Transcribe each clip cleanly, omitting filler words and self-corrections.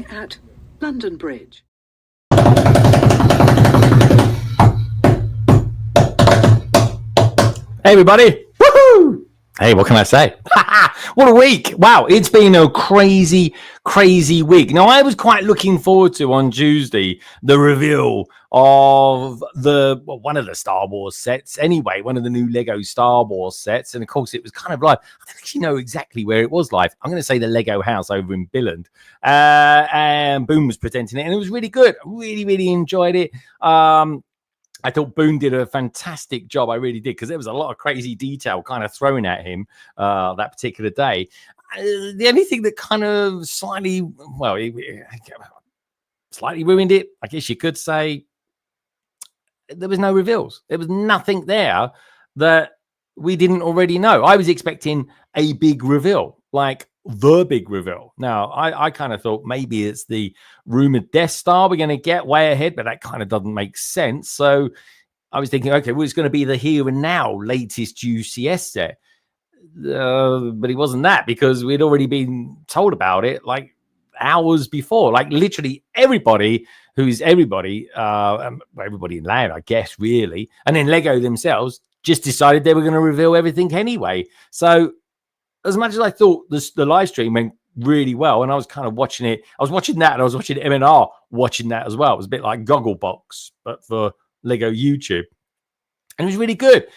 At London Bridge. Hey everybody! Woohoo! Hey, what can I say? What a week! Wow, it's been a crazy week. Now, I was quite looking forward to on Tuesday the reveal of one of the Star Wars sets. Anyway, one of the new Lego Star Wars sets, and of course, it was kind of live. I don't actually know exactly where it was live. I'm going to say the Lego house over in Billund, and Boom was presenting it, and it was really good. Really enjoyed it. I thought Boone did a fantastic job. I really did, because there was a lot of crazy detail kind of thrown at him that particular day. The only thing that kind of slightly ruined it, I guess you could say, there was no reveals. There was nothing there that we didn't already know. I was expecting a big reveal, like the big reveal. Now, I kind of thought maybe it's the rumored Death Star we're going to get way ahead, but that kind of doesn't make sense. So I was thinking, okay, well, it's going to be the here and now latest UCS set. But it wasn't that, because we'd already been told about it like hours before. Like literally everybody who's everybody in land, I guess, really. And then Lego themselves just decided they were going to reveal everything anyway. So as much as I thought the live stream went really well, and I was kind of watching it, I was watching that, and I was watching MNR watching that as well. It was a bit like Gogglebox, but for Lego YouTube. And it was really good.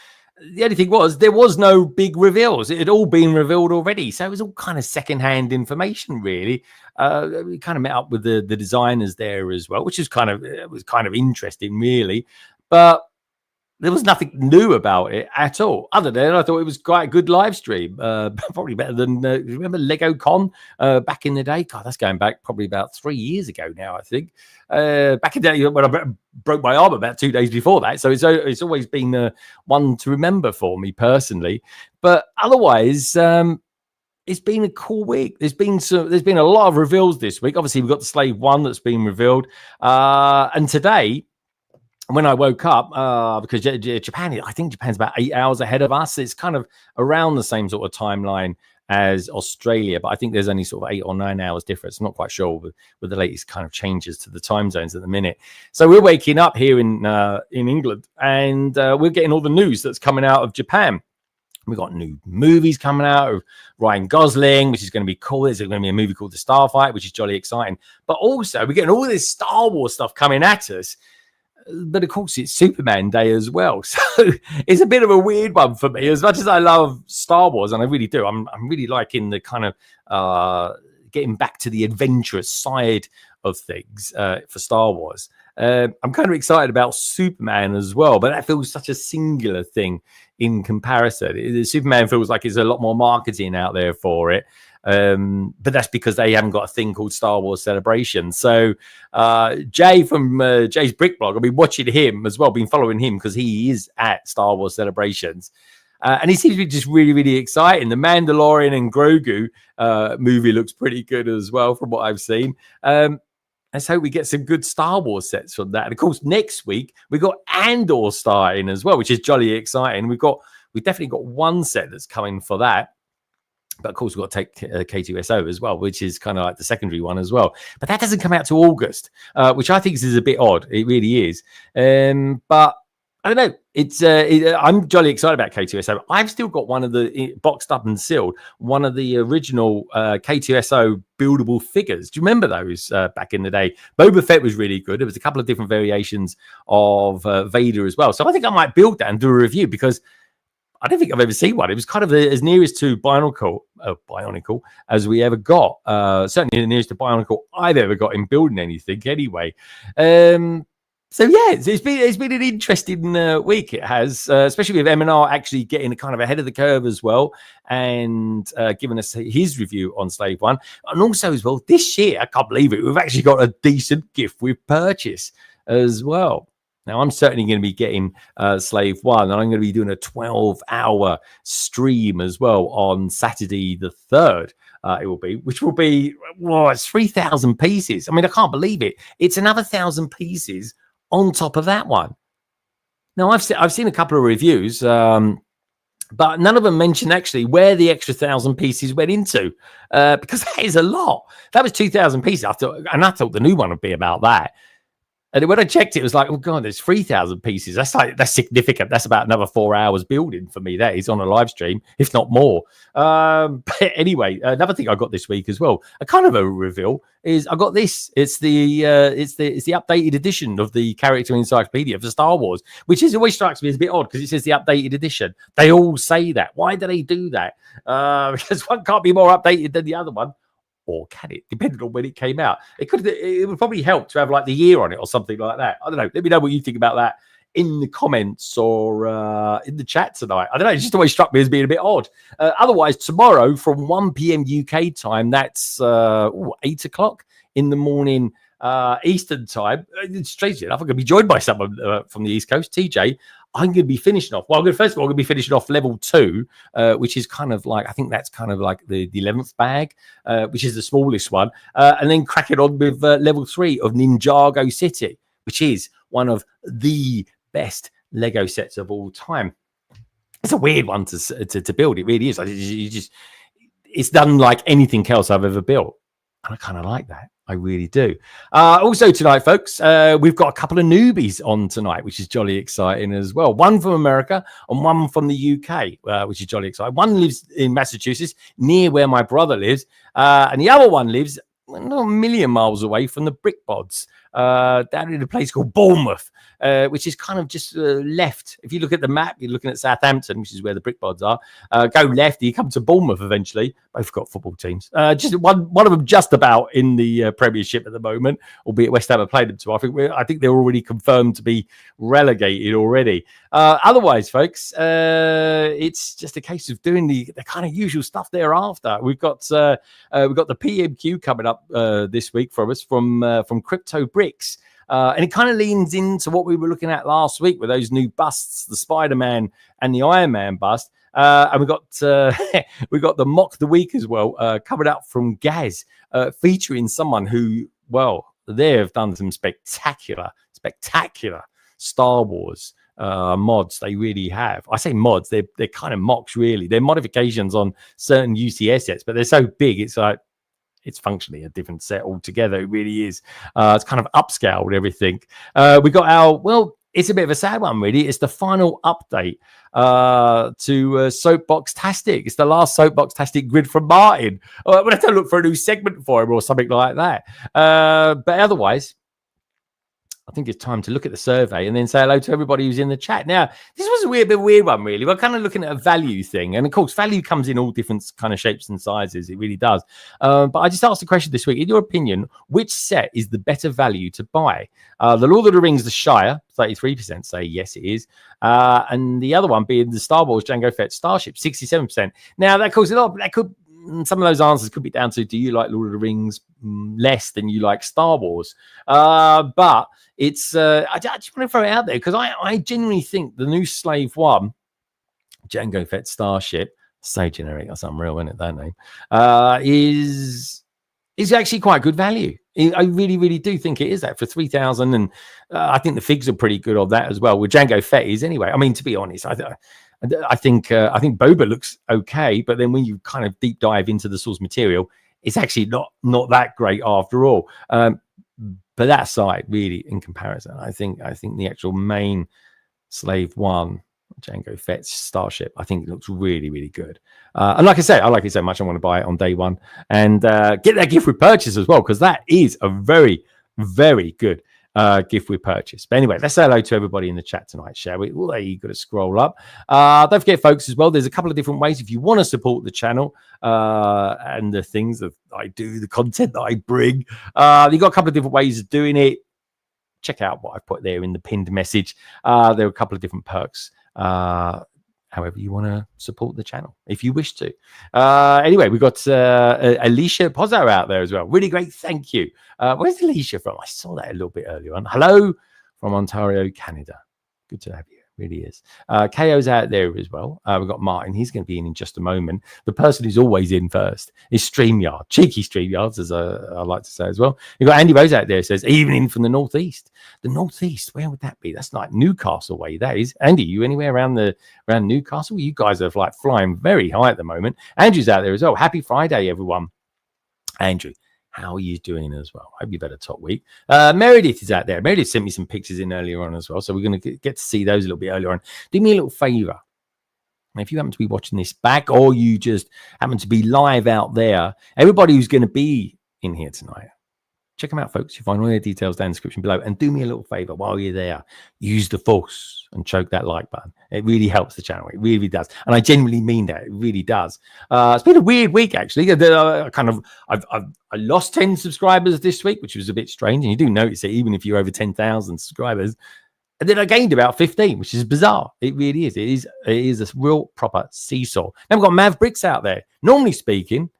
The only thing was, there was no big reveals. It had all been revealed already. So it was all kind of secondhand information, really. We kind of met up with the designers there as well, which is kind of interesting, really. But there was nothing new about it at all. Other than I thought it was quite a good live stream. Probably better than, remember Lego Con back in the day? God, that's going back probably about 3 years ago now, I think. Back in the day when I broke my arm about 2 days before that. So it's always been one to remember for me personally. But otherwise, it's been a cool week. There's been a lot of reveals this week. Obviously, we've got the Slave 1 that's been revealed. And today, when I woke up, because Japan, I think Japan's about 8 hours ahead of us. It's kind of around the same sort of timeline as Australia, but I think there's only sort of 8 or 9 hours difference. I'm not quite sure with the latest kind of changes to the time zones at the minute. So we're waking up here in England, and we're getting all the news that's coming out of Japan. We've got new movies coming out of Ryan Gosling, which is going to be cool. There's going to be a movie called The Starfight, which is jolly exciting. But also, we're getting all this Star Wars stuff coming at us. But of course, it's Superman Day as well. So it's a bit of a weird one for me. As much as I love Star Wars, and I really do, I'm really liking the kind of getting back to the adventurous side of things for Star Wars. I'm kind of excited about Superman as well, but that feels such a singular thing in comparison. Superman feels like there's a lot more marketing out there for it. But that's because they haven't got a thing called Star Wars Celebration. So Jay from Jay's Brick Blog, I've been watching him as well, been following him because he is at Star Wars Celebrations. And he seems to be just really, really exciting. The Mandalorian and Grogu movie looks pretty good as well from what I've seen. Let's hope we get some good Star Wars sets from that. And of course, next week we've got Andor starting as well, which is jolly exciting. We've definitely got one set that's coming for that. But of course, we've got to take K2SO as well, which is kind of like the secondary one as well. But that doesn't come out to August, which I think is a bit odd. It really is. But I don't know. I'm jolly excited about K2SO. I've still got one of the boxed up and sealed, one of the original K2SO buildable figures. Do you remember those back in the day? Boba Fett was really good. There was a couple of different variations of Vader as well. So I think I might build that and do a review because I don't think I've ever seen one. It was kind of as nearest to bionicle as we ever got. Certainly the nearest to bionicle I've ever got in building anything anyway. So yeah, it's been an interesting week. It has, especially with M&R actually getting kind of ahead of the curve as well, and giving us his review on Slave One, and also as well this year, I can't believe it, we've actually got a decent gift with purchase as well. Now, I'm certainly going to be getting Slave One, and I'm going to be doing a 12-hour stream as well on Saturday the 3rd. It will be, which will be, it's 3,000 pieces. I mean, I can't believe it. It's another 1,000 pieces on top of that one. Now, I've seen a couple of reviews, but none of them mention actually where the extra 1,000 pieces went into, because that is a lot. That was 2,000 pieces. I thought the new one would be about that. And when I checked it, it was like, oh God, there's 3,000 pieces. That's significant. That's about another 4 hours building for me. That is on a live stream, if not more. But anyway, another thing I got this week as well, a kind of a reveal, is I got this. It's the updated edition of the character encyclopedia for Star Wars, which always strikes me as a bit odd because it says the updated edition. They all say that. Why do they do that? Because one can't be more updated than the other one. Or can it? Depending on when it came out. It would probably help to have like the year on it or something like that. I don't know. Let me know what you think about that in the comments or in the chat tonight. I don't know. It just always struck me as being a bit odd. Otherwise, tomorrow from 1 p.m. UK time, that's 8 o'clock in the morning Eastern time. Strangely enough, I'm going to be joined by someone from the East Coast, TJ. I'm going to be finishing off. Well, first of all, I'm going to be finishing off level 2, which is kind of like, I think that's kind of like the 11th bag, which is the smallest one. And then cracking on with level 3 of Ninjago City, which is one of the best Lego sets of all time. It's a weird one to build. It really is. It's done like anything else I've ever built. And I kind of like that. I really do. Also tonight, folks, we've got a couple of newbies on tonight, which is jolly exciting as well. One from America and one from the UK, which is jolly exciting. One lives in Massachusetts, near where my brother lives, and the other one lives not a million miles away from the Brickheads, down in a place called Bournemouth, which is kind of just left. If you look at the map, you're looking at Southampton, which is where the Brickheads are. Go left, you come to Bournemouth eventually. Both got football teams. Just one of them just about in the Premiership at the moment, albeit West Ham have played them too. I think they're already confirmed to be relegated already. Otherwise, folks, it's just a case of doing the kind of usual stuff thereafter. We've got the PMQ coming up this week from us from Krypto Bricks. And it kind of leans into what we were looking at last week with those new busts, the Spider-Man and the Iron Man bust. And we got the Mock the Week as well, coming up from Gaz, featuring someone who, well, they have done some spectacular Star Wars mods. They really have. I say mods, they're kind of mocks, really. They're modifications on certain UCS sets, but they're so big, it's like, it's functionally a different set altogether. It really is. It's kind of upscaled everything. We got it's a bit of a sad one, really. It's the final update to Soapboxastic. It's the last Soapboxastic grid from Martin. We'll have to look for a new segment for him or something like that. But otherwise, I think it's time to look at the survey and then say hello to everybody who's in the chat. Now, this was a weird one, really. We're kind of looking at a value thing. And, of course, value comes in all different kind of shapes and sizes. It really does. But I just asked the question this week. In your opinion, which set is the better value to buy? The Lord of the Rings, the Shire, 33% say yes, it is. And the other one being the Star Wars Jango Fett Starship, 67%. Now, that could some of those answers could be down to, do you like Lord of the Rings less than you like Star Wars? But it's I just want to throw it out there because I genuinely think the new Slave One Jango Fett Starship, so generic, that's unreal, isn't it, that name? Is actually quite good value. I really, really do think it is that for 3,000, and I think the figs are pretty good of that as well. With Jango Fett is anyway. I mean, to be honest, I think Boba looks okay, but then when you kind of deep dive into the source material, it's actually not that great after all. But that aside, really, in comparison, I think the actual main Slave One, Jango Fett's Starship, I think it looks really, really good. And like I say, I like it so much, I want to buy it on day one and get that gift with purchase as well, because that is a very, very good gift with purchase. But anyway, let's say hello to everybody in the chat tonight, shall we? Well, there you got to scroll up. Don't forget, folks, as well, there's a couple of different ways if you want to support the channel and the things that I do, the content that I bring. You've got a couple of different ways of doing it. Check out what I've put there in the pinned message. There are a couple of different perks. However you want to support the channel, if you wish to. Anyway, we've got Alicia Pozzo out there as well. Really great, thank you. Where's Alicia from? I saw that a little bit earlier on. Hello from Ontario, Canada. Good to have you. Really is. KO's out there as well. We've got Martin. He's going to be in just a moment. The person who's always in first is StreamYard. Cheeky StreamYards, as I like to say as well. You've got Andy Rose out there. Says, even in from the northeast. The northeast, where would that be? That's like Newcastle way. That is. Andy, you anywhere around Newcastle? You guys are like flying very high at the moment. Andrew's out there as well. Happy Friday, everyone. Andrew, how are you doing as well? Hope you've had a top week. Meredith is out there. Meredith sent me some pictures in earlier on as well. So we're going to get to see those a little bit earlier on. Do me a little favor. If you happen to be watching this back or you just happen to be live out there, everybody who's going to be in here tonight, check them out, folks. You find all their details down in the description below. And do me a little favor while you're there. Use the force and choke that like button. It really helps the channel. It really does. And I genuinely mean that. It really does. It's been a weird week, actually. I lost 10 subscribers this week, which was a bit strange. And you do notice it, even if you're over 10,000 subscribers. And then I gained about 15, which is bizarre. It really is. It is a real proper seesaw. Now we've got Mav Bricks out there. Normally speaking,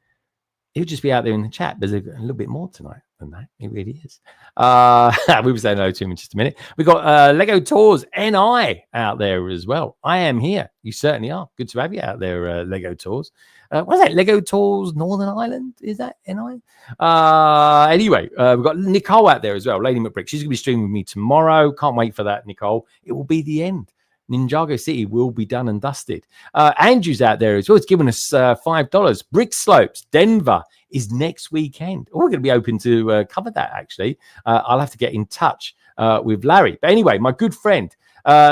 he'll just be out there in the chat. There's a little bit more tonight than that. It really is. We were saying hello to him in just a minute. We've got Lego Tours NI out there as well. I am here. You certainly are. Good to have you out there, Lego Tours. What is that? Lego Tours Northern Ireland? Is that NI? Anyway, we've got Nicole out there as well. Lady McBrick. She's going to be streaming with me tomorrow. Can't wait for that, Nicole. It will be the end. Ninjago City will be done and dusted. Andrew's out there as well. It's given us $5. Brick Slopes, Denver is next weekend. Oh, we're going to be open to cover that, actually. I'll have to get in touch with Larry. But anyway, my good friend,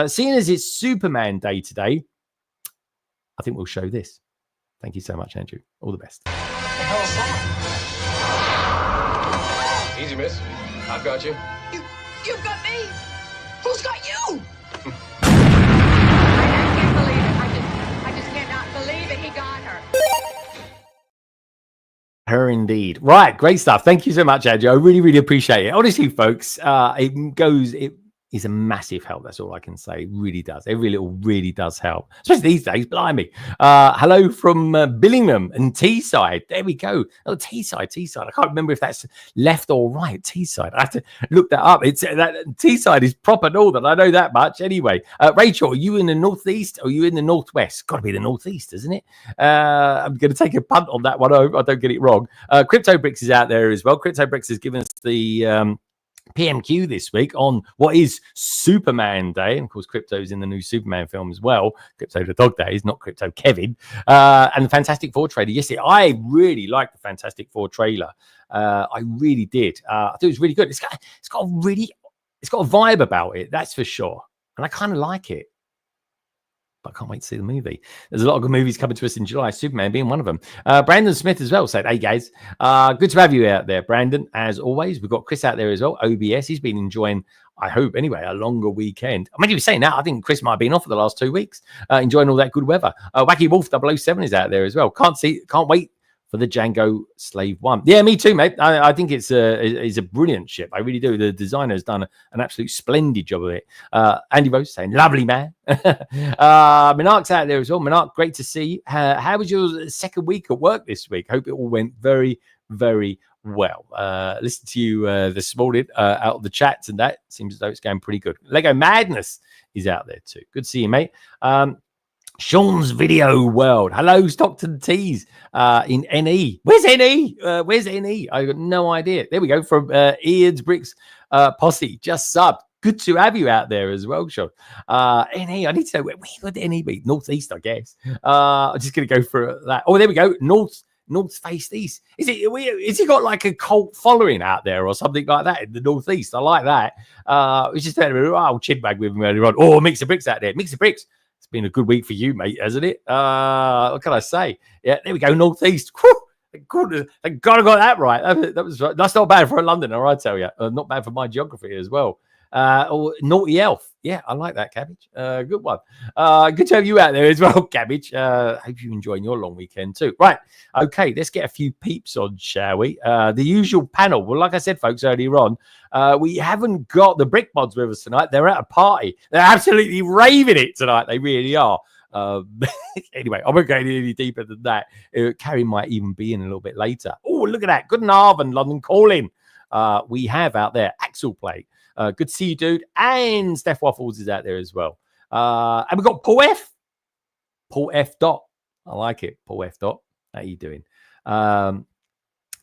seeing as it's Superman Day today, I think we'll show this. Thank you so much, Andrew. All the best. What the hell is that? Easy, miss. I've got you. You've got me? Who's got you? I just cannot believe it. He got her. Her indeed. Right, great stuff. Thank you so much, Andrew. I really, really appreciate it. Honestly, folks, it is a massive help. That's all I can say. It really does. Every little really does help, especially these days. Blimey. Hello from Billingham and Teesside. There we go. Oh, Teesside. I can't remember if that's left or right. Teesside. I have to look that up. It's that Teesside is proper northern. I know that much. Anyway, Rachel, are you in the northeast or are you in the northwest? Got to be the northeast, isn't it? I'm going to take a punt on that one. I hope I don't get it wrong. Krypto Bricks is out there as well. Krypto Bricks has given us the PMQ this week on what is Superman Day. And of course, Krypto's in the new Superman film as well. Krypto the Dog Days, not Krypto Kevin. And the Fantastic Four trailer. Yesterday, I really liked the Fantastic Four trailer. I really did. I thought it was really good. It's got a vibe about it, that's for sure. And I kind of like it. But I can't wait to see the movie. There's a lot of good movies coming to us in July, Superman being one of them. Brandon Smith as well said, hey guys, good to have you out there, Brandon. As always, we've got Chris out there as well, OBS. He's been enjoying, I hope anyway, a longer weekend. I mean, he was saying that. I think Chris might have been off for the last 2 weeks, enjoying all that good weather. Wacky Wolf 007 is out there as well. Can't wait for the Jango Slave One. Yeah, me too, mate. I think it's a brilliant ship. I really do. The designer has done an absolute splendid job of it. Andy Rose saying, lovely, man. Minark's out there as well. Minark, great to see you. How was your second week at work this week? Hope it all went very, very well. Listen to you this morning out of the chats, and that seems as though it's going pretty good. Lego Madness is out there too. Good to see you, mate. Sean's Video World. Hello, Stockton Tees in NE. Where's NE? Where's NE? I got no idea. There we go. From Ian's Bricks Posse. Just subbed. Good to have you out there as well, Sean. NE, I need to know where would NE be? Northeast, I guess. I'm just going to go for that. Oh, there we go. North Face East. Is he got like a cult following out there or something like that in the Northeast? I like that. It was just a little chinbag with him earlier on. Oh, Mix of Bricks out there. Mix of Bricks. It's been a good week for you, mate, hasn't it? What can I say? Yeah, there we go. Northeast. Whew. Thank God I got that right. That was right. That's not bad for a Londoner, I tell you. Not bad for my geography as well. Or Naughty Elf. Yeah, I like that, Cabbage. Good one. Good to have you out there as well, Cabbage. Hope you're enjoying your long weekend too. Right. Okay, let's get a few peeps on, shall we? The usual panel. Well, like I said, folks, earlier on, we haven't got the Brick Mods with us tonight. They're at a party. They're absolutely raving it tonight. They really are. Anyway, I won't go any deeper than that. Carrie might even be in a little bit later. Oh, look at that. Good and London calling. We have out there Axel Play. Good to see you, dude. And Steph Waffles is out there as well. And we've got Paul F. Paul F. Dot. I like it. Paul F. Dot. How are you doing?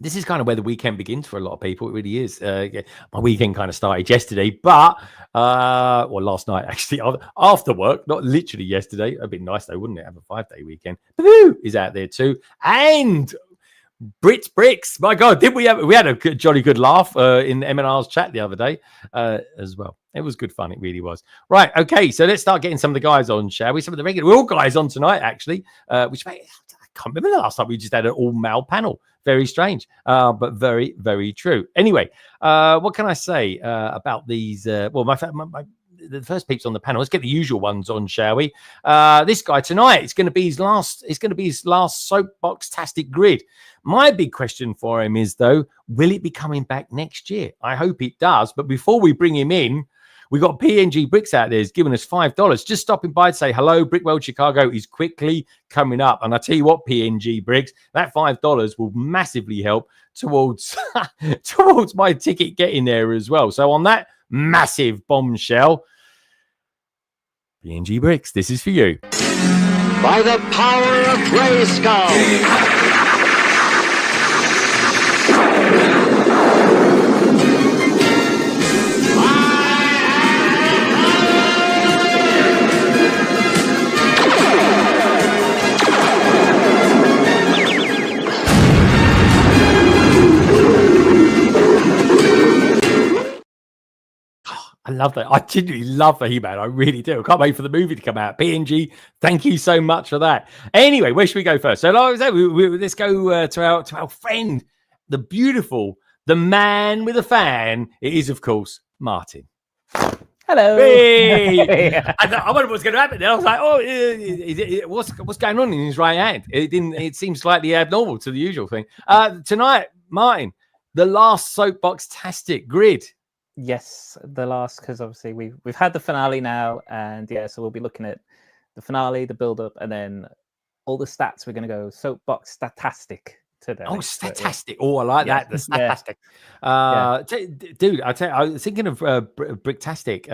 This is kind of where the weekend begins for a lot of people. It really is. My weekend kind of started yesterday, but well, last night actually after work, not literally yesterday. It'd be nice though, wouldn't it? Have a 5-day weekend. Boo is out there too, and Bricks. My God, we had a jolly good laugh in M&R's chat the other day as well. It was good fun. It really was. Right. Okay. So let's start getting some of the guys on, shall we? Some of the regular, we're all guys on tonight, actually, which I can't remember the last time we just had an all-male panel. Very strange, but very, very true. Anyway, what can I say about these? Well, the first peeps on the panel. Let's get the usual ones on, shall we? This guy tonight. It's going to be his last. It's going to be his last Soapboxastic grid. My big question for him is, though, will it be coming back next year? I hope it does. But before we bring him in, we got PNG Bricks out there. He's giving us $5. Just stopping by to say hello. Brickworld Chicago is quickly coming up. And I tell you what, PNG Bricks, that $5 will massively help towards towards my ticket getting there as well. So on that massive bombshell, PNG Bricks, this is for you. By the power of Grayskull. I love that. I genuinely love the He-Man. I really do. I can't wait for the movie to come out. PNG, thank you so much for that. Anyway, where should we go first? So like I said, let's go to our friend, the beautiful, the man with a fan. It is, of course, Martin. Hello. Hey. I wondered what was going to happen. Then I was like, oh, what's going on in his right hand? It seems slightly abnormal to the usual thing. Tonight, Martin, the last Soapboxastic grid. Yes, the last, because obviously we've had the finale now, and yeah, so we'll be looking at the finale, the build-up, and then all the stats. We're going to go Soapboxastic today. Oh, statistic! Yeah. Oh, I like that. The statistic. Dude, I tell you, I was thinking of Bricktastic.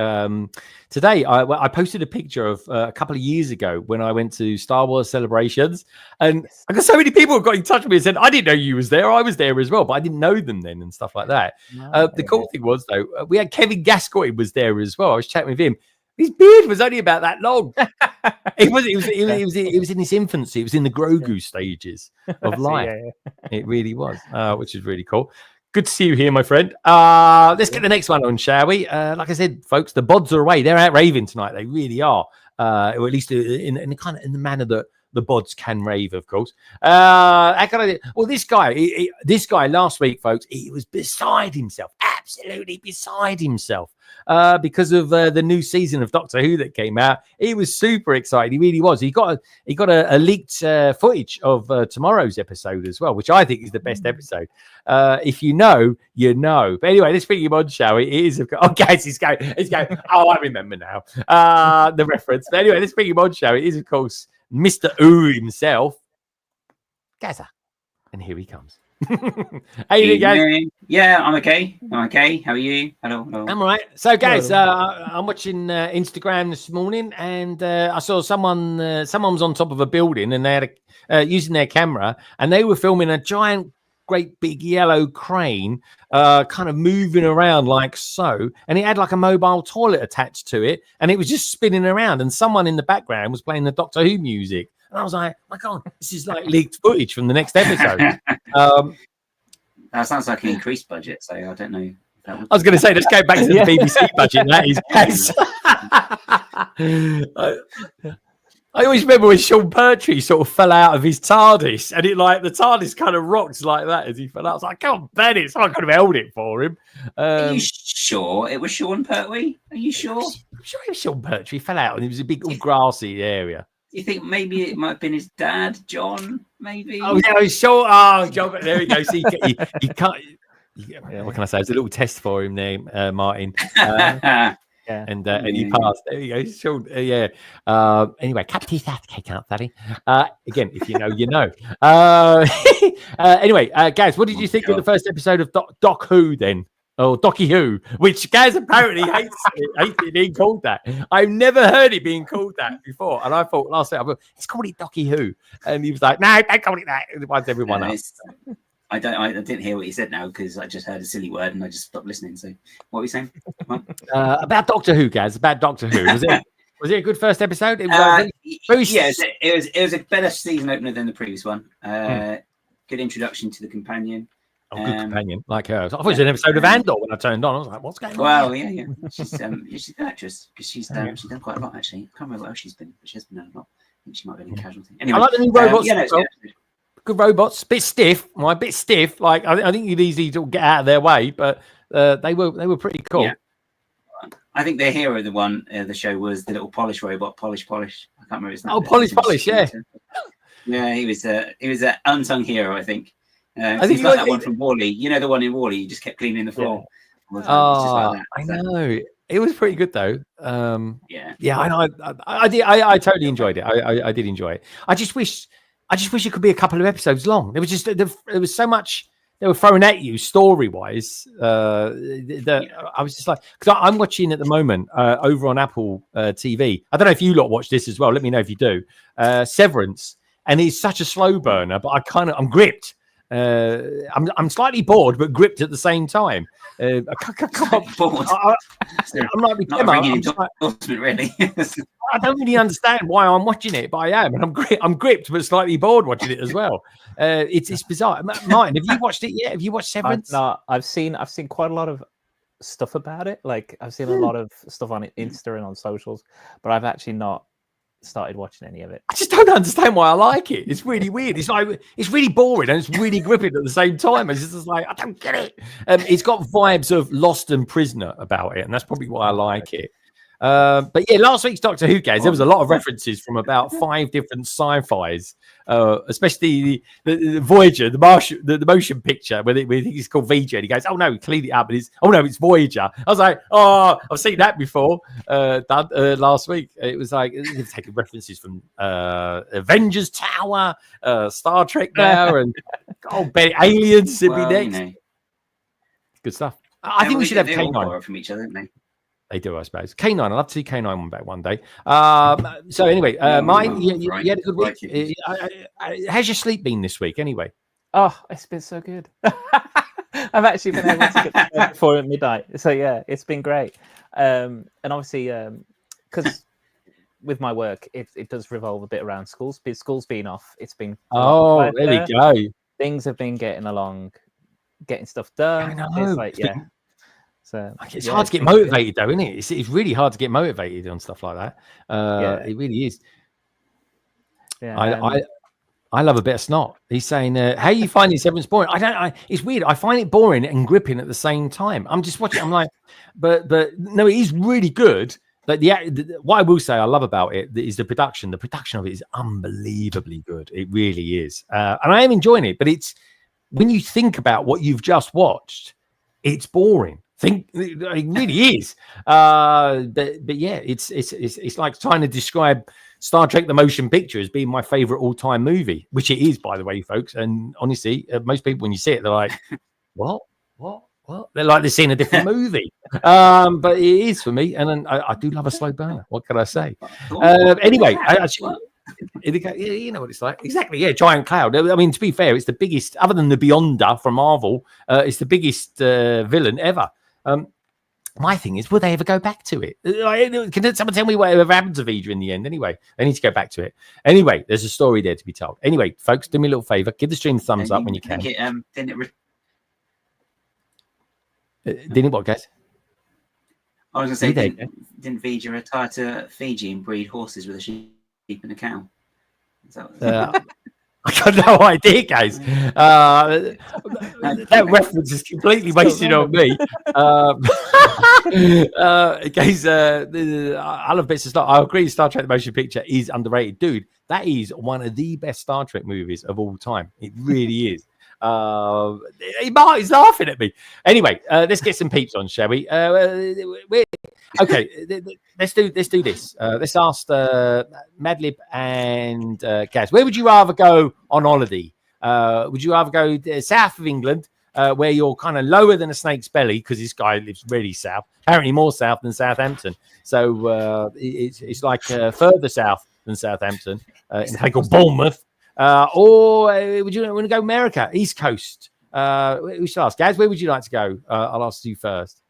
Today, I posted a picture of a couple of years ago when I went to Star Wars Celebrations, and I got so many people who got in touch with me and said, "I didn't know you was there. I was there as well, but I didn't know them then," and stuff like that. The cool thing was though, we had Kevin Gascoigne was there as well. I was chatting with him. His beard was only about that long. It was in its infancy. It was in the Grogu stages of life. It really was, which is really cool. Good to see you here, my friend. Let's get the next one on, shall we? Like I said, folks, the bods are away. They're out raving tonight. They really are, or at least in the manner that the bods can rave, of course. Well, this guy last week, folks, he was beside himself, absolutely beside himself, because of the new season of Doctor Who that came out. He was super excited. He really was. He got a leaked footage of tomorrow's episode as well, which I think is the best episode. If you know, you know. But anyway, let's bring him on, shall we? It is. Okay, he's going. Oh, I remember now. The reference. But anyway, let's bring him on, shall we? It is, of course, Mr. Ooh himself, Gaza. And here he comes. How you doing, guys? Yeah, I'm okay. How are you? Hello. I'm all right. So, guys, I'm watching Instagram this morning, and I saw someone was on top of a building, and they had using their camera, and they were filming a giant, great big yellow crane kind of moving around like so, and it had like a mobile toilet attached to it, and it was just spinning around, and someone in the background was playing the Doctor Who music. And I was like, my God, this is like leaked footage from the next episode. That sounds like an increased budget, so I don't know. I was going to say, let's go back to the BBC budget. That is case. I always remember when Sean Pertwee sort of fell out of his TARDIS, and it like the TARDIS kind of rocked like that as he fell out. I was like, come on, Bennett, someone could have held it for him. Are you sure it was Sean Pertwee? Are you sure? I'm sure it was Sean Pertwee. He fell out, and it was a big, all grassy area. You think maybe it might have been his dad, John? Maybe. Oh yeah, sure. Oh, John. There he goes. He can't. What can I say? It's a little test for him there, Martin. And he passed. There you go. Sure. Anyway, Captain Southgate can't study. Again, if you know, you know. Anyway, guys, what did you think of the first episode of Doc Who then? Oh, Docky Who, which Gaz apparently hates it being called that. I've never heard it being called that before. And I thought last night, let's call it Docky Who. And he was like, no, don't call it that. It winds everyone up. I didn't hear what he said now because I just heard a silly word and I just stopped listening. So what were you saying? About Doctor Who, Gaz, about Doctor Who. Was it a good first episode? It was a better season opener than the previous one. Good introduction to the companion. Oh, good companion, like her. I thought it was an episode of Andor when I turned on. I was like, what's going on? Well, yeah. She's an actress because she's done quite a lot, actually. I can't remember what else she's been, but she has been done a lot. I think she might have been in Casualty. Anyway, I like the new robots. Well. Good robots, bit stiff. Well, a bit stiff. Like I think you'd easily get out of their way, but they were pretty cool. Yeah. I think their hero of the show was the little polish robot, Polish. I can't remember his name. Oh, Polish, yeah. Yeah, he was an unsung hero, I think. I think like that one from Wall-E. You know the one in Wall-E. You just kept cleaning the floor. Yeah. I know. It was pretty good though. Yeah. I totally enjoyed it. I did enjoy it. I just wish it could be a couple of episodes long. There was so much they were throwing at you story wise. I was just like, because I'm watching at the moment over on Apple TV. I don't know if you lot watch this as well. Let me know if you do. Severance, and it's such a slow burner, but I'm gripped. I'm slightly bored, but gripped at the same time. I'm like, really. I don't really understand why I'm watching it, but I am, and I'm gripped, but slightly bored watching it as well. It's bizarre. Martin, have you watched it yet? Have you watched Severance? I've seen quite a lot of stuff about it. Like I've seen a lot of stuff on Insta and on socials, but I've actually not started watching any of it. I just don't understand why I like it. It's really weird. It's like it's really boring and it's really gripping at the same time. It's just like I don't get it. It's got vibes of Lost and Prisoner about it, and that's probably why I like it. But yeah, last week's Doctor Who, guys, there was a lot of references from about 5 different sci-fis, especially the Voyager, the motion picture where it's called VJ, and he goes, "Oh no, he cleaned it up," and it's Voyager. I was like, "Oh, I've seen that before." Last week, it was like they're taking references from Avengers Tower, Star Trek now, and Aliens should be next. Good stuff. I think we should have K9 from each other, don't they? They do, I suppose. K9, I'd love to see K9 back one day. So anyway, Martin, you had a good week. How's your sleep been this week, anyway? Oh, it's been so good. I've actually been able to get to bed before midnight. So yeah, it's been great. And obviously, because with my work, it does revolve a bit around schools. School's been off. It's been there we go. Things have been getting along, getting stuff done. I know. It's like So it's hard to get motivated, though, isn't it? It's really hard to get motivated on stuff like that. It really is. Yeah, I love a bit of snot. He's saying, "How are you finding Severance boring?" It's weird. I find it boring and gripping at the same time. I'm just watching. I'm like, but no, it is really good. Like what I will say I love about it is the production. The production of it is unbelievably good. It really is, and I am enjoying it. But it's when you think about what you've just watched, it's boring. It really is, but yeah, it's like trying to describe Star Trek: The Motion Picture as being my favorite all-time movie, which it is, by the way, folks. And honestly, most people when you see it, they're like, "What? What? What?" They're like they're seeing a different movie. But it is for me, and I do love a slow burner. What can I say? Anyway, you know what it's like. Exactly, yeah. Giant cloud. I mean, to be fair, it's the biggest, other than the Beyonder from Marvel, it's the biggest villain ever. My thing is, will they ever go back to it? Can someone tell me whatever happened to Vidra in the end? Anyway, they need to go back to it. Anyway, there's a story there to be told. Anyway, folks, do me a little favor. Give the stream a thumbs up when you can. Didn't What, guys? I was going to say, didn't Vidra retire to Fiji and breed horses with a sheep and a cow? I got no idea, guys. That reference is completely wasted on me. Guys, I love bits of Star. I agree. Star Trek: The Motion Picture is underrated, dude. That is one of the best Star Trek movies of all time. It really is. He's laughing at me. Anyway, let's get some peeps on, shall we? Okay, let's do this. Let's ask Madlib and Gaz. Where would you rather go on holiday? Would you rather go south of England, where you're kind of lower than a snake's belly, because this guy lives really south, apparently more south than Southampton. So it's like further south than Southampton, in a place called Bournemouth. Or would you want to go America, East Coast? We should ask Gaz. Where would you like to go? I'll ask you first.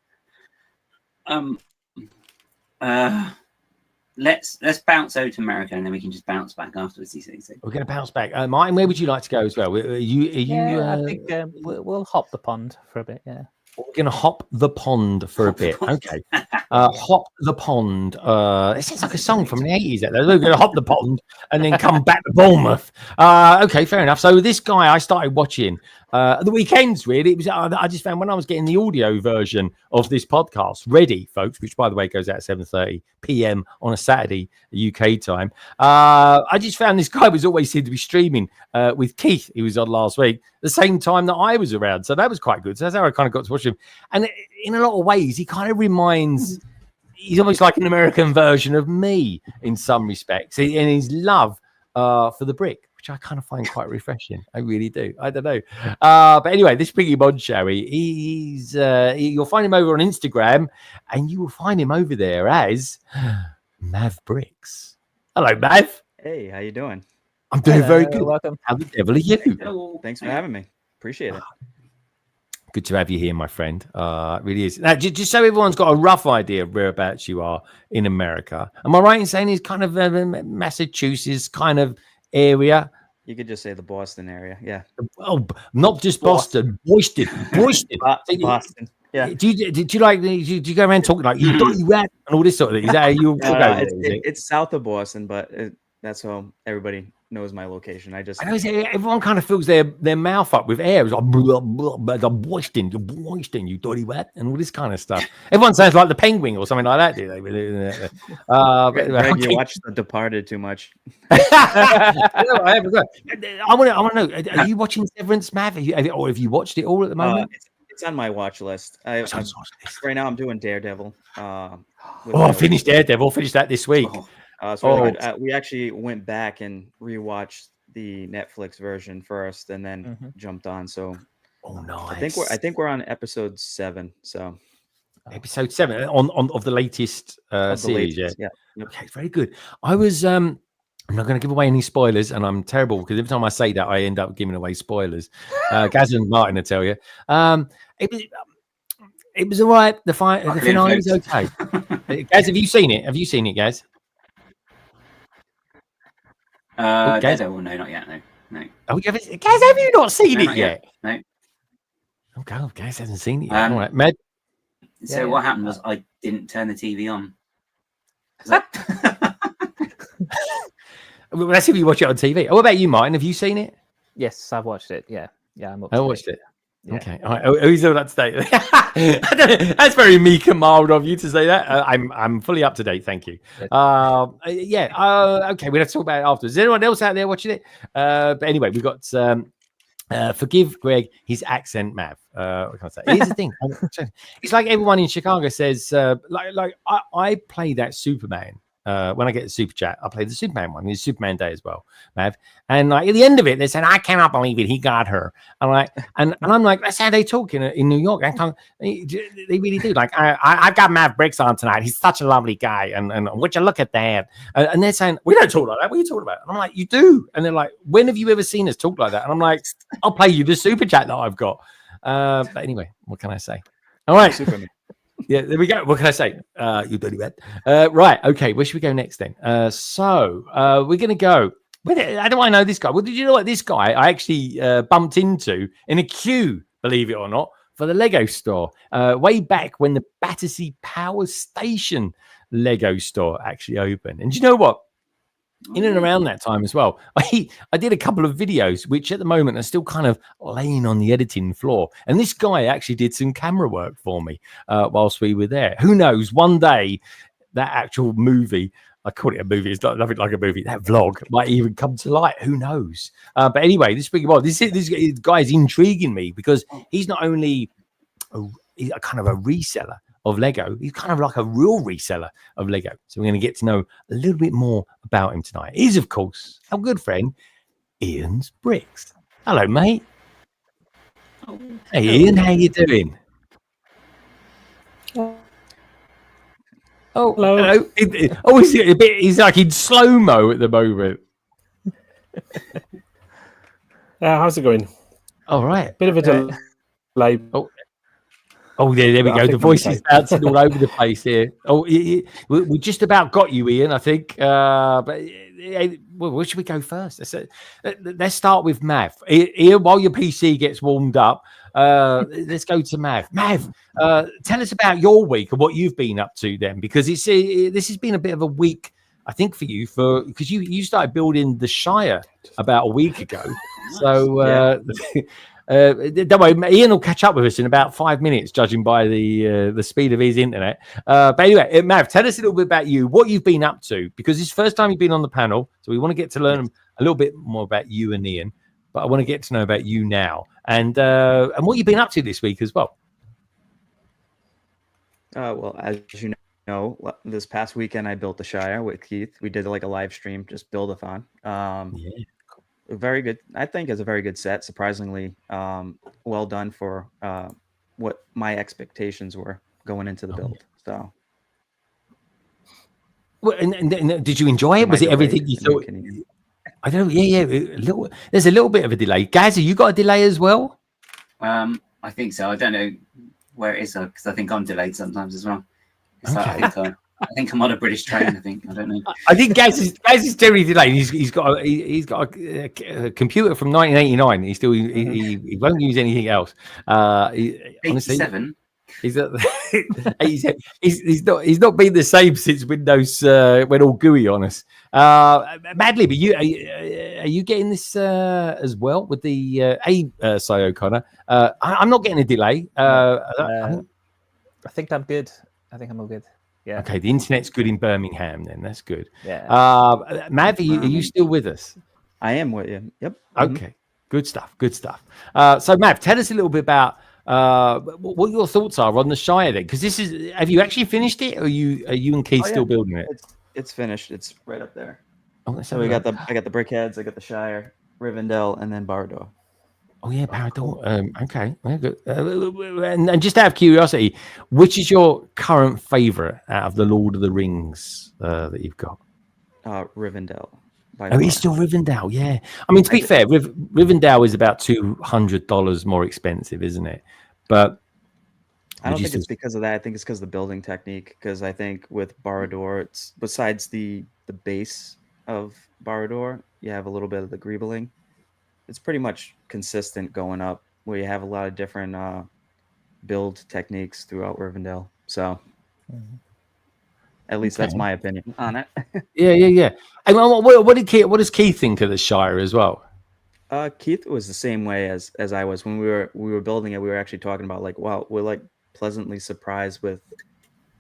Let's bounce over to America, and then we can just bounce back afterwards. We're going to bounce back. Martin, where would you like to go as well? I think we'll hop the pond for a bit. Yeah. We're going to hop the pond for a bit. Okay. Hop the pond. It sounds like a song from the 80s. We're going to hop the pond and then come back to Bournemouth. Okay, fair enough. So this guy I started watching the weekends, really. It was I just found when I was getting the audio version of this podcast ready, folks, which, by the way, goes out at 7:30 p.m. on a Saturday, UK time. I just found this guy was always seemed to be streaming with Keith. He was on last week, the same time that I was around. So that was quite good. So that's how I kind of got to watch him. And in a lot of ways, he kind of reminds, he's almost like an American version of me in some respects. And his love for the brick, which I kind of find quite refreshing. I really do. I don't know. But anyway, this bring him on, shall we? You'll find him over on Instagram, and you will find him over there as Mav Bricks. Hello, Mav. Hey, how you doing? I'm doing very good. Welcome. How the devil are you? Hello. Thanks for having me. Appreciate it. Good to have you here, my friend. It really is. Now, just so everyone's got a rough idea of whereabouts you are in America. Am I right in saying it's kind of Massachusetts kind of area? You could just say the Boston area. Yeah. Oh, not just Boston. Boston. Boston. Yeah. Do you go around talking like you dirty rat and all this sort of thing? Is that how you? It's south of Boston, but that's how everybody knows my location. I know everyone kind of fills their mouth up with air. It's like Boston, you dirty rat, and all this kind of stuff. Everyone sounds like the Penguin or something like that, do they? Greg, you watch The Departed too much. I want to know. Are you watching Severance, Mav? Or have you watched it all at the moment? It's on my watch list. Right now, I'm doing Daredevil. I finished Daredevil. Finished that this week. It's really good. We actually went back and rewatched the Netflix version first, and then jumped on. So, nice. I think we're on episode 7. So, episode 7 on of the latest series. Yeah. Okay, very good. I was I'm not going to give away any spoilers, and I'm terrible because every time I say that, I end up giving away spoilers. Gaz and Martin, I tell you, it was all right. The finale was okay. Gaz, have you seen it? Have you seen it, Gaz? Daredevil, no, not yet. No. Oh, Gaz, have you not seen it yet? No. Oh, God, Gaz hasn't seen it yet. All right, Med. So what happened was I didn't turn the TV on. Let's see if you watch it on TV. What about you, Martin? Have you seen it? Yes, I've watched it. Yeah, I'm up. I watched it. Yeah. Okay. All right. Who's all up to date? That's very meek and mild of you to say that. I'm fully up to date. Thank you. Okay. We'll have to talk about it afterwards. Is anyone else out there watching it? But anyway, we've got forgive Greg his accent, Mav. What can I say? Here's the thing. It's like everyone in Chicago says. I play that Superman when I get the super chat, I play the Superman one. It's Superman Day as well, Mav. And like at the end of it, they said, "I cannot believe it. He got her." I'm like, and I'm like, that's how they talk in New York. They really do. Like, I've got Mav Bricks on tonight. He's such a lovely guy. And would you look at that? And they're saying, we don't talk like that. What are you talking about? And I'm like, you do. And they're like, when have you ever seen us talk like that? And I'm like, I'll play you the super chat that I've got. But anyway, what can I say? All right. Superman. Yeah, there we go. What can I say? You dirty rat. Right. Okay. Where should we go next then? So we're going to go. How do I know this guy? Well, did you know what this guy I actually bumped into in a queue, believe it or not, for the Lego store way back when the Battersea Power Station Lego store actually opened. And do you know what? In and around that time as well, I did a couple of videos, which at the moment are still kind of laying on the editing floor. And this guy actually did some camera work for me whilst we were there. Who knows? One day, that actual movie, I call it a movie, it's not nothing like a movie, that vlog might even come to light. Who knows? But anyway, this guy is intriguing me because he's not only he's a kind of a reseller of Lego, he's kind of like a real reseller of Lego. So we're going to get to know a little bit more about him tonight. He's, of course, our good friend, Ian's Bricks. Hello, mate. Oh, hey, Ian, how you doing? hello. Oh, he's like in slow-mo at the moment. How's it going? All right. Bit of a delay. Oh, there we go. The voice is bouncing all over the place here. Oh, we just about got you, Ian, I think. But where should we go first? Let's start with Mav. Ian, while your PC gets warmed up, let's go to Mav. Mav, tell us about your week and what you've been up to then, because this has been a bit of a week, I think, for you, because you started building the Shire about a week ago. So don't worry, Ian will catch up with us in about 5 minutes, judging by the speed of his internet. But anyway, Mav, tell us a little bit about you, what you've been up to, because it's the first time you've been on the panel, so we want to get to learn a little bit more about you and Ian. But I want to get to know about you now and what you've been up to this week as well. Well, as you know, this past weekend I built the Shire with Keith. We did like a live stream, just build-a-thon. Very good. I think it's a very good set. Surprisingly, well done for what my expectations were going into the build. So, well, and did you enjoy it? Was it everything you thought? I don't know. Yeah. There's a little bit of a delay. Gaz, you got a delay as well? I think so. I don't know where it is because I think I'm delayed sometimes as well. It's Okay. like, I think I'm on a British train. I don't know. I think Gaz is generally delayed. He's got a computer from 1989. He won't use anything else. Honestly, 87. He's not been the same since Windows went all gooey on us. Madly, but are you getting this as well with the Cy O'Connor? I'm not getting a delay. I think I'm good. I think I'm all good. Yeah. Okay, the internet's good in Birmingham then. That's good. Yeah. Mav, are you still with us? I am with you. Yep. Okay. Good stuff. So Mav, tell us a little bit about what your thoughts are on the Shire then, because have you actually finished it, or are you and Keith still building it? It's finished. It's right up there. Oh, so I got the Brickheads, I got the Shire, Rivendell, and then Bardo. Oh yeah, Parador. Okay, very good. And just out of curiosity, which is your current favorite out of the Lord of the Rings that you've got? Rivendell. He's still Rivendell. Yeah. I mean, to be fair, Rivendell is about $200 more expensive, isn't it? But I don't think it's because of that. I think it's because of the building technique. Because I think with Barad-dûr, it's besides the base of Barad-dûr, you have a little bit of the greebling. It's pretty much consistent going up, where you have a lot of different build techniques throughout Rivendell. So, at least that's my opinion on it. Yeah. And what does Keith think of the Shire as well? Keith was the same way as I was when we were building it. We were actually talking about like, wow, we're like pleasantly surprised with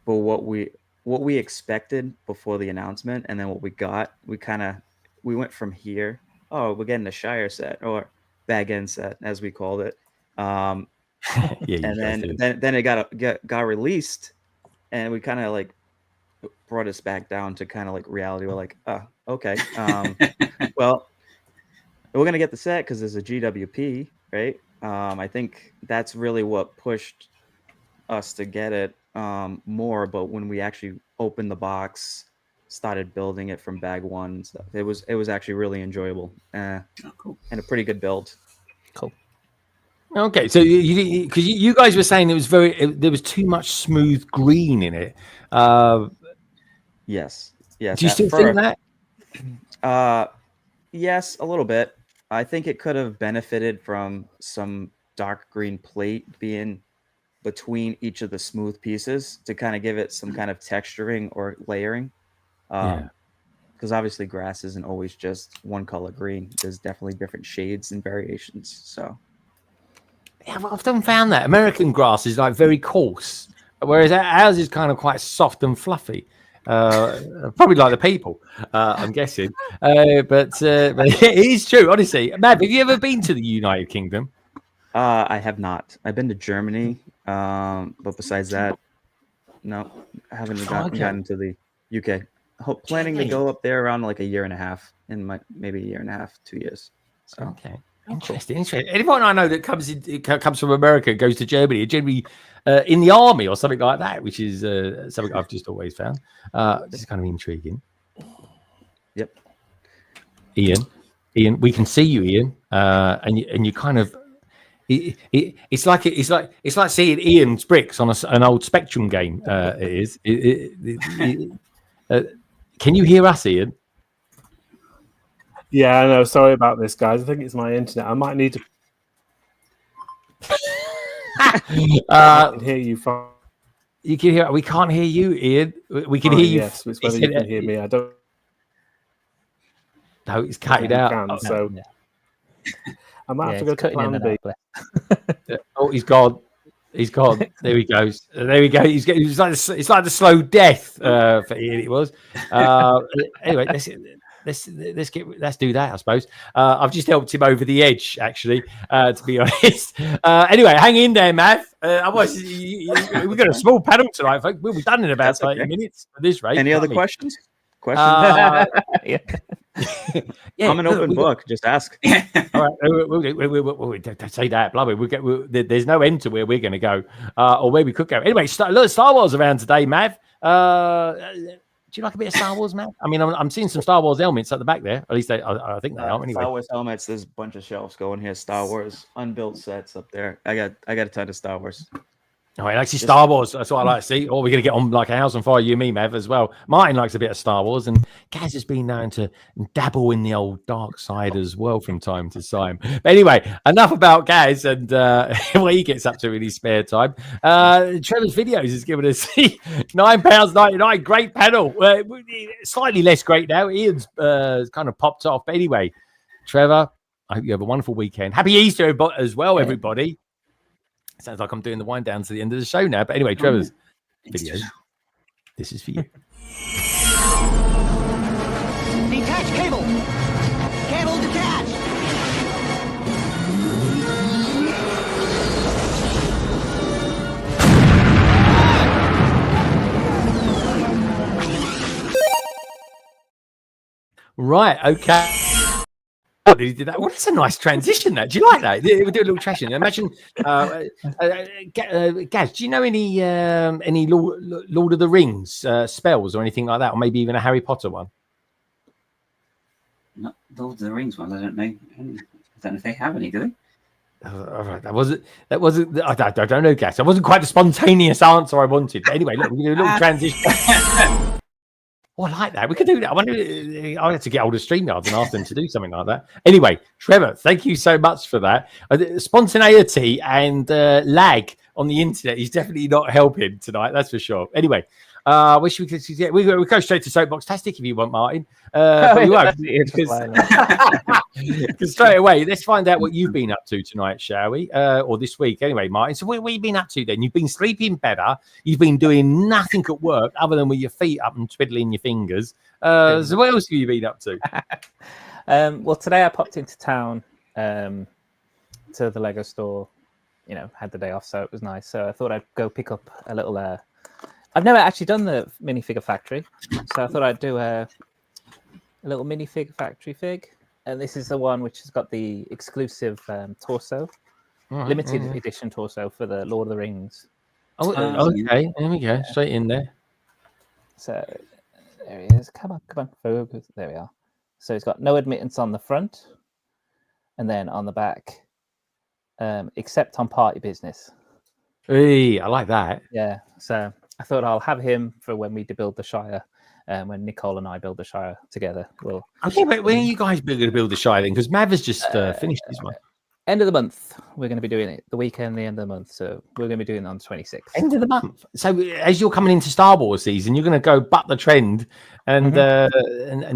what we expected before the announcement, and then what we got. We went from here. Oh, we're getting a Shire set or bag end set, as we called it. And then it got released, and we kind of like brought us back down to kind of like reality. We're like, oh, okay. Well, we're gonna get the set because there's a GWP, right? I think that's really what pushed us to get it more. But when we actually opened the box, started building it from bag one and stuff, it was actually really enjoyable. Cool. And a pretty good build. Cool. Okay, so because you guys were saying there was too much smooth green in it. Yes. Do you still think that? Yes, a little bit. I think it could have benefited from some dark green plate being between each of the smooth pieces to kind of give it some kind of texturing or layering. Because obviously grass isn't always just one color green. There's definitely different shades and variations. So yeah, I've often found that American grass is like very coarse, whereas ours is kind of quite soft and fluffy. Probably like the people, I'm guessing. But it is true, honestly. Mav, have you ever been to the United Kingdom? I have not. I've been to Germany, but besides that, no, I haven't gotten to the UK. Planning to go up there around like a year and a half, maybe a year and a half, 2 years. So. Okay. Interesting. Anyone I know that comes from America goes to Germany, generally in the army or something like that, which is something I've just always found. This is kind of intriguing. Yep. Ian, we can see you, Ian, and you kind of. It's like seeing Ian's bricks on an old Spectrum game. It is. Can you hear us, Ian? Yeah, I know. Sorry about this, guys. I think it's my internet. I might need to. I can hear you fine. You can hear. We can't hear you, Ian. We can hear you. Yes, it's whether you can hear me. I don't. No, it's cutting out. So I might have to go to plan B. Oh, he's gone. He's gone. There he goes. There we go. It's like the slow death for Ian. It was. Anyway, let's do that. I suppose I've just helped him over the edge, actually. To be honest. Anyway, hang in there, Mav. Otherwise, we've got a small panel tonight, folks. We'll be done in about 30 minutes at this rate. Any other questions? Yeah. I'm an open book. Just ask. All right, we'll say that. Blah, there's no end to where we're going to go, or where we could go. Anyway, Star Wars around today, Mav. Do you like a bit of Star Wars, Mav? I mean, I'm seeing some Star Wars helmets at the back there. At least I think they are. Anyway, Star Wars helmets. There's a bunch of shelves going here. Star Wars unbuilt sets up there. I got a ton of Star Wars. Oh, he likes Star Wars. That's what I like to see. Or we're going to get on like a house on fire, you and me, Mav, as well. Martin likes a bit of Star Wars, and Gaz has been known to dabble in the old dark side as well from time to time. But anyway, enough about Gaz and what he gets up to in his spare time. Trevor's Videos has given us £9.99. Great panel. Slightly less great now. Ian's kind of popped off. But anyway, Trevor, I hope you have a wonderful weekend. Happy Easter as well, everybody. Sounds like I'm doing the wind down to the end of the show now. But anyway, Trevor's Videos. This is for you. Detach cable. Cable detached. Right. Okay. Oh, did he do that? Well, that's a nice transition. That do you like that? We'll do a little transition. Imagine, Gaz, do you know any Lord of the Rings spells or anything like that, or maybe even a Harry Potter one? Not Lord of the Rings one. I don't know. I don't know if they have any, do they? All right, that wasn't. I don't know, Gaz. That wasn't quite the spontaneous answer I wanted. But anyway, look, we do a little transition. Oh, I like that. We could do that. I had to get hold of StreamYards and ask them to do something like that. Anyway, Trevor, thank you so much for that. Spontaneity and lag on the internet is definitely not helping tonight. That's for sure. Anyway, wish we could. Yeah, we go straight to Soapboxastic if you want, Martin. We won't. Because straight away, let's find out what you've been up to tonight, shall we? Or this week, anyway, Martin. So what have you been up to then? You've been sleeping better. You've been doing nothing at work other than with your feet up and twiddling your fingers. So what else have you been up to? Well, today I popped into town to the Lego store. You know, had the day off, so it was nice. So I thought I'd go pick up a little I've never actually done the minifigure factory, so I thought I'd do a little minifigure factory fig. And this is the one which has got the exclusive torso, limited edition torso for the Lord of the Rings. Oh, okay. There we go. Straight in there. So there he is. Come on, focus. There we are. So he's got no admittance on the front, and then on the back, except on party business. Hey, I like that. Yeah. So I thought I'll have him for when we build the Shire. When Nicole and I build the Shire together, we'll. Okay, but when are you guys going to build the Shire then? Because Mav has just finished this one. End of the month, we're going to be doing it. The weekend, the end of the month. So we're going to be doing it on the 26th. End of the month. So as you're coming into Star Wars season, you're going to go butt the trend and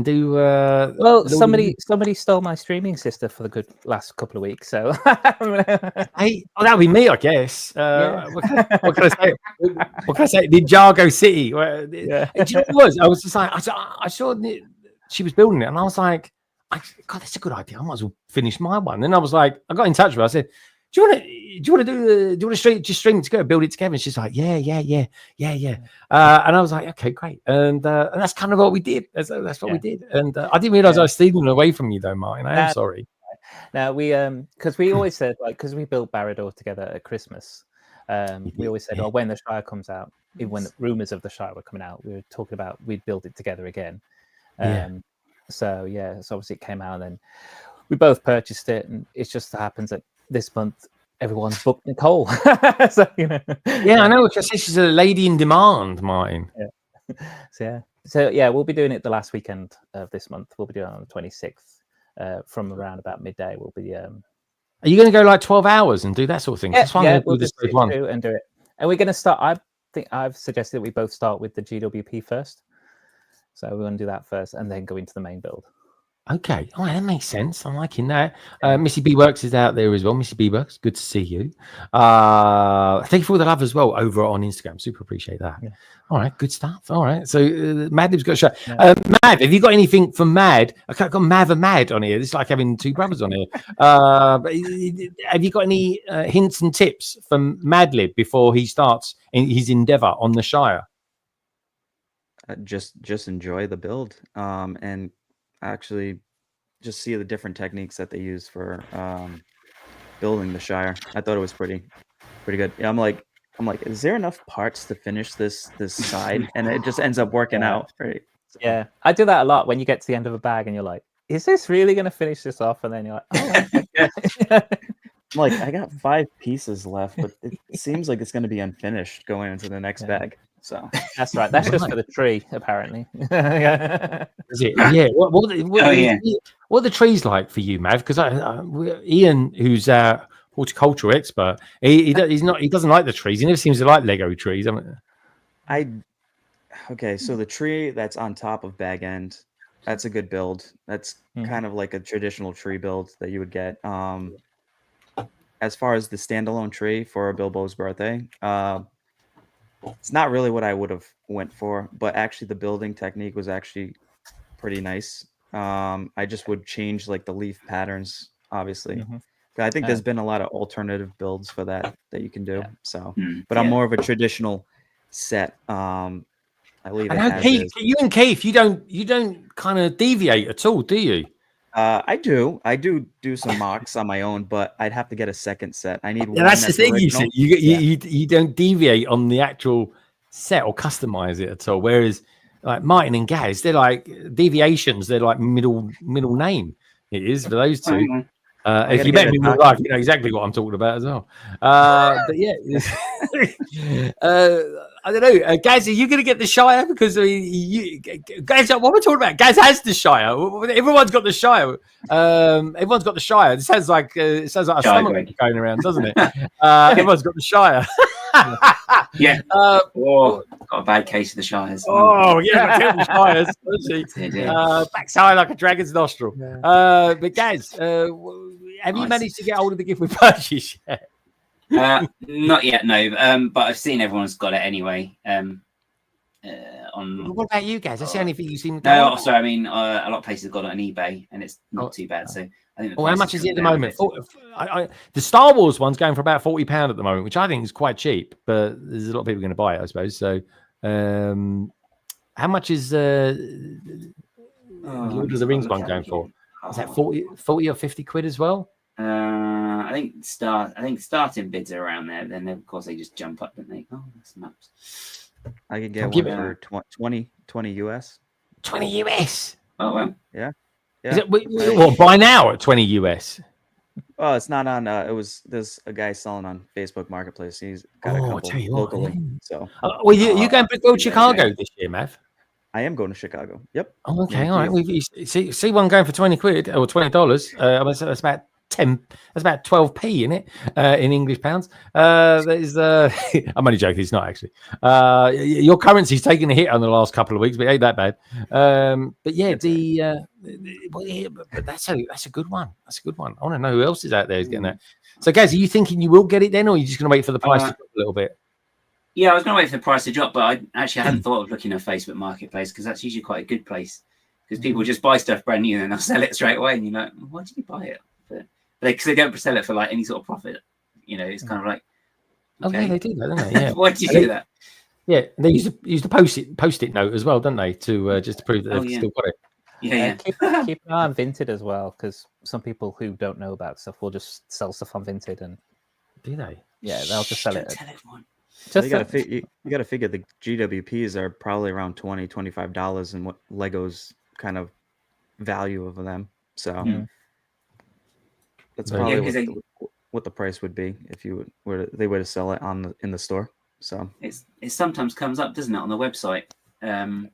do. Well, somebody stole my streaming sister for the good last couple of weeks. So hey, that'll be me, I guess. What can I say? What can I say? The Jango City. Do you know what it was? I was just like, I saw she was building it, and I was like, God, that's a good idea. I might as well finish my one. And I was like, I got in touch with her. I said, do you want to stream it together, build it together? And she's like, yeah. And I was like, okay, great. And that's kind of what we did. That's what we did. And I didn't realize I was stealing away from you, though, Martin. I am sorry. Now we because we always said, like, because we built Barad together at Christmas. We always said, when the Shire comes out, even when the rumors of the Shire were coming out, we were talking about we'd build it together again. So obviously it came out, and then we both purchased it, and it just happens that this month everyone's booked Nicole. So I know. This is a lady in demand, Martin. So we'll be doing it the last weekend of this month. We'll be doing it on the 26th, from around about midday. We'll be. Are you going to go like 12 hours and do that sort of thing? We'll just do one and do it. And we're going to start. I think I've suggested that we both start with the GWP first. So we're going to do that first and then go into the main build. Okay. All right, that makes sense. I'm liking that. Missy B Works is out there as well. Missy B Works, good to see you. Thank you for all the love as well over on Instagram. Super appreciate that. Yeah. All right, good stuff. All right. So Mad's got a show. Mad, have you got anything from Mad? I've got MAVAA Mad on here. It's like having two brothers on here. Have you got any hints and tips from Madlib before he starts in his endeavor on the Shire? Just enjoy the build, and actually just see the different techniques that they use for building the Shire. I thought it was pretty good. Yeah, I'm like, is there enough parts to finish this side? And it just ends up working out. Right. So. Yeah, I do that a lot when you get to the end of a bag and you're like, is this really going to finish this off? And then you're like, I'm like, I got 5 pieces left, but it seems like it's going to be unfinished going into the next bag. So that's right. That's just for the tree, apparently. Is it? Yeah. What are the trees like for you, Mav? Because Ian, who's our horticultural expert, he doesn't like the trees. He never seems to like Lego trees. Okay, so the tree that's on top of bag end, that's a good build. That's kind of like a traditional tree build that you would get. As far as the standalone tree for Bilbo's birthday, it's not really what I would have went for, but actually the building technique was actually pretty nice. I just would change like the leaf patterns, obviously. I think there's been a lot of alternative builds for that you can do. So, but I'm more of a traditional set. I leave it as is. You and Keith, you don't kind of deviate at all, do you? I do some mocks on my own, but I'd have to get a second set. I need one. That's the thing. You said you don't deviate on the actual set or customize it at all. Whereas like Martin and Gaz, they're like deviations. They're like middle name. It is for those two. If you met me in real life, you know exactly what I'm talking about as well. But yeah, I don't know. Gaz, are you going to get the Shire? Because Gaz, what we're talking about, Gaz has the Shire. Everyone's got the Shire. Everyone's got the Shire. It sounds like a stomach going around, doesn't it? Everyone's got the Shire. Yeah. Got a bad case of the Shires. Oh yeah, the Shires. Backside like a dragon's nostril. Yeah. But Gaz, have you managed to get hold of the gift we purchased yet? Not yet, no. But I've seen everyone's got it anyway. What about you guys? That's the only thing you seem to No, sorry, I mean, a lot of places have got it on eBay, and it's not too bad. So I think. How much is it at the moment? The Star Wars one's going for about £40 at the moment, which I think is quite cheap. But there's a lot of people going to buy it, I suppose. So How much is Lord of the Rings one going for? Is that 40 or 50 quid as well? I think starting bids are around there. Then of course they just jump up, don't they? Oh, that's maps. I could get one for 20 US. 20 US. Oh well. Yeah. Is it well, by now at 20 US? Oh, it's not on. There's a guy selling on Facebook Marketplace. He's got a couple locally. So, well, you going to go to Chicago this year, Mav? I am going to Chicago. Yep. Oh, okay, all right. We see one going for 20 quid or $20. I mean, so that's about 10. That's about 12p, isn't it? In English pounds. There's. I'm only joking. It's not actually. Your currency's taken a hit on the last couple of weeks, but it ain't that bad. But yeah, but that's a good one. That's a good one. I want to know who else is out there who's getting that. So, guys, are you thinking you will get it then, or are you just going to wait for the price to drop a little bit? Yeah, I was going to wait for the price to drop, but I hadn't thought of looking at Facebook Marketplace because that's usually quite a good place because people just buy stuff brand new and then they'll sell it straight away, and you're like, why did you buy it? But because they don't sell it for like any sort of profit, it's kind of like, okay. Oh yeah, they do that, don't they? Yeah. Why did you do that? Yeah, they use the post-it note as well, don't they, to just to prove that they've still got it. Yeah. Keep an eye on Vinted as well, because some people who don't know about stuff will just sell stuff on Vinted, and do they? Yeah, they'll just sell it. Tell everyone. So you got to figure the GWPs are probably around $20-$25 and what Lego's kind of value of them. So that's probably what the price would be if you they were to sell it in the store. So it sometimes comes up, doesn't it, on the website?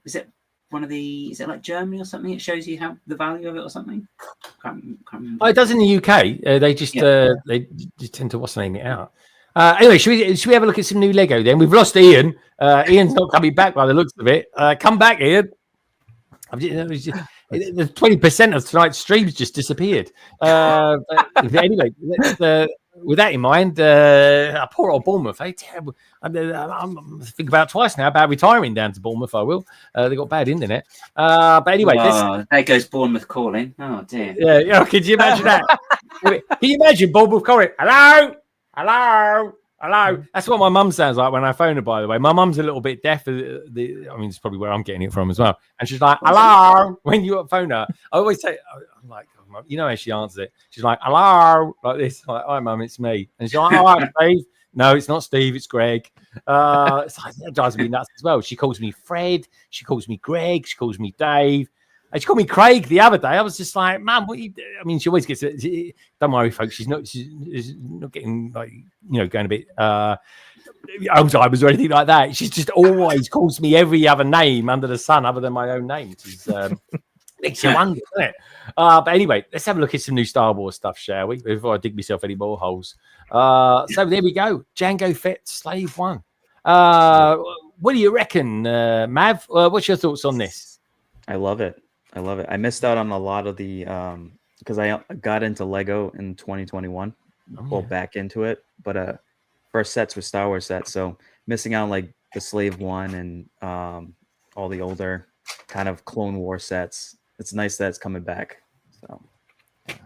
Is it like Germany or something? It shows you how the value of it or something. Can't remember. Oh, it does in the UK. They just tend to name it out. Anyway, should we have a look at some new Lego then? We've lost Ian. Ian's not coming back by the looks of it. Come back, Ian. The 20% of tonight's streams just disappeared. Anyway, with that in mind, poor old Bournemouth, terrible. I'm thinking about twice now about retiring down to Bournemouth. I will. They got bad internet. But anyway, there goes Bournemouth calling. Oh dear. Yeah. Could you imagine that? Can you imagine Bournemouth calling? Hello. That's what my mum sounds like when I phone her, by the way. My mum's a little bit deaf. I mean, it's probably where I'm getting it from as well. And she's like, hello. When you phone her, I always say, I'm like, you know how she answers it. She's like, hello. Like this. I'm like, hi, mum, it's me. And she's like, hi, Steve. No, it's not Steve. It's Greg. It's like, that drives me nuts as well. She calls me Fred. She calls me Greg. She calls me Dave. And she called me Craig the other day. I was just like, "Mum, what you do?" I mean, she always gets it. Don't worry, folks. She's not getting like, going a bit Alzheimer's or anything like that. She's just always calls me every other name under the sun other than my own name. She's makes you wonder, doesn't it? But anyway, let's have a look at some new Star Wars stuff, shall we? Before I dig myself any more holes. So there we go. Jango Fett Slave 1. What do you reckon, Mav? What's your thoughts on this? I love it. I missed out on a lot of the because I got into Lego in 2021, pulled back into it, but first sets were Star Wars sets, so missing out on like the Slave 1 and all the older kind of Clone War sets. It's nice that it's coming back. So yeah,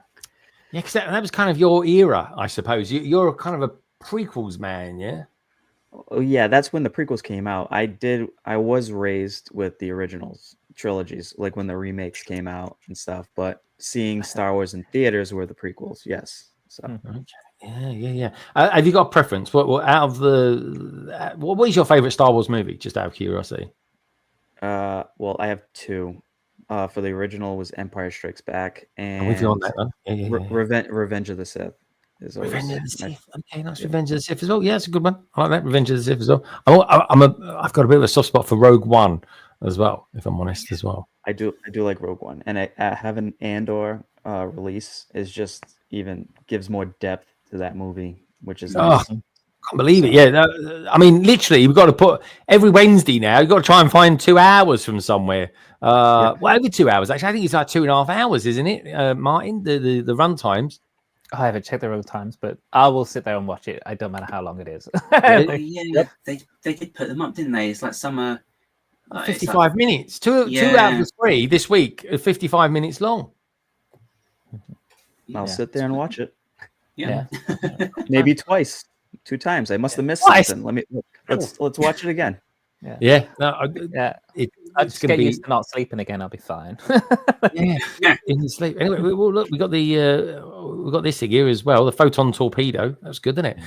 because that was kind of your era, I suppose. You're kind of a prequels man, yeah. Oh yeah, that's when the prequels came out. I was raised with the originals trilogies, like when the remakes came out and stuff, but seeing Star Wars in theaters were the prequels. Yes. So yeah. Have you got a preference? What out of the what is your favorite Star Wars movie? Just out of curiosity. Well, I have two. For the original was Empire Strikes Back, and with you on that one. Yeah. Revenge of the Sith. Revenge of the Sith. Okay, nice. Revenge of the Sith as well. Yeah, it's a good one. I like that. Revenge of the Sith as well. I've got a bit of a soft spot for Rogue One as well, if I'm honest as well. I do like Rogue One, and having Andor release is just even gives more depth to that movie, which is nice. Can't believe it. Yeah, I mean, literally, we've got to put every Wednesday now. You've got to try and find 2 hours from somewhere. Well, over 2 hours actually. I think it's like 2.5 hours, isn't it, Martin? The run times. I haven't checked the road times, but I will sit there and watch it. I don't matter how long it is. They did put them up, didn't they? It's like summer. 55 minutes. 2 out of 3 this week. 55 minutes long. I'll sit there and watch it. Yeah. Maybe twice, 2 times. I must have missed something. Let's watch it again. Yeah. No, I just get used to not sleeping again. I'll be fine. Yeah, in sleep. Anyway, well, look, we got this thing here as well. The photon torpedo. That's good, isn't it?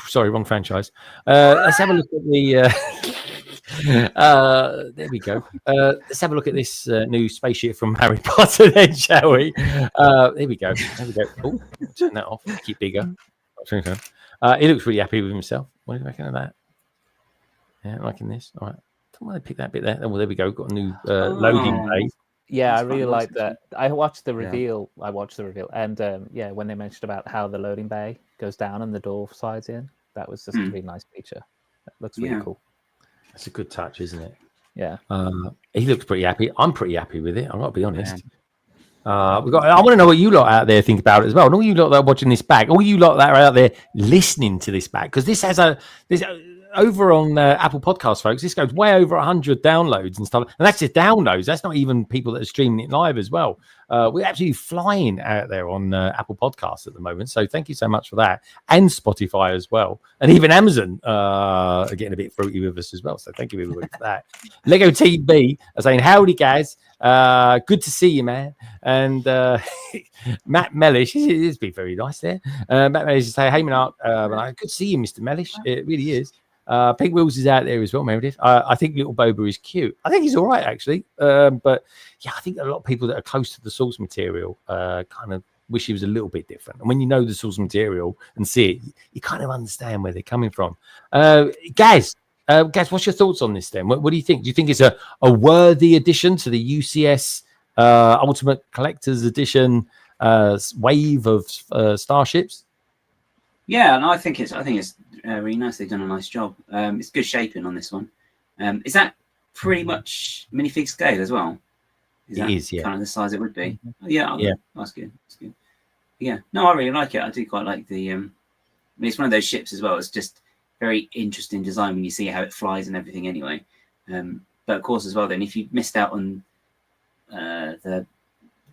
Sorry, wrong franchise. Let's have a look at the. There we go. Let's have a look at this new spaceship from Harry Potter, then, shall we? There we go. Oh, turn that off. Make it bigger. He looks really happy with himself. What do you reckon of that? Yeah, liking this. All right. Why they pick that bit there? Oh, well, there we go. Got a new loading bay. Yeah, I really like that. I watched the reveal. And when they mentioned about how the loading bay goes down and the door slides in, that was just a really nice feature. That looks really cool. That's a good touch, isn't it? Yeah. He looks pretty happy. I'm pretty happy with it. I've got to be honest. I want to know what you lot out there think about it as well. And all you lot that are watching this back, all you lot that are out there listening to this back, because this has over on Apple Podcasts, folks, this goes way over 100 downloads and stuff. And that's just downloads. That's not even people that are streaming it live as well. We're absolutely flying out there on Apple Podcasts at the moment. So thank you so much for that. And Spotify as well. And even Amazon are getting a bit fruity with us as well. So thank you everybody for that. Lego TV are saying, howdy, guys. Good to see you, man. And Matt Mellish, it's been very nice there. Matt Mellish is saying, hey, Mark, good to see you, Mr. Mellish. It really is. Pink Wheels is out there as well, Meredith. I think little Boba is cute. I think he's all right, actually. But yeah, I think a lot of people that are close to the source material kind of wish he was a little bit different. And when you know the source material and see it, you kind of understand where they're coming from. Gaz, what's your thoughts on this then? What do you think? Do you think it's a worthy addition to the UCS Ultimate Collector's Edition wave of starships? Yeah, and I think it's really nice. They've done a nice job. It's good shaping on this one. Is that pretty much minifig scale as well? It is, yeah. Kind of the size it would be. Yeah. That's good. That's good. Yeah. No, I really like it. I do quite like the. It's one of those ships as well. It's just very interesting design when you see how it flies and everything. Anyway, but of course as well. Then if you missed out on the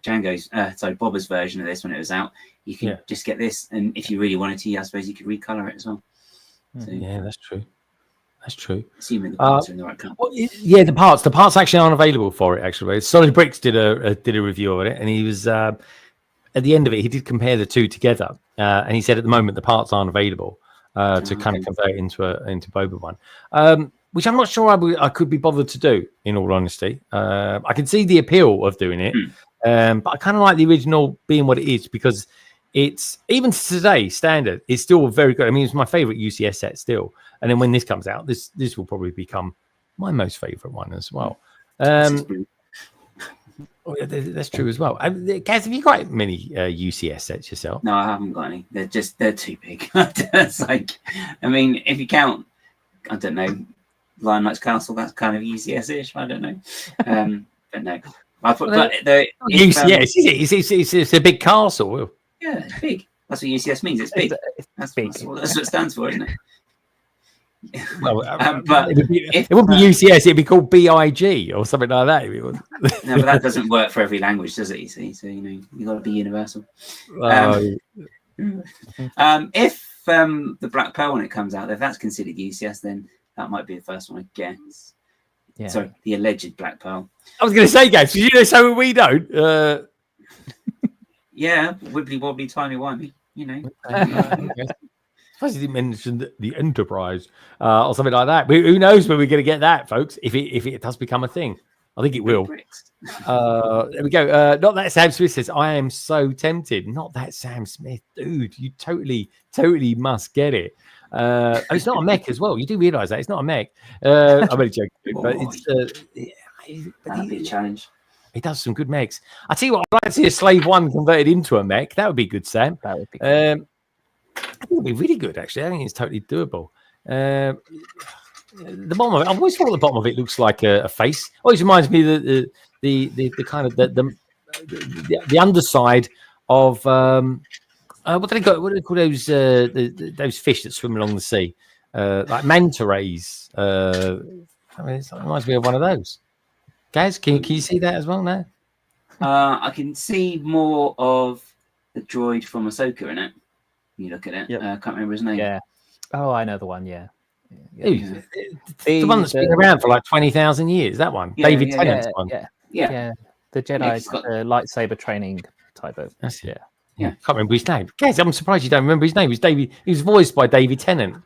Boba's version of this when it was out, you can just get this, and if you really wanted to, I suppose you could recolor it as well. So, yeah, that's true. That's true. Assuming the parts are in the right color. Well, the parts actually aren't available for it. Actually, Solid Bricks did a review of it, and he was at the end of it. He did compare the two together, and he said at the moment the parts aren't available to kind of convert into Boba one. Which I'm not sure I could be bothered to do, in all honesty. I can see the appeal of doing it, but I kind of like the original being what it is, because it's, even today, standard, it's still very good. I mean, it's my favorite UCS set still. And then when this comes out, this will probably become my most favorite one as well. That's true as well. Gaz, have you got many UCS sets yourself? No, I haven't got any. They're too big. It's like, I mean, if you count, I don't know, Lion Knight's Castle, that's kind of UCS-ish. I don't know. But no. UCS, it's a big castle. Yeah, it's big. That's what UCS means. It's big. That's what it stands for, isn't it? Well, but it wouldn't be UCS. It'd be called BIG or something like that. No, but that doesn't work for every language, does it? You see, so you got to be universal. If the Black Pearl, when it comes out, if that's considered UCS, then that might be the first one, I guess. Yeah. Sorry, the alleged Black Pearl. I was going to say, guys, you know, so we don't. Yeah, wibbly wobbly, timey wimey, you know. I suppose he didn't mention the Enterprise or something like that. Who knows when we're going to get that, folks? If it does become a thing, I think it will. There we go. Not that Sam Smith says, I am so tempted. Not that Sam Smith, dude. You totally must get it. It's not a mech as well. You do realise that it's not a mech. I'm only joking, but that'd be a challenge. He does some good mechs. I tell you what, I'd like to see a Slave One converted into a mech. That would be good, Sam. That would be good. I think it would be really good, actually. I think it's totally doable. The bottom of it, I've always thought the bottom of it looks like a face. Always reminds me of the kind of the underside of what do they call those fish that swim along the sea, like manta rays. I mean, it reminds me of one of those. Guys, can you see that as well now? I can see more of the droid from Ahsoka in it. You look at it. Yep. I can't remember his name. Yeah. Oh, I know the one. Yeah. The one that's been around for like 20,000 years. That one, David Tennant's one. Yeah. The Jedi lightsaber training type of. That's it. Yeah, can't remember his name. Guys, I'm surprised you don't remember his name. It was David. He was voiced by David Tennant.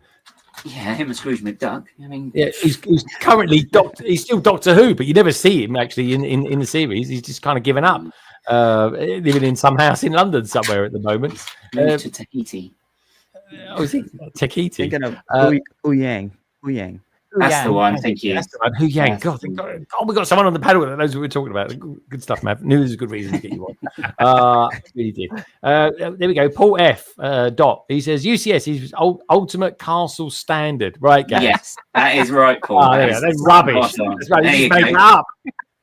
Yeah, him and Scrooge McDuck. I mean, yeah, he's currently He's still Doctor Who, but you never see him actually in the series. He's just kind of given up, living in some house in London somewhere at the moment. To Tahiti. Oh, is he Tahiti? Thinking of Hu Yang. That's the one. Thank you. That's the one. Hu Yang. God, we got someone on the panel that knows what we're talking about. Good stuff, Mav. Knew there's a good reason to get you on. Really did. There we go. Paul F. Dot. He says UCS is ultimate castle standard. Right, guys? Yes, that is right, Paul. They're rubbish. That's right. He just made it up.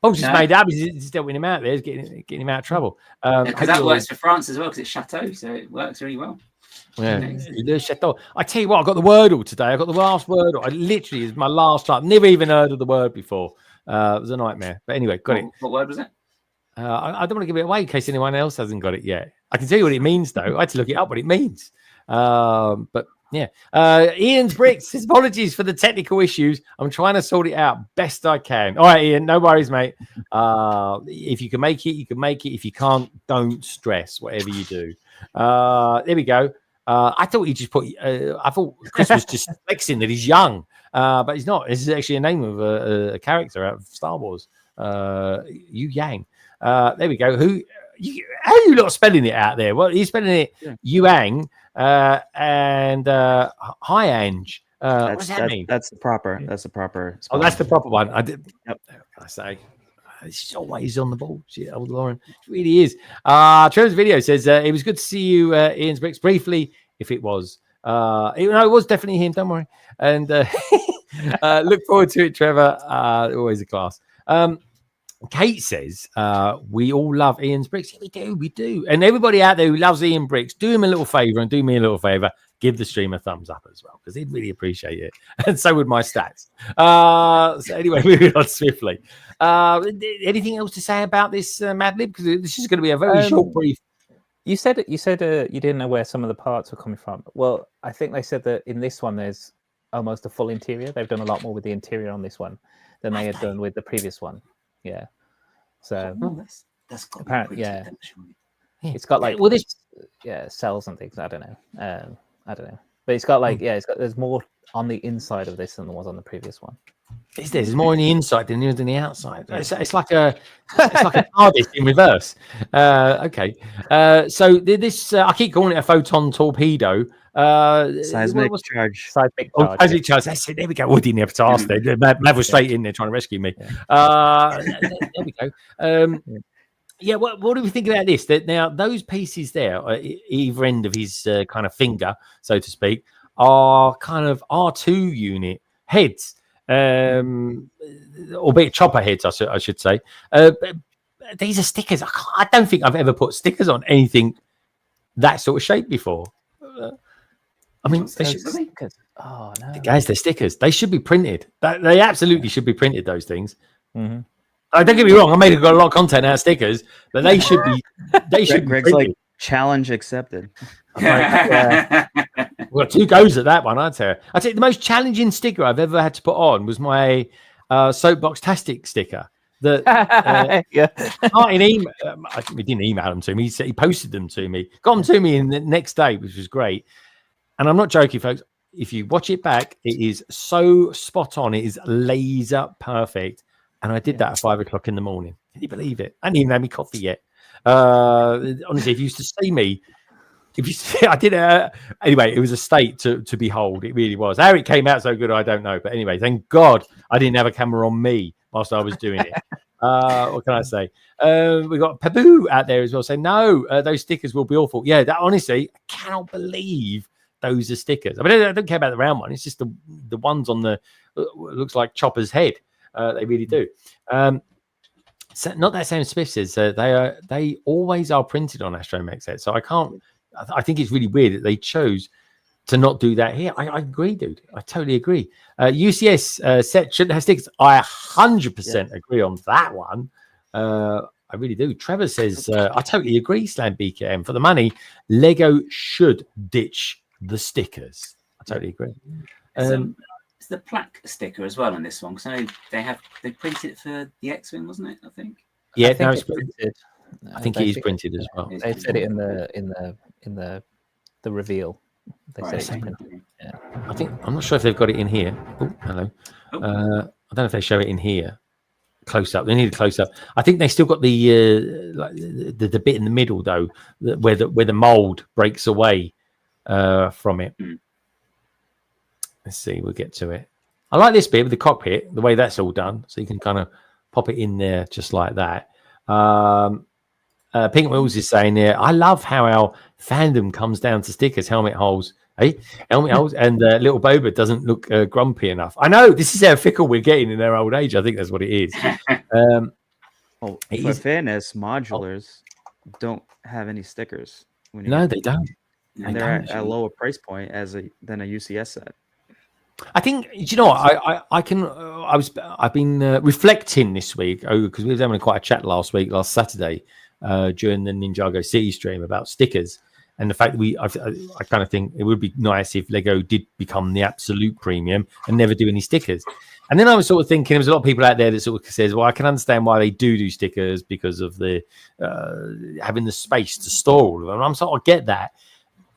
Just made it up. He's dealt with him out there. He's getting him out of trouble. Because that works for France as well, because it's chateau, so it works really well. Yeah, I tell you what, I got the Wordle today. I got the last Wordle. I literally is my last time. Never even heard of the word before. It was a nightmare. But anyway, got it. What word was it? I don't want to give it away in case anyone else hasn't got it yet. I can tell you what it means though. I had to look it up what it means. But yeah, Ian's Bricks. His apologies for the technical issues. I'm trying to sort it out best I can. All right, Ian, no worries, mate. If you can make it, you can make it. If you can't, don't stress. Whatever you do. There we go. I thought he just put. I thought Chris was just flexing that he's young, but he's not. This is actually a name of a character out of Star Wars. Yu Yang. There we go. How are you not spelling it out there? Well, you're spelling it Yuang and Hyange. What does that mean? That's the proper. That's the proper. Oh, that's the proper one. I did. Yep. What can I say? It's always on the ball. Shit, old Lauren. It really is. Trevor's video says it was good to see you, Ian's Bricks, briefly, if it was. It was definitely him, don't worry. And look forward to it, Trevor. Always a class. Kate says, we all love Ian's Bricks. Yeah, we do. And everybody out there who loves Ian Bricks, do him a little favor and do me a little favor. Give the stream a thumbs up as well, because he'd really appreciate it. And so would my stats. So anyway, moving on swiftly. Anything else to say about this, Mad Lib? Because this is going to be a very short brief. You said you didn't know where some of the parts were coming from. Well, I think they said that in this one, there's almost a full interior. They've done a lot more with the interior on this one than they had done with the previous one. Yeah. So that's got apparently, it's got like cells and things. I don't know. But it's got like there's more on the inside of this than there was on the previous one. There's more on the inside than there is on the outside. It's like a TARDIS in reverse. Okay. So this I keep calling it a photon torpedo. Seismic charge. Seismic charge. That's it. There we go. We didn't have to ask there. Mav was straight in there trying to rescue me. There we go. Yeah, what do we think about this? That now those pieces there, either end of his kind of finger, so to speak, are kind of R2 unit heads, albeit chopper heads, I should say. These are stickers. I don't think I've ever put stickers on anything that sort of shape before. I mean, they should, stickers. Oh no, guys, they're stickers. They should be printed. They absolutely should be printed. Those things. Mm-hmm. Don't get me wrong. I made a lot of content out of stickers, but they should be. They should. Greg's like challenge accepted. We've got 2 goes at that one. I'd say the most challenging sticker I've ever had to put on was my Soapboxastic sticker. That we didn't email them to me. He said he posted them to me. Got them to me in the next day, which was great. And I'm not joking, folks. If you watch it back, it is so spot on. It is laser perfect. And I did that at 5 o'clock in the morning. Can you believe it? I hadn't even had my coffee yet. Honestly, if you used to see me, I did it. Anyway, it was a state to behold. It really was. How it came out so good, I don't know. But anyway, thank God I didn't have a camera on me whilst I was doing it. What can I say? We got Paboo out there as well saying, no, those stickers will be awful. Yeah, honestly, I cannot believe those are stickers. I mean, I don't care about the round one. It's just the ones on the looks like Chopper's head. They really do. So not that same Smith says they always are printed on Astromech sets. So I think it's really weird that they chose to not do that here. I agree, dude. I totally agree. UCS set shouldn't have stickers. I 100% agree on that one. I really do. Trevor says I totally agree. Slam BKM for the money. Lego should ditch the stickers. I totally agree. the plaque sticker as well on this one? Because I know they printed it for the X-Wing, wasn't it? I think. Yeah, I think no, it's printed. I think it is printed as well. They said it in the reveal. They said it's printed. Yeah. I think I'm not sure if they've got it in here. Oh, hello. I don't know if they show it in here. Close up. They need a close up. I think they still got the like the bit in the middle though, where the mold breaks away from it. Let's see. We'll get to it. I like this bit with the cockpit, the way that's all done. So you can kind of pop it in there just like that. Pink Wheels is saying there, I love how our fandom comes down to stickers, helmet holes, helmet holes, and little Boba doesn't look grumpy enough. I know, this is how fickle we're getting in our old age. I think that's what it is. For fairness, modulars don't have any stickers. No, they don't. And they're at a lower price point than a UCS set. I think, you know what, I've been reflecting this week because we were having quite a chat last Saturday during the Ninjago City stream about stickers and the fact that I kind of think it would be nice if Lego did become the absolute premium and never do any stickers. And then I was sort of thinking there's a lot of people out there that sort of says, well, I can understand why they do stickers because of the having the space to store all of them. And I'm sort of get that.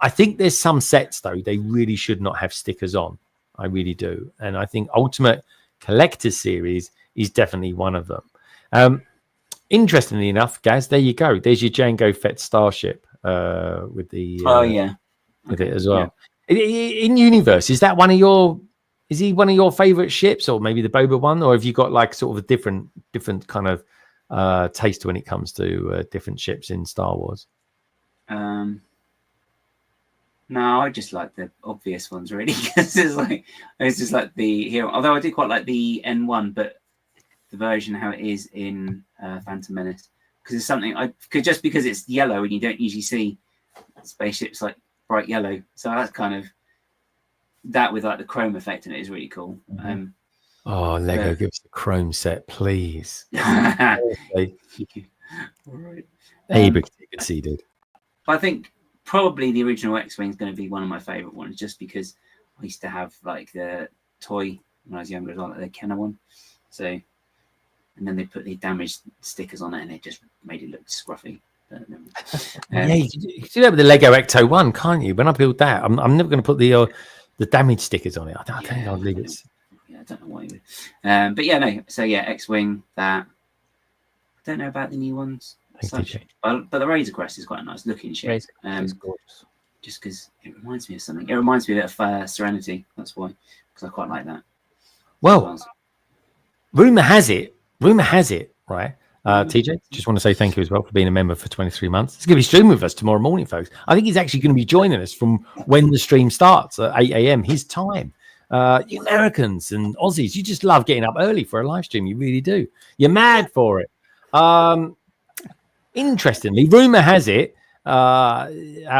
I think there's some sets though they really should not have stickers on. I really do. And I think Ultimate Collector Series is definitely one of them. Interestingly enough, Gaz, there you go. There's your Jango Fett'S starship with the with it as well. Yeah. In universe, is he one of your favorite ships, or maybe the Boba one, or have you got like sort of a different kind of taste when it comes to different ships in Star Wars? No, I just like the obvious ones really. It's just like the hero. Although I do quite like the N1, but the version how it is in Phantom Menace, because it's something just because it's yellow and you don't usually see spaceships like bright yellow. So that's kind of that with like the chrome effect in it is really cool. Lego, give us the chrome set, please. All right. Conceded. I think probably the original X-Wing is going to be one of my favorite ones, just because I used to have like the toy when I was younger as well, like the Kenner one. So, and then they put the damaged stickers on it, and it just made it look scruffy. Yeah, you can do that with the Lego Ecto one, can't you? When I build that, I'm never going to put the damaged stickers on it. I think I'll leave it. Yeah, I don't know why you would. But yeah, no. So yeah, X-Wing. That I don't know about the new ones. But the Razor Crest is quite a nice looking ship. It's gorgeous. Just because it reminds me of something. It reminds me of Serenity. That's why, because I quite like that. Well, rumor has it, right? TJ, just want to say thank you as well for being a member for 23 months. He's going to be streaming with us tomorrow morning, folks. I think he's actually going to be joining us from when the stream starts at 8 a.m. his time. You Americans and Aussies, you just love getting up early for a live stream. You really do. You're mad for it. Interestingly, rumor has it out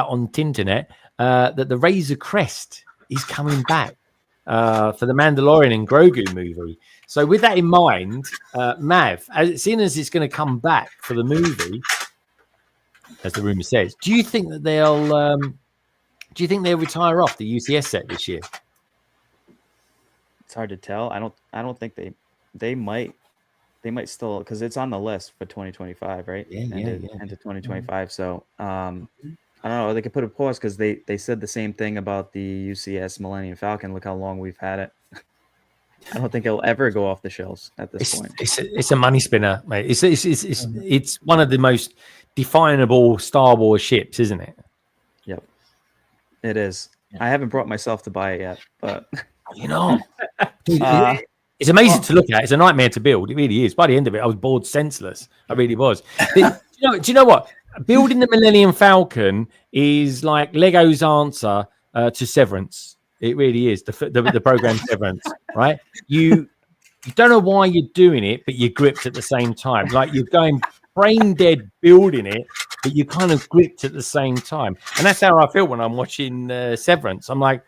on Tinternet that the Razor Crest is coming back for the Mandalorian and Grogu movie. So with that in mind, Mav, seeing as it's going to come back for the movie, as the rumor says, do you think that they'll retire off the UCS set this year? It's hard to tell. I don't think they might still, because it's on the list for 2025, right? Into 2025. So I don't know. They could put a pause because they said the same thing about the UCS Millennium Falcon. Look how long we've had it. I don't think it'll ever go off the shelves at this point. It's a money spinner, mate. It's one of the most definable Star Wars ships, isn't it? Yep, it is. Yeah. I haven't brought myself to buy it yet, but you know. It's amazing to look at. It's a nightmare to build. It really is. By the end of it, I was bored senseless. I really was. Do you know what? Building the Millennium Falcon is like Lego's answer to Severance. It really is. The program Severance, right? You don't know why you're doing it, but you're gripped at the same time. Like you're going brain dead building it, but you're kind of gripped at the same time. And that's how I feel when I'm watching Severance. I'm like,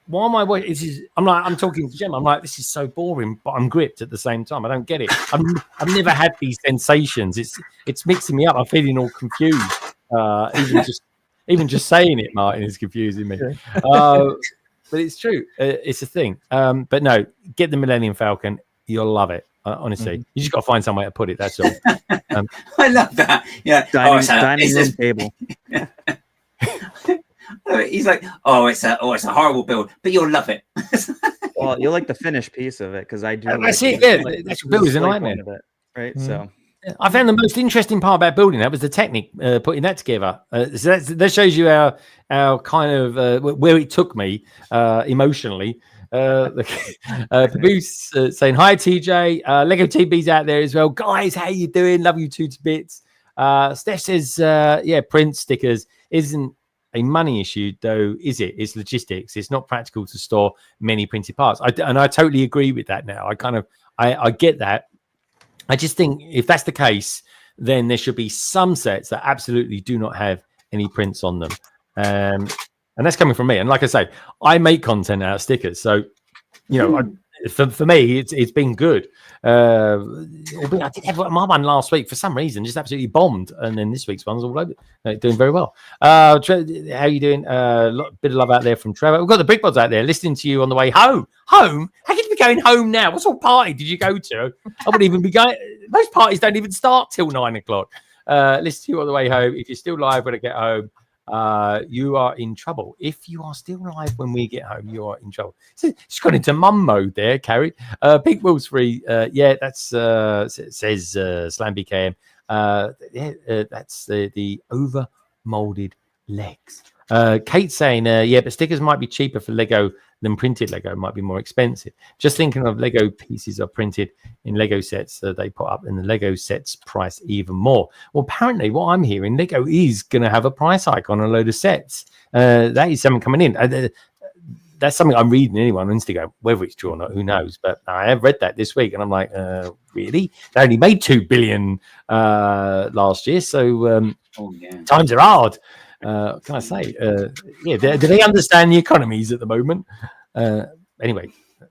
why am I watching? I'm talking to Jim. I'm like, this is so boring, but I'm gripped at the same time. I don't get it. I've never had these sensations. It's mixing me up. I'm feeling all confused. Even just saying it, Martin, is confusing me. but it's true. It's a thing. But no, get the Millennium Falcon. You'll love it. Honestly, you just got to find some way to put it. That's all. I love that. Yeah, dining room table. He's like, it's a horrible build, but you'll love it. Well, you'll like the finished piece of it because I do. That's it. Yeah, that's build is a nightmare. Right. So I found the most interesting part about building that was the technique, putting that together. So that shows you our kind of where it took me emotionally. Bruce saying hi, TJ. Lego TB's out there as well, guys. How you doing? Love you too to bits. Steph says, print stickers isn't a money issue, though, is it? It's logistics. It's not practical to store many printed parts. And I totally agree with that now. I get that. I just think if that's the case, then there should be some sets that absolutely do not have any prints on them. And that's coming from me. And like I say, I make content out of stickers. So, for me, it's been good. I did have my one last week for some reason, just absolutely bombed. And then this week's one's all over, doing very well. How are you doing? Bit of love out there from Trevor. We've got the Brickheads out there listening to you on the way home. Home? How can you be going home now? What sort of party did you go to? I wouldn't even be going. Most parties don't even start till 9 o'clock. Listen to you on the way home. If you're still live when I get home, you are in trouble. If you are still live when we get home, you are in trouble. So she's gone into mum mode there, Carrie. Pink Wheels Free. That's says Slam BKM. That's the over molded legs. Kate saying, but stickers might be cheaper for Lego than printed Lego, might be more expensive. Just thinking of Lego pieces are printed in Lego sets, they put up in the Lego sets price even more. Well, apparently what I'm hearing, Lego is going to have a price hike on a load of sets. That is something coming in. That's something I'm reading anyway on Instagram. Whether it's true or not, who knows? But I have read that this week, and I'm like, really? They only made 2 billion last year, so times are hard. Can I say? Do they understand the economies at the moment? Anyway,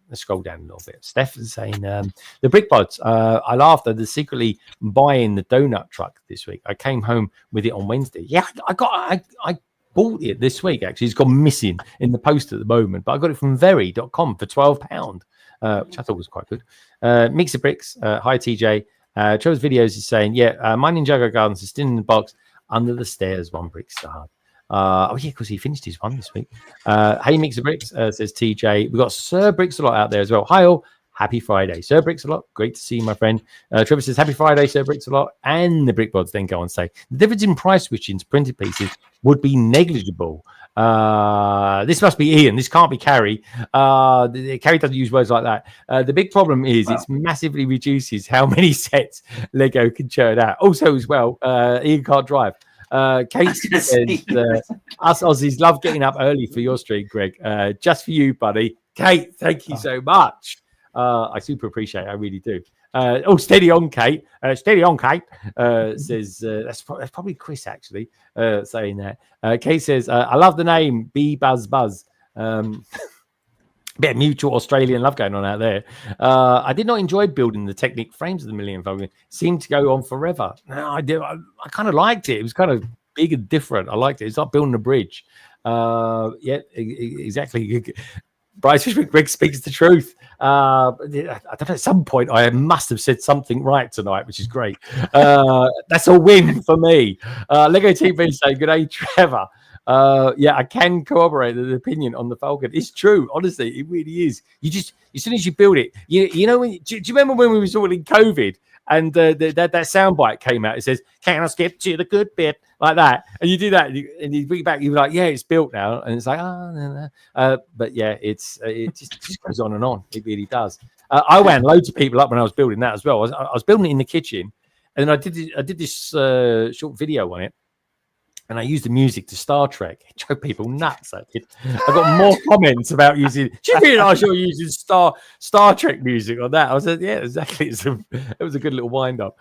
let's scroll down a little bit. Steph is saying the Brickheads. I laughed at the secretly buying the donut truck this week. I came home with it on Wednesday. Yeah, I bought it this week. Actually, it's gone missing in the post at the moment, but I got it from very.com for £12, which I thought was quite good. Mixer Bricks. Hi TJ. Trevor's videos is saying, my Ninjago Gardens is still in the box. Under the stairs, 1 brick starred. Because he finished his one this week. Hey, Mixer Bricks, says TJ. We've got Sir Bricks a lot out there as well. Hi all. Happy Friday. Sir Bricks a lot. Great to see you, my friend. Trevor says, Happy Friday, Sir Bricks a lot. And the Brickheads then go on and say, the difference in price switching to printed pieces would be negligible. This must be Ian. This can't be Carrie. Carrie doesn't use words like that. The big problem is it massively reduces how many sets Lego can churn out. Also, as well, Ian can't drive. Kate says, us Aussies love getting up early for your stream, Greg. Just for you, buddy. Kate, thank you so much. I super appreciate it. I really do. Steady on, Kate. Steady on, Kate. Says that's probably Chris actually saying that. Kate says, I love the name B Buzz Buzz. Bit of mutual Australian love going on out there. I did not enjoy building the Technic frames of the Millennium Falcon. Seemed to go on forever. No, I did. I kind of liked it. It was kind of big and different. I liked it. It's like building a bridge. Exactly. Bryce Greg speaks the truth. I don't know. At some point, I must have said something right tonight, which is great. That's a win for me. Lego TV saying, "Good day, Trevor." I can corroborate the opinion on the Falcon. It's true. Honestly, it really is. You just, as soon as you build it, you know, do you remember when we were all in COVID and that soundbite came out? It says, "Can I skip to the good bit?" Like that. And you do that and you bring it back. You're like, yeah, it's built now. And it's like, no. But yeah, it just goes on and on. It really does. I wound loads of people up when I was building that as well. I was building it in the kitchen, and then I did this short video on it. And I used the music to Star Trek. It drove people nuts. I got more comments about using. Do you realise you're using Star Trek music on that? I was like, yeah, exactly. It was a good little wind up.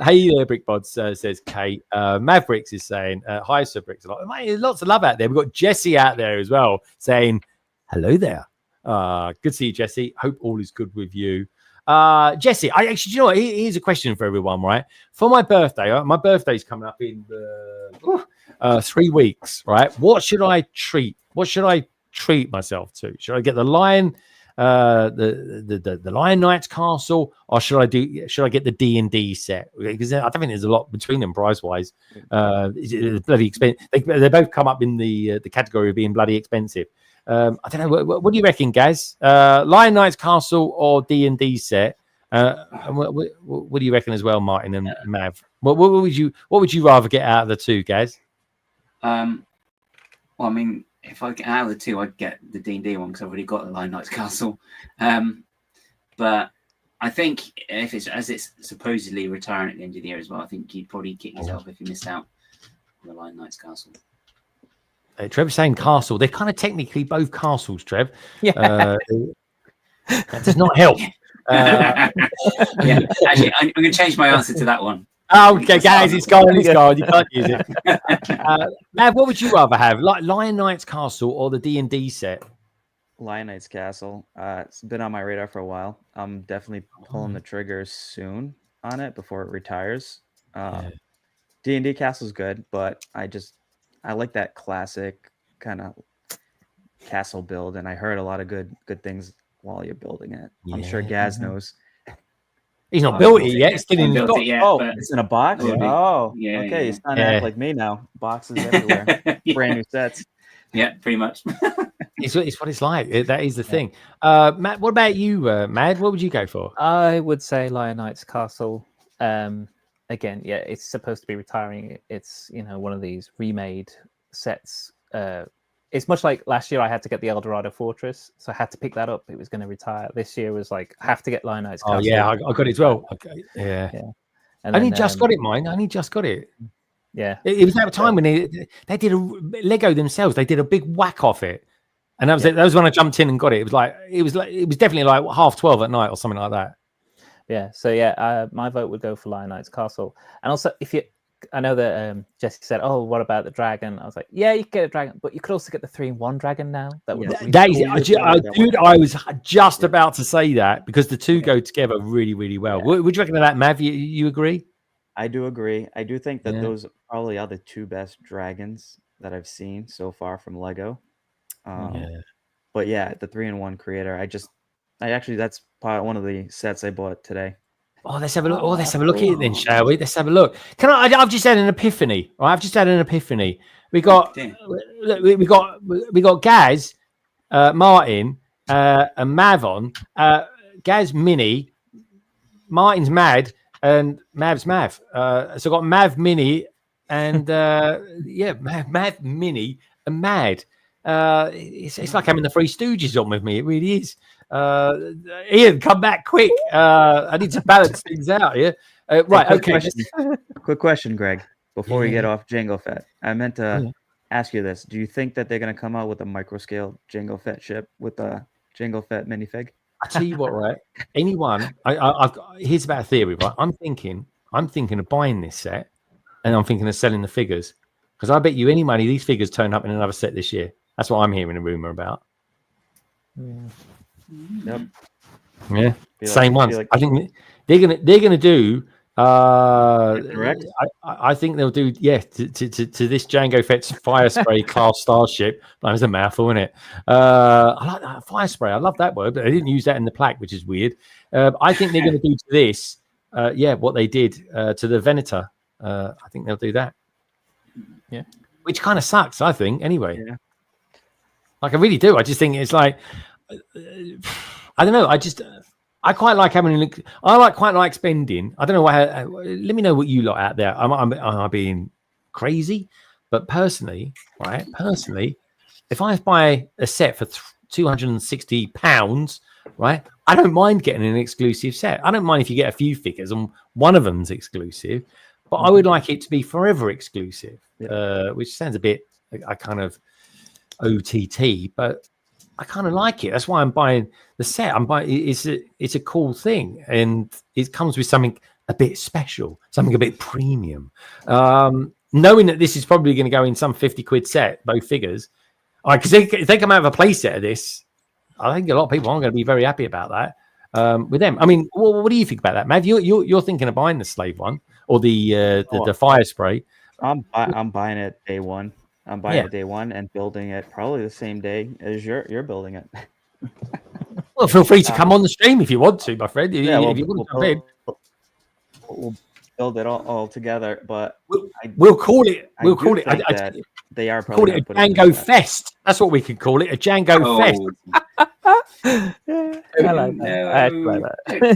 Hey there, Brickheads, says Kate. Mav Bricks is saying, hi, Sir Bricks. Lots of love out there. We've got Jesse out there as well saying, hello there. Good to see you, Jesse. Hope all is good with you. Jesse, I actually, you know what? Here's a question for everyone, right? For my birthday's coming up in 3 weeks, right? What should I treat? What should I treat myself to? Should I get the Lion, the Lion Knight's Castle, or should I get the D&D set? Because I don't think there's a lot between them price wise. It's bloody expensive. They both come up in the category of being bloody expensive. I don't know. What do you reckon, guys? Lion Knight's Castle or D&D set? And what do you reckon as well, Martin and Mav? What would you rather get out of the two, guys? Well, I mean, if I get out of the two, I'd get the D&D one because I've already got the Lion Knight's Castle. But I think if it's supposedly retiring at the end of the year as well, I think you'd probably kick yourself if you missed out on the Lion Knight's Castle. Trevor's saying castle. They're kind of technically both castles, Trev. Yeah. That does not help. Yeah, actually, I'm going to change my answer to that one. Oh, okay, guys, it's gone. You can't use it. Mav, what would you rather have, like Lion Knight's Castle or the D&D set? Lion Knight's Castle. It's been on my radar for a while. I'm definitely pulling the trigger soon on it before it retires. D&D Castle's good, but I like that classic kind of castle build, and I heard a lot of good things while you're building it. I'm sure Gaz knows. He's not built it yet. It's still in the box. Oh, it's in a box? Yeah. Oh, Yeah, okay. yeah. It's not act like me now. Boxes everywhere. Brand new sets. Yeah, pretty much. It's what it's like. That is the thing. Matt, what about you, Mad? What would you go for? I would say Lion Knight's Castle. Again, yeah, it's supposed to be retiring. It's one of these remade sets. It's much like last year I had to get the Eldorado Fortress, so I had to pick that up. It was going to retire. This year was like, I have to get Lion Knight's Castle. Oh yeah, I got it as well. Okay. Yeah. And I only just got it, mine. I only just got it. Yeah. It was at a time when they did a Lego themselves. They did a big whack off it, and that was when I jumped in and got it. It was definitely like 12:30 at night or something like that. Yeah. So yeah, my vote would go for Lion Knight's Castle. And also, I know that Jesse said, "Oh, what about the dragon?" I was like, "Yeah, you could get a dragon, but you could also get the 3-in-1 dragon now." That would Dude, I was just about to say that because the two go together really, really well. Yeah. What would you reckon of that, Mav? You agree? I do agree. I do think that those probably are the two best dragons that I've seen so far from Lego. But yeah, the 3-in-1 creator. That's part one of the sets I bought today. Oh, let's have a look. Let's have a look at it then, shall we? Let's have a look. I've just had an epiphany. Right? I've just had an epiphany. We got Gaz, Martin, and Mav on. Gaz Mini, Martin's Mad, and Mav's Mav. So I got Mav Mini and Mav Mini and Mad. It's like having the Three Stooges on with me. It really is. Ian, come back quick. I need to balance things out here. Right, okay. Quick question, Greg. Before we get off Jango Fett, I meant to ask you this. Do you think that they're going to come out with a micro-scale Jango Fett ship with a Jango Fett minifig? I tell you what, right? Anyone, here's about a theory, right? I'm thinking of buying this set, and I'm thinking of selling the figures because I bet you any money these figures turn up in another set this year. That's what I'm hearing a rumor about. Yep. Yeah. Same ones. I think they're gonna do. Correct. I think they'll do. Yeah. To this Jango Fett's fire spray class starship. That was a mouthful, isn't it? I like that fire spray. I love that word, but they didn't use that in the plaque, which is weird. I think they're going to do to this. What they did to the Venator. I think they'll do that. Yeah. Which kind of sucks. I think anyway. Yeah. Like I really do. I just think it's like. I don't know. I quite like having. Quite like spending. I don't know why. Let me know what you lot out there. Am I being crazy? But personally, right? If I buy a set for £260, right? I don't mind getting an exclusive set. I don't mind if you get a few figures and one of them's exclusive, but I would like it to be forever exclusive. Which sounds a bit. I kind of OTT, but. I kind of like it. That's why I'm buying the set. It's a cool thing, and it comes with something a bit special, something a bit premium. Knowing that this is probably going to go in some 50 quid set, both figures, because if they come out of a play set of this, I think a lot of people aren't going to be very happy about that with them. I mean, what do you think about that, Mav? You're thinking of buying the slave one or the fire spray? I'm buying it day one. I'm buying it day one and building it probably the same day as you're building it. Well, feel free to come on the stream if you want to, my friend. Yeah, if you want to jump in. We'll build it all together, but we'll call it. We'll call it. They are call it a Jango Fest. That's what we could call it, a Jango Fest. Hello.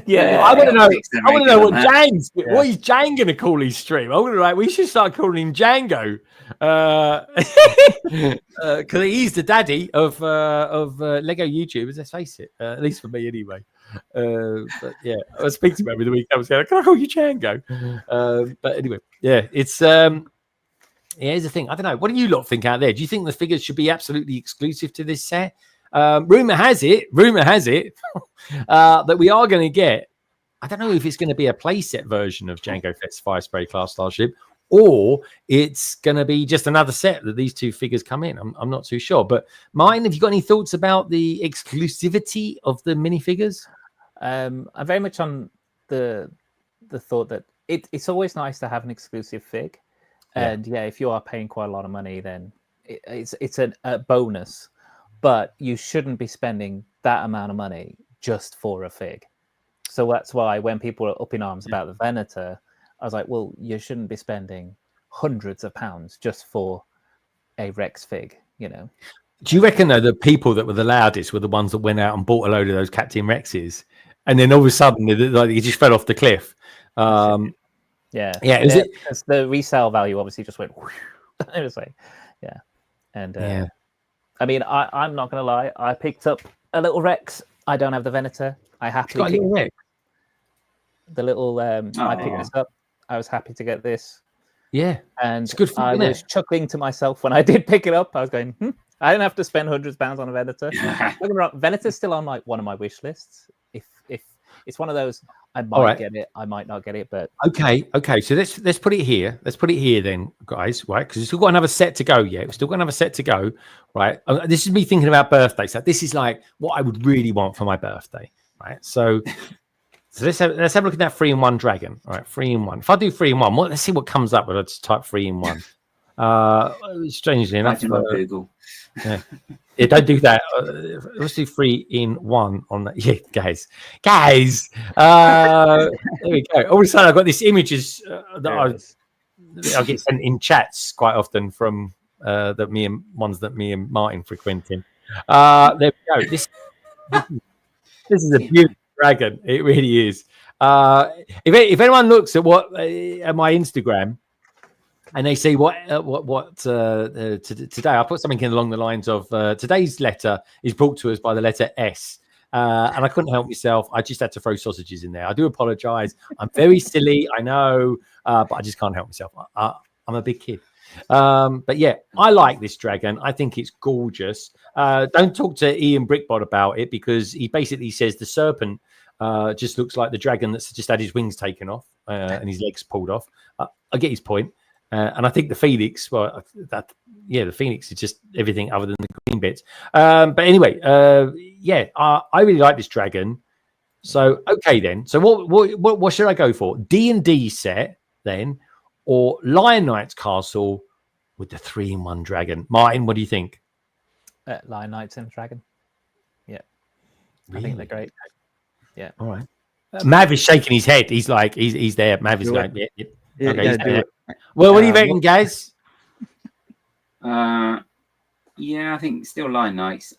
Yeah, I want to know. I want to know what Jang's. What is Jang going to call his stream? I want to like. We should start calling him Jango, because he's the daddy of Lego YouTubers. Let's face it. At least for me, anyway. But yeah, I was speaking to him over the week. I was going, "Can I call you Jango?" But anyway, yeah, it's yeah, here's the thing. I don't know. What do you lot think out there? Do you think the figures should be absolutely exclusive to this set? Rumor has it that we are going to get. I don't know if it's going to be a playset version of Jango Fett's Fire Spray class Starship, or it's going to be just another set that these two figures come in. I'm not too sure. But Martin, have you got any thoughts about the exclusivity of the minifigures? I'm very much on the thought that it's always nice to have an exclusive fig. And yeah, if you are paying quite a lot of money, then it's a bonus. But you shouldn't be spending that amount of money just for a fig. So that's why when people are up in arms about the Venator, I was like, well, you shouldn't be spending hundreds of pounds just for a Rex fig, you know. Do you reckon, though, the people that were the loudest were the ones that went out and bought a load of those Captain Rexes? And then all of a sudden, it just fell off the cliff. Because the resale value obviously just went. It was like, yeah, and I mean, I'm not gonna lie. I picked up a little Rex. I don't have the Venator. I happily picked Rex. The little. I picked this up. I was happy to get this. Yeah, and it's good. I was chuckling to myself when I did pick it up. I was going, I didn't have to spend hundreds of pounds on a Venator. Venator's still on like one of my wish lists. If it's one of those, I might get it, I might not get it, but okay. So let's put it here. Let's put it here then, guys. Right, because we've still got another set to go. Yeah, we've still got another set to go. Right. This is me thinking about birthdays. So this is like what I would really want for my birthday. Right. So let's have a look at that 3-in-1 dragon. All right, 3-in-1. If I do 3-in-1, let's see what comes up when I just type 3-in-1 strangely enough, Google. Yeah, don't do that. Let's do 3-in-1 on that. Yeah, guys. There we go. All of a sudden, I've got these images that I get sent in chats quite often from me and Martin frequenting. There we go. This is a beautiful dragon. It really is. If anyone looks at at my Instagram, and they see what today, I put something in along the lines of today's letter is brought to us by the letter S. And I couldn't help myself. I just had to throw sausages in there. I do apologize. I'm very silly, I know, but I just can't help myself. I'm a big kid. But yeah, I like this dragon. I think it's gorgeous. Don't talk to Ian Brickbot about it, because he basically says the serpent just looks like the dragon that's just had his wings taken off and his legs pulled off. I get his point. And I think the Phoenix, the Phoenix is just everything other than the green bits. But anyway, I really like this dragon. So okay then. So what should I go for? D&D set then, or Lion Knight's Castle with the 3-in-1 dragon? Martin, what do you think? Lion Knights and Dragon. Yeah, really? I think they're great. Yeah. All right. Mav is shaking his head. He's like, he's there. Mav is going, yeah. Okay, do it. Well, what do you reckon, guys? I think still Lion Knights.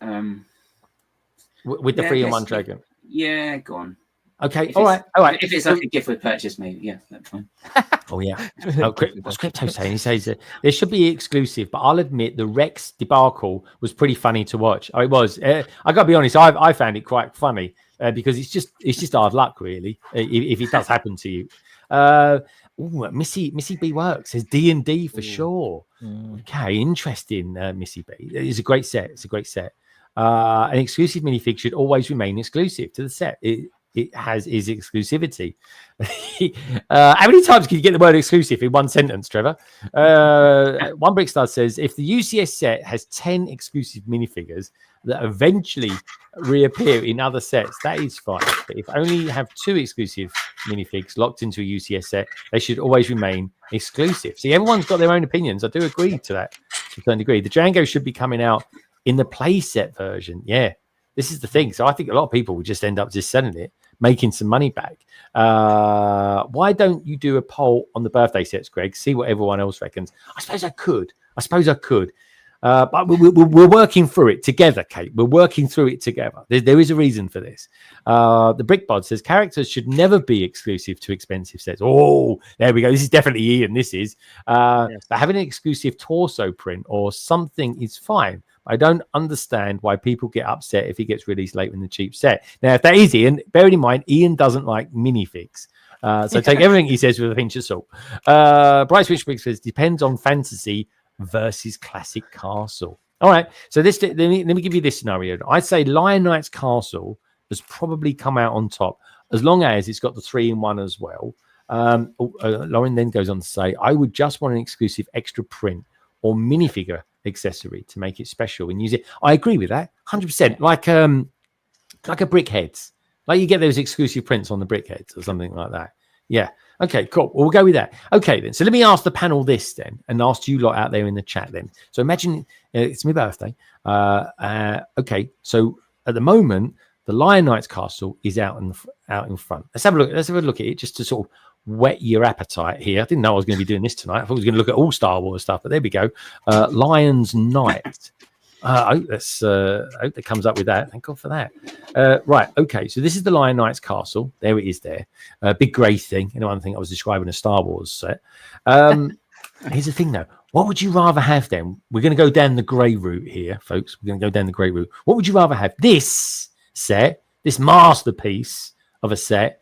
With the 3-in-1 dragon. Yeah, go on. Okay, all right. If it's like a gift with purchase, maybe, yeah, that's fine. Oh yeah. What's Krypto saying? He says there should be exclusive, but I'll admit the Rex debacle was pretty funny to watch. Oh, it was. I got to be honest. I found it quite funny because it's just hard luck, really, if it does happen to you. Missy B Works says D&D for sure. Okay, interesting. Missy B. It's a great set. An exclusive minifig should always remain exclusive to the set. It has its exclusivity. How many times can you get the word exclusive in one sentence, Trevor? One Brickstar says, if the UCS set has 10 exclusive minifigures that eventually reappear in other sets, that is fine. But if only you have 2 exclusive minifigs locked into a UCS set, they should always remain exclusive. See, everyone's got their own opinions. I do agree to that. to a certain degree. The Jango should be coming out in the playset version. Yeah, this is the thing. So I think a lot of people would just end up just selling it, making some money back. Why don't you do a poll on the birthday sets, Greg? See what everyone else reckons. I suppose I could. But we're working through it together, Kate. We're working through it together. There is a reason for this. The Brickbod says characters should never be exclusive to expensive sets. Oh, there we go. This is definitely Ian. This is. Yes. But having an exclusive torso print or something is fine. I don't understand why people get upset if he gets released late in the cheap set. Now, if that is Ian, bearing in mind, Ian doesn't like minifigs. So take everything he says with a pinch of salt. Bryce Richbrick says, depends on fantasy versus classic castle. All right. So let me give you this scenario. I'd say Lion Knight's castle has probably come out on top, as long as it's got the 3-in-1 as well. Lauren then goes on to say, I would just want an exclusive extra print or minifigure accessory to make it special and use it. I agree with that 100%. Like a Brickheads, like you get those exclusive prints on the Brickheads or something like that. Yeah. Okay, cool. Well, we'll go with that. Okay, then. So let me ask the panel this then, and ask you lot out there in the chat then. So imagine it's my birthday. Okay, so at the moment, the Lion Knight's castle is out in front. Let's have a look. Let's have a look at it just to sort of whet your appetite here. I didn't know I was going to be doing this tonight. I thought I was going to look at all Star Wars stuff, but there we go. Lion's Knight. I hope that comes up with that. Thank God for that. Right. Okay. So this is the Lion Knight's castle. There it is there. Big grey thing. Anyone think I was describing a Star Wars set? Here's the thing, though. What would you rather have then? We're going to go down the grey route here, folks. We're going to go down the grey route. What would you rather have? This set, this masterpiece of a set,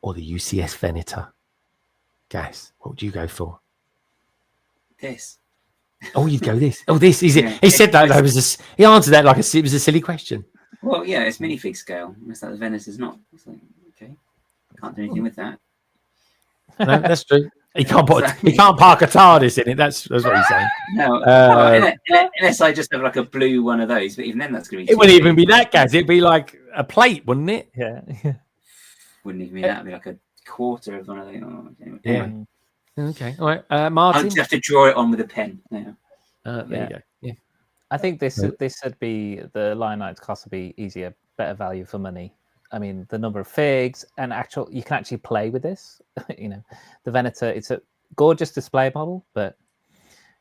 or the UCS Venator? Guys, what would you go for? This. Oh, you'd go this. Oh, this is it. Yeah. He said that. He answered that like it was a silly question. Well, yeah, it's minifig scale. It's like the Venator's not. It's like, okay, can't do anything with that. No, that's true. He can't park a TARDIS in it. That's what he's saying. No, unless I just have like a blue one of those. But even then, that's going to be. It wouldn't even be that, Gaz. It'd be like a plate, wouldn't it? Yeah. Wouldn't even be that. It'd be like a quarter of one of those. Anyway. Yeah. Okay. All right. Martin? I'll just have to draw it on with a pen. Yeah. There you go. Yeah. I think this should be the Lion Knight's cost would be easier, better value for money. I mean, the number of figs and you can actually play with this. You know, the Venator, it's a gorgeous display model, but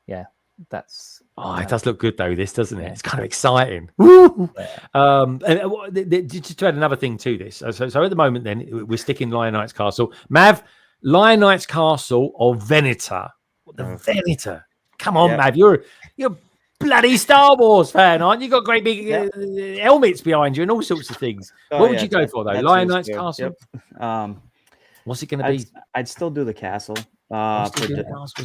yeah, that's. Oh, it does look good though. This doesn't it? It's kind of exciting. Woo! Just to add another thing to this. So at the moment, then we're sticking Lion Knight's castle. Mav. Lion Knight's castle or Venator? The Venator. Come on, Mav. You're a bloody Star Wars fan, aren't you? Got great big helmets behind you and all sorts of things. What would you go for, though? Lion Knight's castle? Yep. What's it going to be? I'd still do the castle. As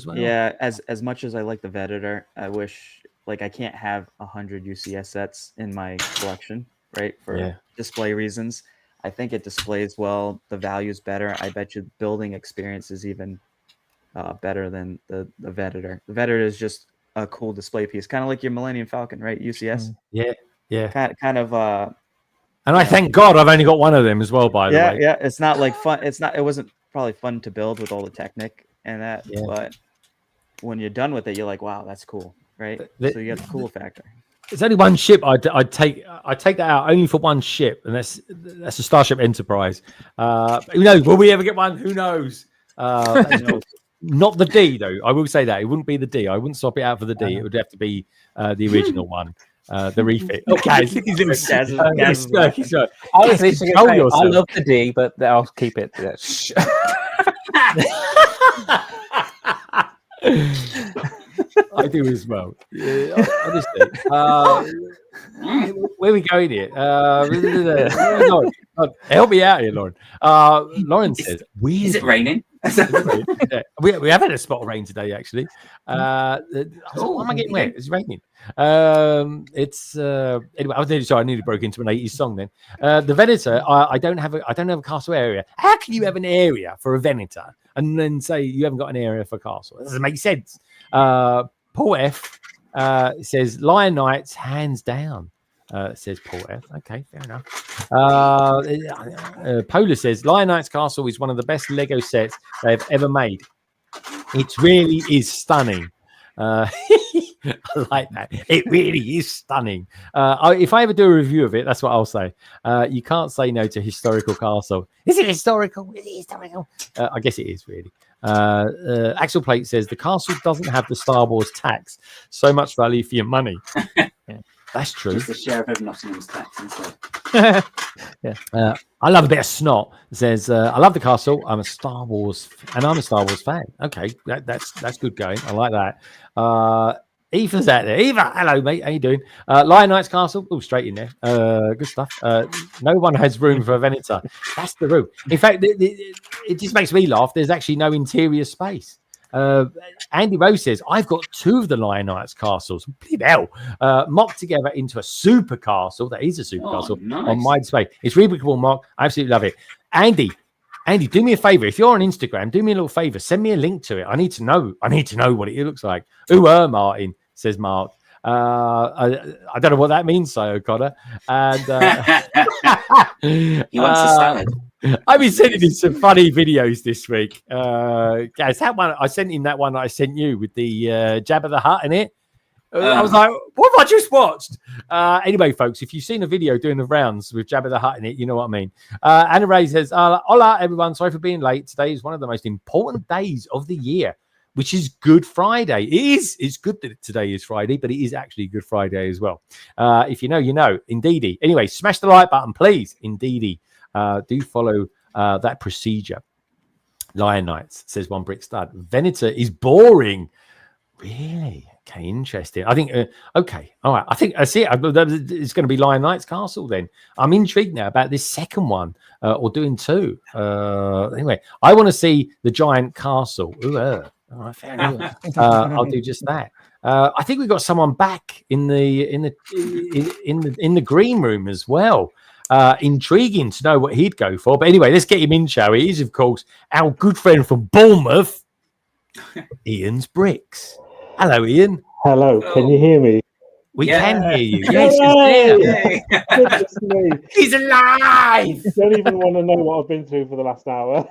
well. Yeah, as much as I like the Venator, I wish I can't have 100 UCS sets in my collection, right? For display reasons. I think it displays well. The value is better. I bet you the building experience is even better than the Venator. The Venator is just a cool display piece, kind of like your Millennium Falcon, right? UCS. Yeah. Kind of. And I thank God I've only got one of them as well. By the way. Yeah. It's not like fun. It wasn't probably fun to build with all the Technic and that. Yeah. But when you're done with it, you're like, wow, that's cool, right? So you got the cool factor. There's only one ship I'd take that out only for one ship, and that's a Starship Enterprise. Who knows? Will we ever get one? Who knows? Not the D though. I will say that it wouldn't be the D. I wouldn't swap it out for the D. It would have to be the original one, the refit. Okay, I love the D, but I'll keep it. I do as well. Yeah, honestly. Where are we going here? Help me out here, Lauren. Lauren says, "Is it raining?" We have had a spot of rain today, actually. Why am I getting wet? It's raining. Anyway. I nearly broke into an 80s song. Then the Venator. I don't have a castle area. How can you have an area for a Venator and then say you haven't got an area for castle? That doesn't make sense. Paul F says Lion Knights hands down. Says Paul F. Okay, fair enough. Polar says Lion Knight's castle is one of the best Lego sets they've ever made. It really is stunning. I like that. It really is stunning. If I ever do a review of it, that's what I'll say. You can't say no to historical castle. Is it historical? Is it historical? I guess it is, really. Axel Plate says the castle doesn't have the Star Wars tax. So much value for your money. That's true. It's the sheriff of Nottingham's tax instead. I love a bit of snot. It says, I love the castle. I'm a Star Wars fan. Okay, that's good going. I like that. Eva's out there. Eva, hello, mate. How you doing? Lion Knight's Castle. Oh, straight in there. Good stuff. No one has room for a Venator. That's the room. In fact, it just makes me laugh. There's actually no interior space. Andy Rose says, I've got 2 of the Lion Knight's castles. Bloody hell. Mocked together into a super castle. That is a super castle on Mindspace. It's replicable, Mock. I absolutely love it. Andy, do me a favor. If you're on Instagram, do me a little favor. Send me a link to it. I need to know what it looks like. Martin, says Mark. I don't know what that means, so Connor. And he wants a salad. I've been sending him some funny videos this week. Guys, that one I sent him, that one that I sent you with the Jabba the Hutt in it. I was like, what have I just watched? Anyway, folks, if you've seen a video doing the rounds with Jabba the Hutt in it, you know what I mean. Anna Ray says, hola, everyone. Sorry for being late. Today is one of the most important days of the year, which is Good Friday. It's good that today is Friday, but it is actually Good Friday as well. If you know, you know. Indeedy. Anyway, smash the like button, please. Indeedy. Do follow that procedure. Lion Knights, says One Brick Stud. Venator is boring. Really? Okay, interesting. I think, okay. All right. I think I see it. It's going to be Lion Knight's Castle then. I'm intrigued now about this second one or doing 2. Anyway, I want to see the giant castle. Ooh, all right, fair enough. I'll do just that. I think we've got someone back in the green room as well. Intriguing to know what he'd go for. But anyway, let's get him in, shall we? He's, of course, our good friend from Bournemouth, Ian's Bricks. Hello, Ian. Hello. Can you hear me? We can hear you. Yes, Goodness me. He's alive. You don't even want to know what I've been through for the last hour.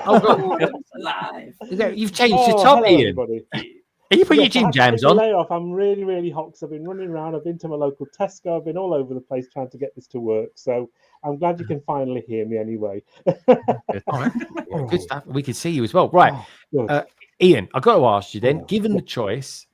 Oh, God. Alive. You've changed your top, hello, Ian. everybody. Are you putting your gym jams on? Layoff. I'm really, really hot because I've been running around. I've been to my local Tesco. I've been all over the place trying to get this to work. So I'm glad you can finally hear me anyway. Good. All right. Good stuff. We can see you as well. Right. Ian, I've got to ask you then, given the choice,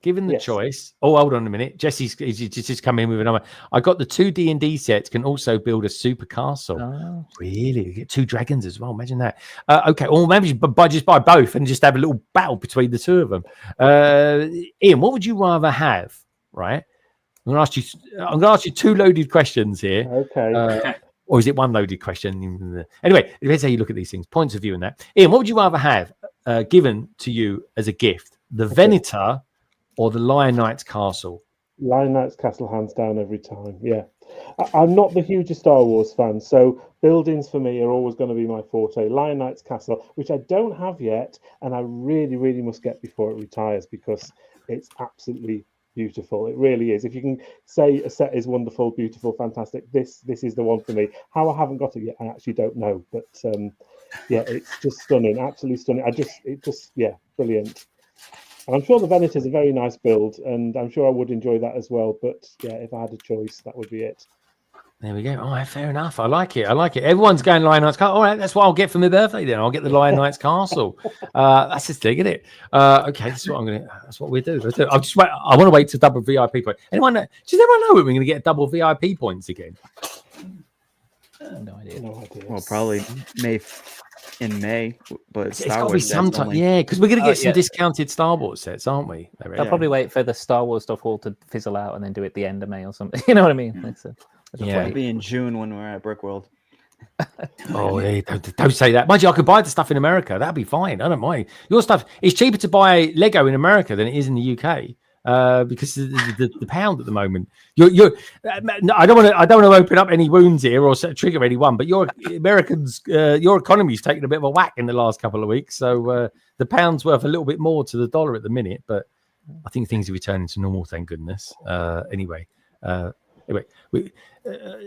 oh, hold on a minute. Jesse's just come in with another. I got the 2 D&D sets can also build a super castle. Oh. Really? You get 2 dragons as well. Imagine that. Okay. Or maybe just buy both and just have a little battle between the 2 of them. Ian, what would you rather have? Right. I'm going to ask you 2 loaded questions here. Okay. Or is it 1 loaded question? Anyway, it depends how you look at these things. Points of view and that. Ian, what would you rather have given to you as a gift? The Venator or the Lion Knight's Castle? Lion Knight's Castle, hands down, every time. Yeah. I'm not the hugest Star Wars fan, so buildings for me are always going to be my forte. Lion Knight's Castle, which I don't have yet, and I really, really must get before it retires because it's absolutely beautiful. It really is. If you can say a set is wonderful, beautiful, fantastic, this is the one for me. How I haven't got it yet, I actually don't know. But yeah, it's just stunning, absolutely stunning. Brilliant. And I'm sure the Venator is a very nice build, and I'm sure I would enjoy that as well. But yeah, if I had a choice, that would be it. There we go. All right, fair enough. I like it. Everyone's going Lion Knight's Castle. All right, that's what I'll get for my birthday then. I'll get the Lion Knight's Castle. That's just thing, isn't it? Okay, that's what we do. I want to wait to double VIP point. Does anyone know when we're going to get double VIP points again? No idea. Well, probably in May, but it's got to be sometime. Yeah, because we're going to get some discounted Star Wars sets, aren't we? They'll probably wait for the Star Wars stuff all to fizzle out and then do it at the end of May or something. You know what I mean? It'll be in June when we're at Brickworld. Oh, hey, don't say that. Mind you, I could buy the stuff in America. That'd be fine. I don't mind. Your stuff. It's cheaper to buy Lego in America than it is in the UK because the pound at the moment. I don't want to open up any wounds here or trigger anyone, but your Americans, your economy's taken a bit of a whack in the last couple of weeks. So the pound's worth a little bit more to the dollar at the minute, but I think things are returning to normal. Thank goodness. Anyway. anyway,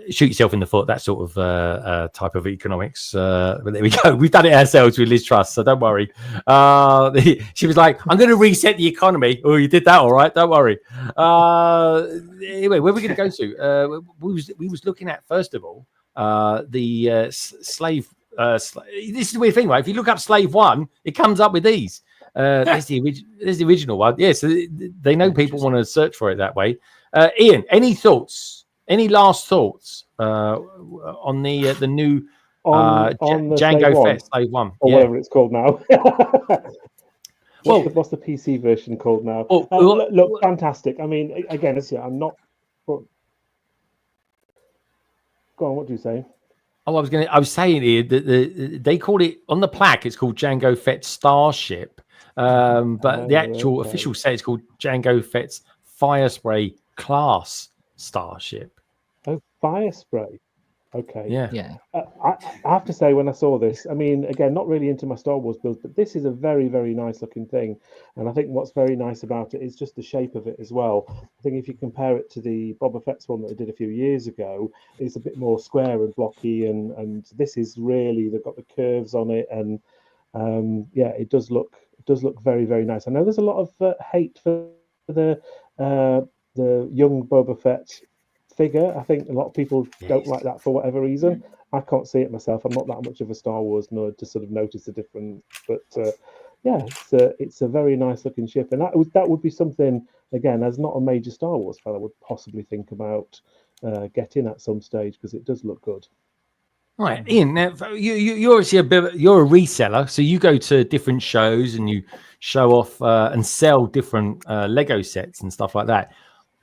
shoot yourself in the foot, that sort of type of economics. But there we go. We've done it ourselves with Liz Truss, so don't worry. She was like, I'm going to reset the economy. Oh, you did that, all right, don't worry. Anyway, where are we going to go to? We was looking at, first of all, the slave. This is the weird thing, right? If you look up Slave 1, it comes up with these. There's the original one. Yes, they know people want to search for it that way. Ian, any thoughts? Any last thoughts on the new on the Jango Fett Slave 1? Or whatever it's called now. What's the PC version called now? Look, fantastic. I mean, again, I'm not. Go on. What do you say? Oh, I was saying here that they call it on the plaque. It's called Jango Fett Starship, but the actual official set is called Jango Fett's Firespray Class Starship. Oh, Firespray. Okay. Yeah. I have to say, when I saw this, I mean, again, not really into my Star Wars builds, but this is a very, very nice looking thing. And I think what's very nice about it is just the shape of it as well. I think if you compare it to the Boba Fett's one that I did a few years ago, it's a bit more square and blocky. And this is really, they've got the curves on it. And it does look very, very nice. I know there's a lot of hate for the young Boba Fett figure. I think a lot of people don't like that for whatever reason. I can't see it myself. I'm not that much of a Star Wars nerd to sort of notice the difference. But it's a very nice looking ship, and that would be something, again, as not a major Star Wars fan, I would possibly think about getting at some stage, because it does look good. Right, Ian. Now, you're obviously you're a reseller, so you go to different shows and you show off and sell different Lego sets and stuff like that.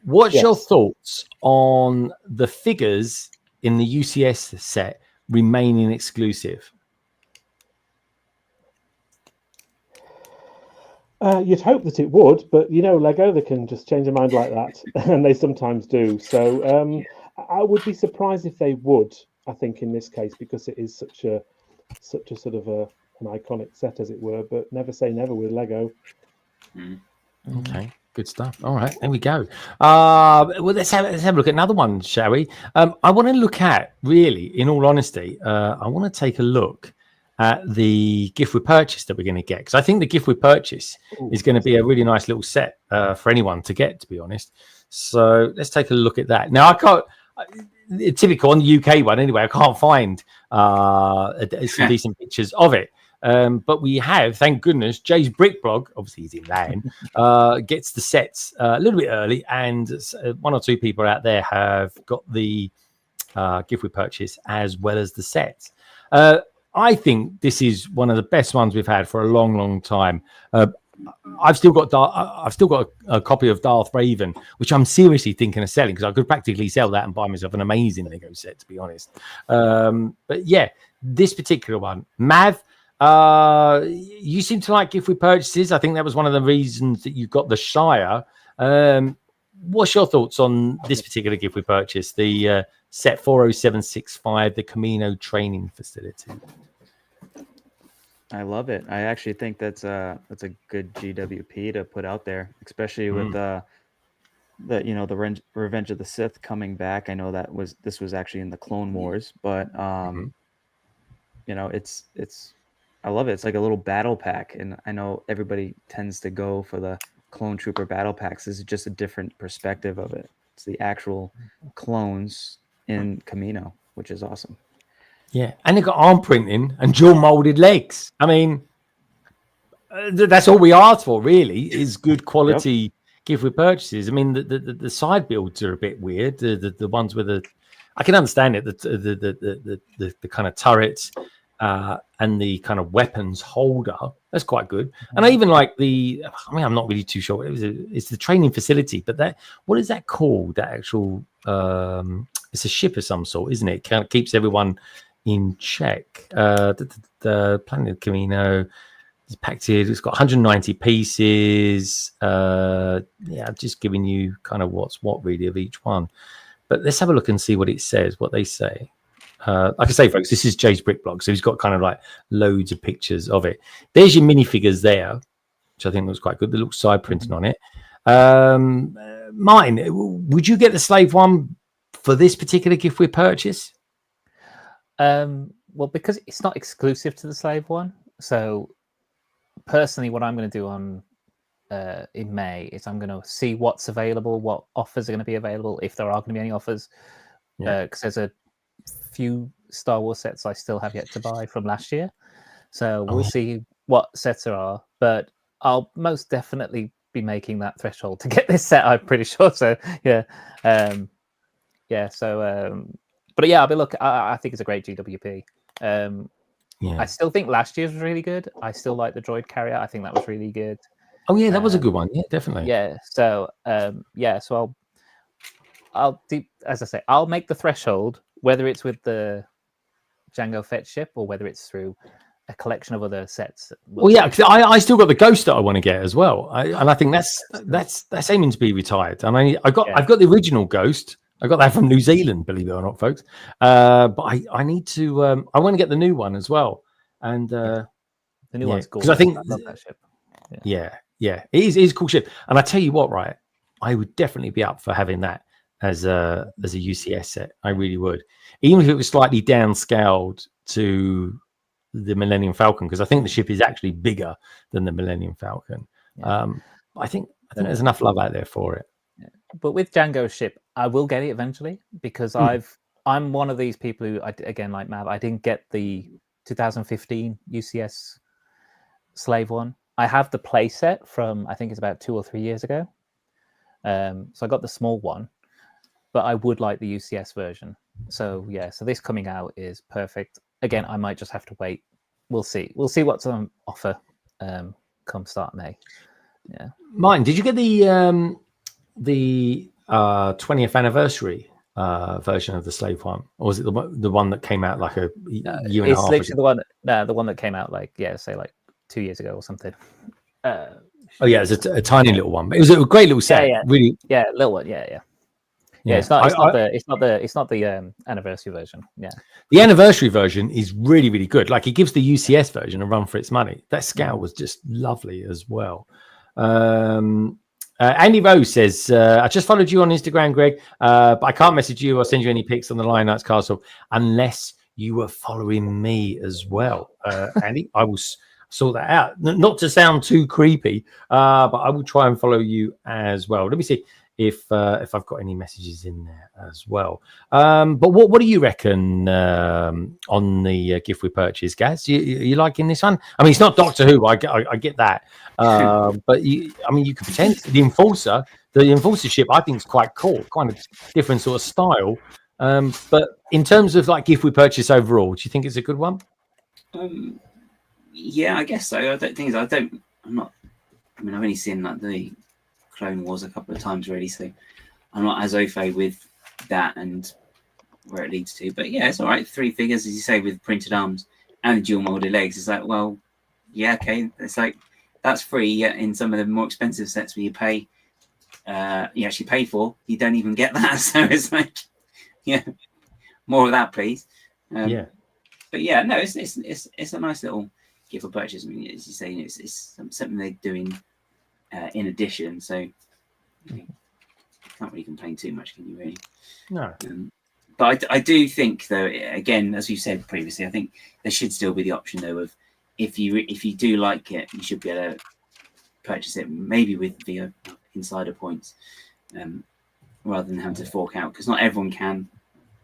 What's your thoughts on the figures in the UCS set remaining exclusive? You'd hope that it would, but Lego, they can just change their mind like that, and they sometimes do. So I would be surprised if they would. I think in this case, because it is such a sort of an iconic set, as it were. But never say never with Lego. Okay. Good stuff. All right, there we go. Well, let's have a look at another one, shall we? I want to look at, really, in all honesty, I want to take a look at the gift with purchase that we're going to get, because I think the gift with purchase is going to be a really nice little set for anyone to get, to be honest. So let's take a look at that. Now, I can't. Typical on the UK one, anyway. I can't find some decent pictures of it. But we have, thank goodness, Jay's Brick Blog, obviously he's in LAN, gets the sets a little bit early, and one or two people out there have got the gift with purchase as well as the sets. I think this is one of the best ones we've had for a long, long time. I've still got a copy of Darth Raven, which I'm seriously thinking of selling, because I could practically sell that and buy myself an amazing Lego set, to be honest. But yeah, this particular one, Mav. You seem to like gift with purchases. I think that was one of the reasons that you got the Shire. What's your thoughts on this particular gift with purchase? The set 40765, the Camino training facility. I love it. I actually think that's a good GWP to put out there, especially with the Revenge of the Sith coming back. I know this was actually in the Clone Wars, but it's I love it. It's like a little battle pack, and I know everybody tends to go for the Clone Trooper battle packs. This is just a different perspective of it. It's the actual clones in Camino, which is awesome. Yeah, and they got arm printing and dual molded legs. I mean, that's all we asked for, really, is good quality gift with purchases. I mean, the side builds are a bit weird. The ones with I can understand it. The kind of turrets and the kind of weapons holder. That's quite good. And I even like I'm not really too sure. It's the training facility, but what is that called? That actual it's a ship of some sort, isn't it? It kind of keeps everyone in check. The Planet of Camino is packed in. It's got 190 pieces. I'm just giving you kind of what's what really of each one. But let's have a look and see what it says, what they say. Like I say, folks, this is Jay's Brick Blog, so he's got kind of like loads of pictures of it. There's your minifigures there, which I think looks quite good. The little side printing on it. Mine, would you get the Slave one for this particular gift with purchase? Well, because it's not exclusive to the Slave one. So personally, what I'm going to do on in May is I'm going to see what's available, what offers are going to be available, if there are going to be any offers. Because there's a few Star Wars sets I still have yet to buy from last year. So we'll see what sets there are. But I'll most definitely be making that threshold to get this set, I'm pretty sure. So yeah. But yeah, I'll be looking. I think it's a great GWP. I still think last year's was really good. I still like the droid carrier. I think that was really good. Oh yeah, that was a good one. Yeah, definitely. Yeah. So so I'll do, as I say, I'll make the threshold, whether it's with the Jango Fett ship or whether it's through a collection of other sets. Well, yeah, because I still got the Ghost that I want to get as well, and I think that's aiming to be retired. And I've got the original Ghost. I got that from New Zealand, believe it or not, folks. But I need to. I want to get the new one as well, and the new one's cool. Because I think I love that ship. Yeah, it is a cool ship. And I tell you what, right? I would definitely be up for having that as a UCS set. I really would, even if it was slightly downscaled to the Millennium Falcon, because I think the ship is actually bigger than the Millennium Falcon. I think there's enough love out there for it. But with Jango's ship, I will get it eventually, because I'm one of these people who, again, like Mav, I didn't get the 2015 UCS Slave one. I have the play set from, I think it's about 2 or 3 years ago. So I got the small one, but I would like the UCS version. So yeah, so this coming out is perfect. Again, I might just have to wait. We'll see. We'll see what's on offer come start May. Yeah. Mine, did you get the 20th anniversary version of the Slave one, or was it the one that came out like a year and a half ago? It's literally the one that came out like 2 years ago or something. Oh yeah, it's a tiny little one, but it was a great little set. Really, little one. Yeah, it's not the anniversary version. Yeah, the anniversary version is really, really good. Like, it gives the UCS version a run for its money. That scale was just lovely as well. Andy Rose says, I just followed you on Instagram, Greg, but I can't message you or send you any pics on the Lion Knights Castle unless you were following me as well. Andy, I will sort that out. Not to sound too creepy, but I will try and follow you as well. Let me see if I've got any messages in there as well. But what do you reckon on the gift we purchased, Gaz? You liking this one? I mean, it's not Doctor Who. I get that, but you could pretend the Enforcer ship. I think is quite cool, kind of different sort of style. But in terms of like gift we purchase overall, do you think it's a good one? Yeah, I guess so. I've only seen like the Clone Wars a couple of times already, so I'm not as au fait with that and where it leads to. But yeah, it's all right. 3 figures, as you say, with printed arms and dual molded legs. It's like, well, yeah, okay. It's like that's free. Yet in some of the more expensive sets where you pay, you actually pay for, you don't even get that. So it's like, yeah, more of that, please. But yeah, no, it's a nice little gift for purchase. I mean, as you say, it's something they're doing in addition, so you can't really complain too much, can you? Really? No. But I do think, though, again, as you said previously, I think there should still be the option, though, of if you do like it, you should be able to purchase it maybe with the insider points, rather than having to fork out, because not everyone can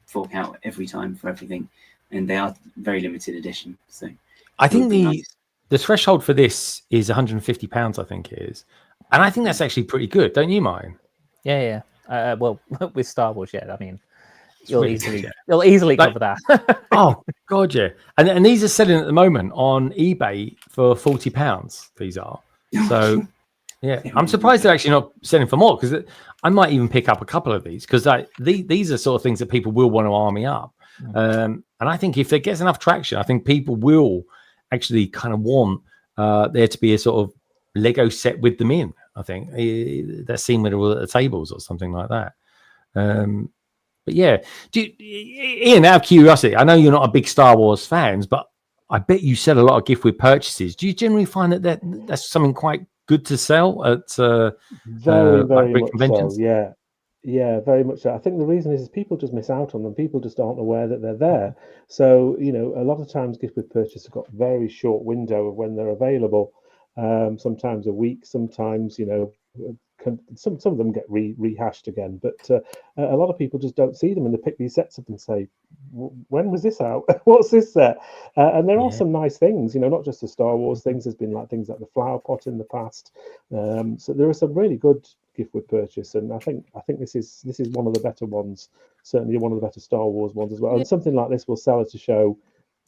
fork out every time for everything, and they are very limited edition. So I think the threshold for this is £150, I think it is. And I think that's actually pretty good, don't you, Mine? Yeah. Well, with Star Wars, yeah. I mean, you'll easily cover that. Oh, God, yeah. And these are selling at the moment on eBay for £40. These are. So, yeah. I'm surprised they're actually not selling for more, because I might even pick up a couple of these, because these are sort of things that people will want to army up. And I think if it gets enough traction, I think people will actually kind of want there to be a sort of Lego set with them in. I think that scene where they were at the tables or something like that. But yeah, Ian, out of curiosity, I know you're not a big Star Wars fans, but I bet you sell a lot of gift with purchases. Do you generally find that's something quite good to sell at very like much conventions? so, yeah. Yeah, very much so. I think the reason is people just miss out on them. People just aren't aware that they're there. So, a lot of times gift with purchase have got very short window of when they're available. Sometimes a week, sometimes, some of them get rehashed again. But a lot of people just don't see them and they pick these sets up and say, when was this out? What's this set? And there are some nice things, not just the Star Wars things. There's been things like the flower pot in the past. So there are some really good gift with purchase, and I think this is one of the better ones, certainly one of the better Star Wars ones as well. And something like this will sell at a show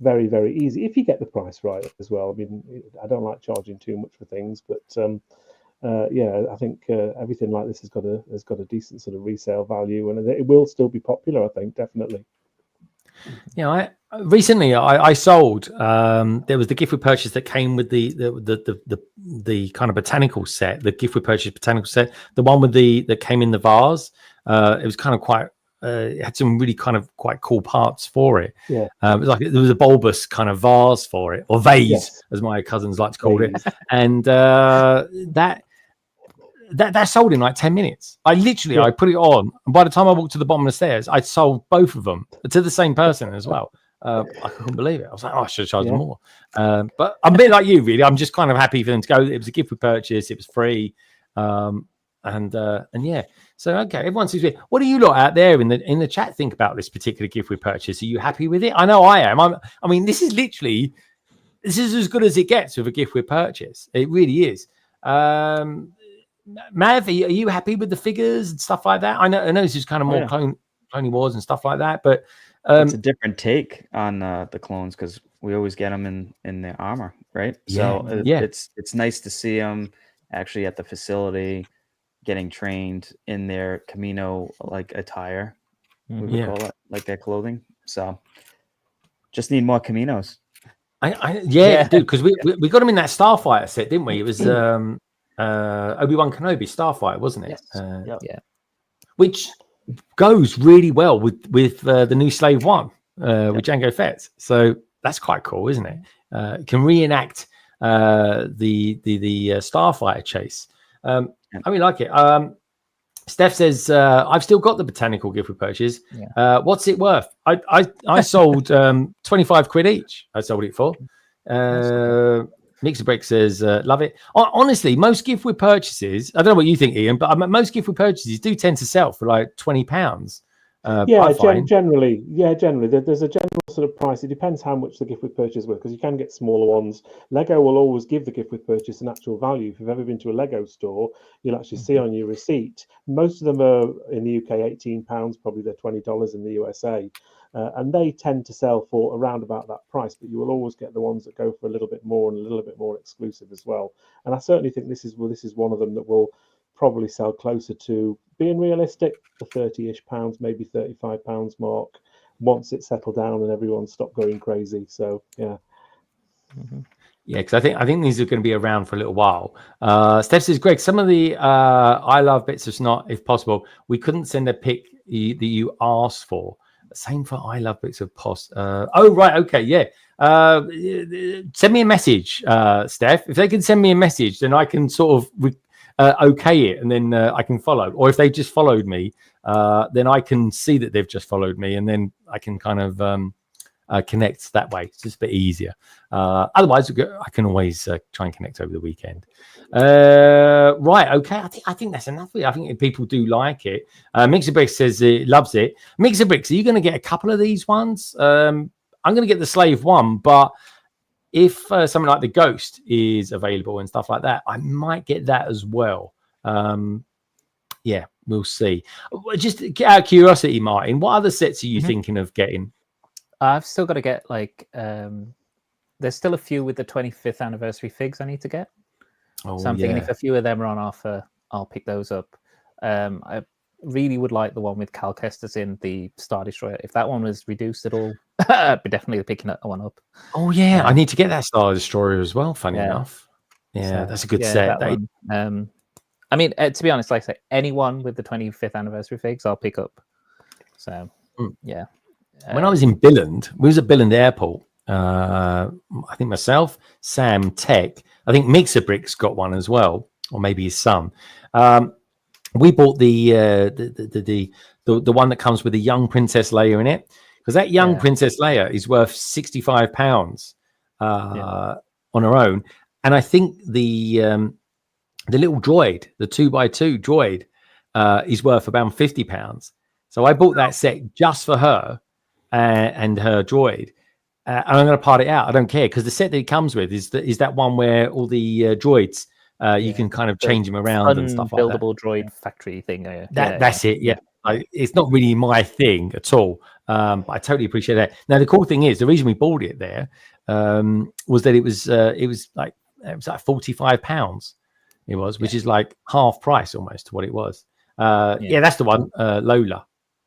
very, very easy if you get the price right as well. I mean, I don't like charging too much for things, but I think everything like this has got a decent sort of resale value, and it will still be popular. I think definitely. Yeah, recently I sold. There was the gift with purchase that came with the kind of botanical set, the gift with purchase botanical set, the one with that came in the vase. It was kind of quite. It had some really kind of quite cool parts for it. Yeah, it was there was a bulbous kind of vase for it, or vase, as my cousins like to call it, and that sold in like 10 minutes. I put it on, and by the time I walked to the bottom of the stairs, I'd sold both of them to the same person as well. I couldn't believe it. I was like, I should have charged them more. But I'm a bit like you, really. I'm just kind of happy for them to go. It was a gift with purchase. It was free. And yeah. So, okay, everyone seems to be. What do you lot out there in the chat think about this particular gift with purchase? Are you happy with it? I know I am. I mean, this is as good as it gets with a gift with purchase. It really is. Mav, are you happy with the figures and stuff like that? I know this is kind of more Clone Wars and stuff like that, but it's a different take on the clones because we always get them in their armor, right? So it's nice to see them actually at the facility getting trained in their Camino attire. We would call it like their clothing. So just need more Caminos. Dude, because we got them in that Starfighter set, didn't we? It was Obi-Wan Kenobi Starfighter, wasn't it? Yes. Which goes really well with the new Slave One with Jango Fett. So that's quite cool, isn't it? Can reenact the Starfighter chase. I really like it. Steph says, I've still got the botanical gift with purchase. What's it worth? I sold 25 quid each. I sold it for. Mixer Brick says, love it. Honestly, most gift with purchases, I don't know what you think, Ian, but most gift with purchases do tend to sell for like £20. Generally. There's a general sort of price. It depends how much the gift with purchase is worth, because you can get smaller ones. Lego will always give the gift with purchase an actual value. If you've ever been to a Lego store, you'll actually see on your receipt. Most of them are in the UK £18, probably they're $20 in the USA. And they tend to sell for around about that price, but you will always get the ones that go for a little bit more and a little bit more exclusive as well. And I certainly think this is one of them that will probably sell closer to, being realistic, the £30-ish, maybe £35 mark once it's settled down and everyone's stopped going crazy. So yeah. Yeah, because I think these are going to be around for a little while. Steph says, Greg, some of the I love bits of snot, if possible. We couldn't send a pic that you asked for. Same for I love bits of post. Oh, right. Okay. Yeah. Send me a message, Steph. If they can send me a message, then I can sort of okay it, and then I can follow. Or if they just followed me, then I can see that they've just followed me, and then I can kind of connect that way. It's just a bit easier. Otherwise, I can always try and connect over the weekend. Right, okay. I think that's enough. I think people do like it. Mixer Bricks says it loves it. Mixer Bricks, are you going to get a couple of these ones? I'm going to get the Slave One, but if something like the Ghost is available and stuff like that, I might get that as well. Yeah, we'll see. Just out of curiosity, Martin, what other sets are you thinking of getting? I've still got to get there's still a few with the 25th anniversary figs I need to get. So I'm thinking if a few of them are on offer, I'll pick those up. I really would like the one with Cal Kestis in the Star Destroyer. If that one was reduced at all, I'd be definitely picking that one up. Oh yeah, I need to get that Star Destroyer as well. Funny enough, so, that's a good set. I mean, to be honest, like I say, anyone with the 25th anniversary figs, I'll pick up. So yeah. When I was in Billund, we was at Billund Airport. I think myself, Sam, Tech. I think Mixer Bricks got one as well, or maybe his son. we bought the one that comes with a young Princess Leia in it, because that young Princess Leia is worth £65 on her own, and I think the little droid, the 2x2 droid, is worth about £50. So I bought that set just for her and her droid, and I'm going to part it out. I don't care, because the set that it comes with is that one where all the droids. You can kind of change them around and stuff like that. Buildable droid factory thing. That's it. Yeah. It's not really my thing at all. But I totally appreciate that. Now, the cool thing is, the reason we bought it there was that it was like £45. It was, which is like half price almost to what it was. Yeah, that's the one. Lola,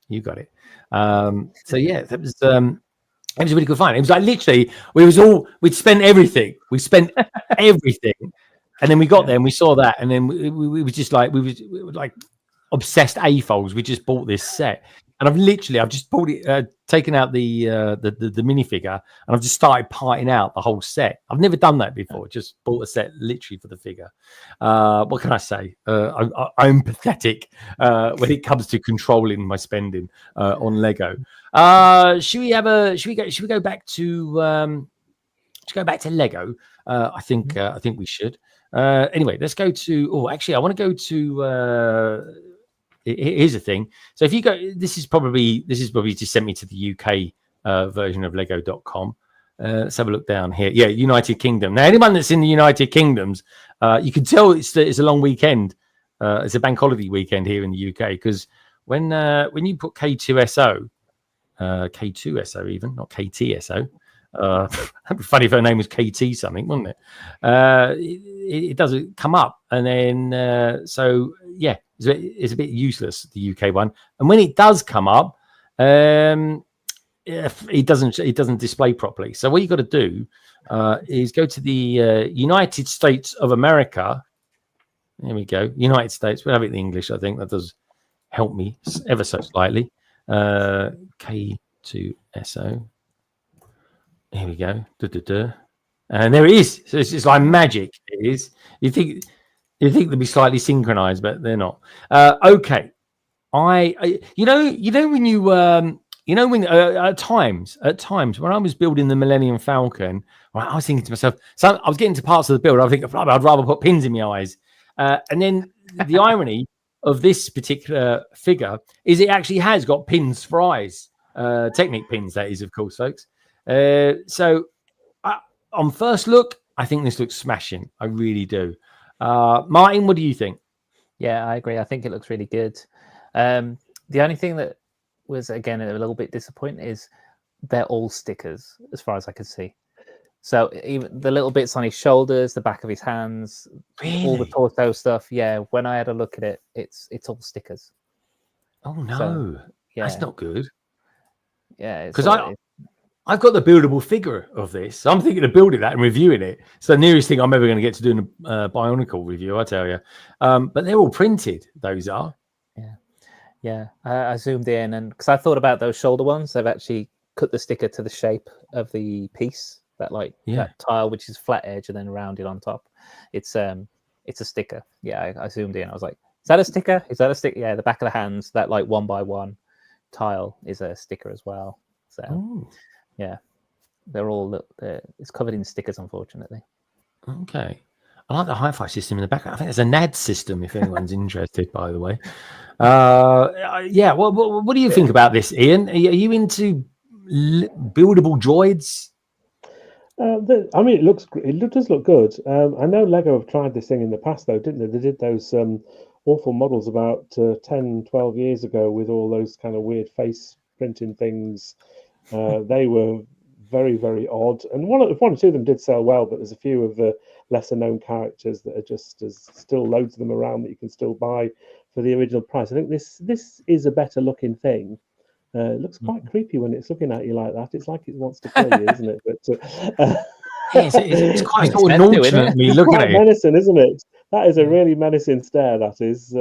you got it. So yeah, that was. It was a really good find. It was like literally, we'd spent everything. We spent everything. And then we got there and we saw that, and then we were just like we were like obsessed AFOLs. We just bought this set, and I've just bought it, taken out the minifigure, and I've just started parting out the whole set. I've never done that before. Just bought a set literally for the figure. What can I say? I'm pathetic when it comes to controlling my spending on Lego. Should we go back to Lego? I think we should. Anyway, let's go to. Actually, I want to go to. Here's the thing. So if you go, this is probably just sent me to the UK version of Lego.com. Let's have a look down here. Yeah, United Kingdom. Now, anyone that's in the United Kingdoms, you can tell it's a long weekend. It's a bank holiday weekend here in the UK, because when you put K2SO, K2SO even, not KTSO. That'd be funny if her name was KT something, wouldn't it? It doesn't come up, and then so yeah, it's a bit useless, the UK one. And when it does come up, it doesn't display properly. So what you got to do is go to the United States of America. There we go, United States. We'll have it in English. I think that does help me ever so slightly. K2SO. Here we go. And there it is. So it's like magic. It is. You think they'll be slightly synchronized, but they're not. Okay. You know when you at times when I was building the Millennium Falcon, right, I was thinking to myself, so I was getting to parts of the build, I think I'd rather put pins in my eyes. And then the irony of this particular figure is it actually has got pins for eyes. Technic pins, that is, of course, folks. So on first look, I think this looks smashing. I really do. Martin, what do you think? Yeah, I agree. I think it looks really good. The only thing that was, again, a little bit disappointing is they're all stickers, as far as I can see. So even the little bits on his shoulders, the back of his hands, all the torso stuff. Yeah, when I had a look at it, it's all stickers. Oh no, so, yeah, that's not good. Yeah, because I've got the buildable figure of this. So I'm thinking of building that and reviewing it. It's the nearest thing I'm ever going to get to doing a Bionicle review, I tell you. But they're all printed. Those are. Yeah. I zoomed in, and because I thought about those shoulder ones, they've actually cut the sticker to the shape of the piece. That tile, which is flat edge and then rounded on top. It's a sticker. Yeah, I zoomed in. I was like, is that a sticker? Is that a sticker? Yeah, the back of the hands, that like 1x1 tile is a sticker as well. So yeah, it's covered in stickers, unfortunately. Okay. I like the hi-fi system in the background. I think there's a NAD system, if anyone's interested, by the way. Yeah, what do you think about this, Ian? Are you into buildable droids? I mean, it does look good. I know Lego have tried this thing in the past, though, didn't they? They did those awful models about 10, 12 years ago with all those kind of weird face printing things. They were very, very odd. And one or two of them did sell well, but there's a few of the lesser known characters that are just still loads of them around that you can still buy for the original price. I think this is a better looking thing. It looks quite creepy when it's looking at you like that. It's like it wants to kill you, isn't it? But it's quite sort of nonchalantly looking at you. Menacing, isn't it? That is a really menacing stare. That is.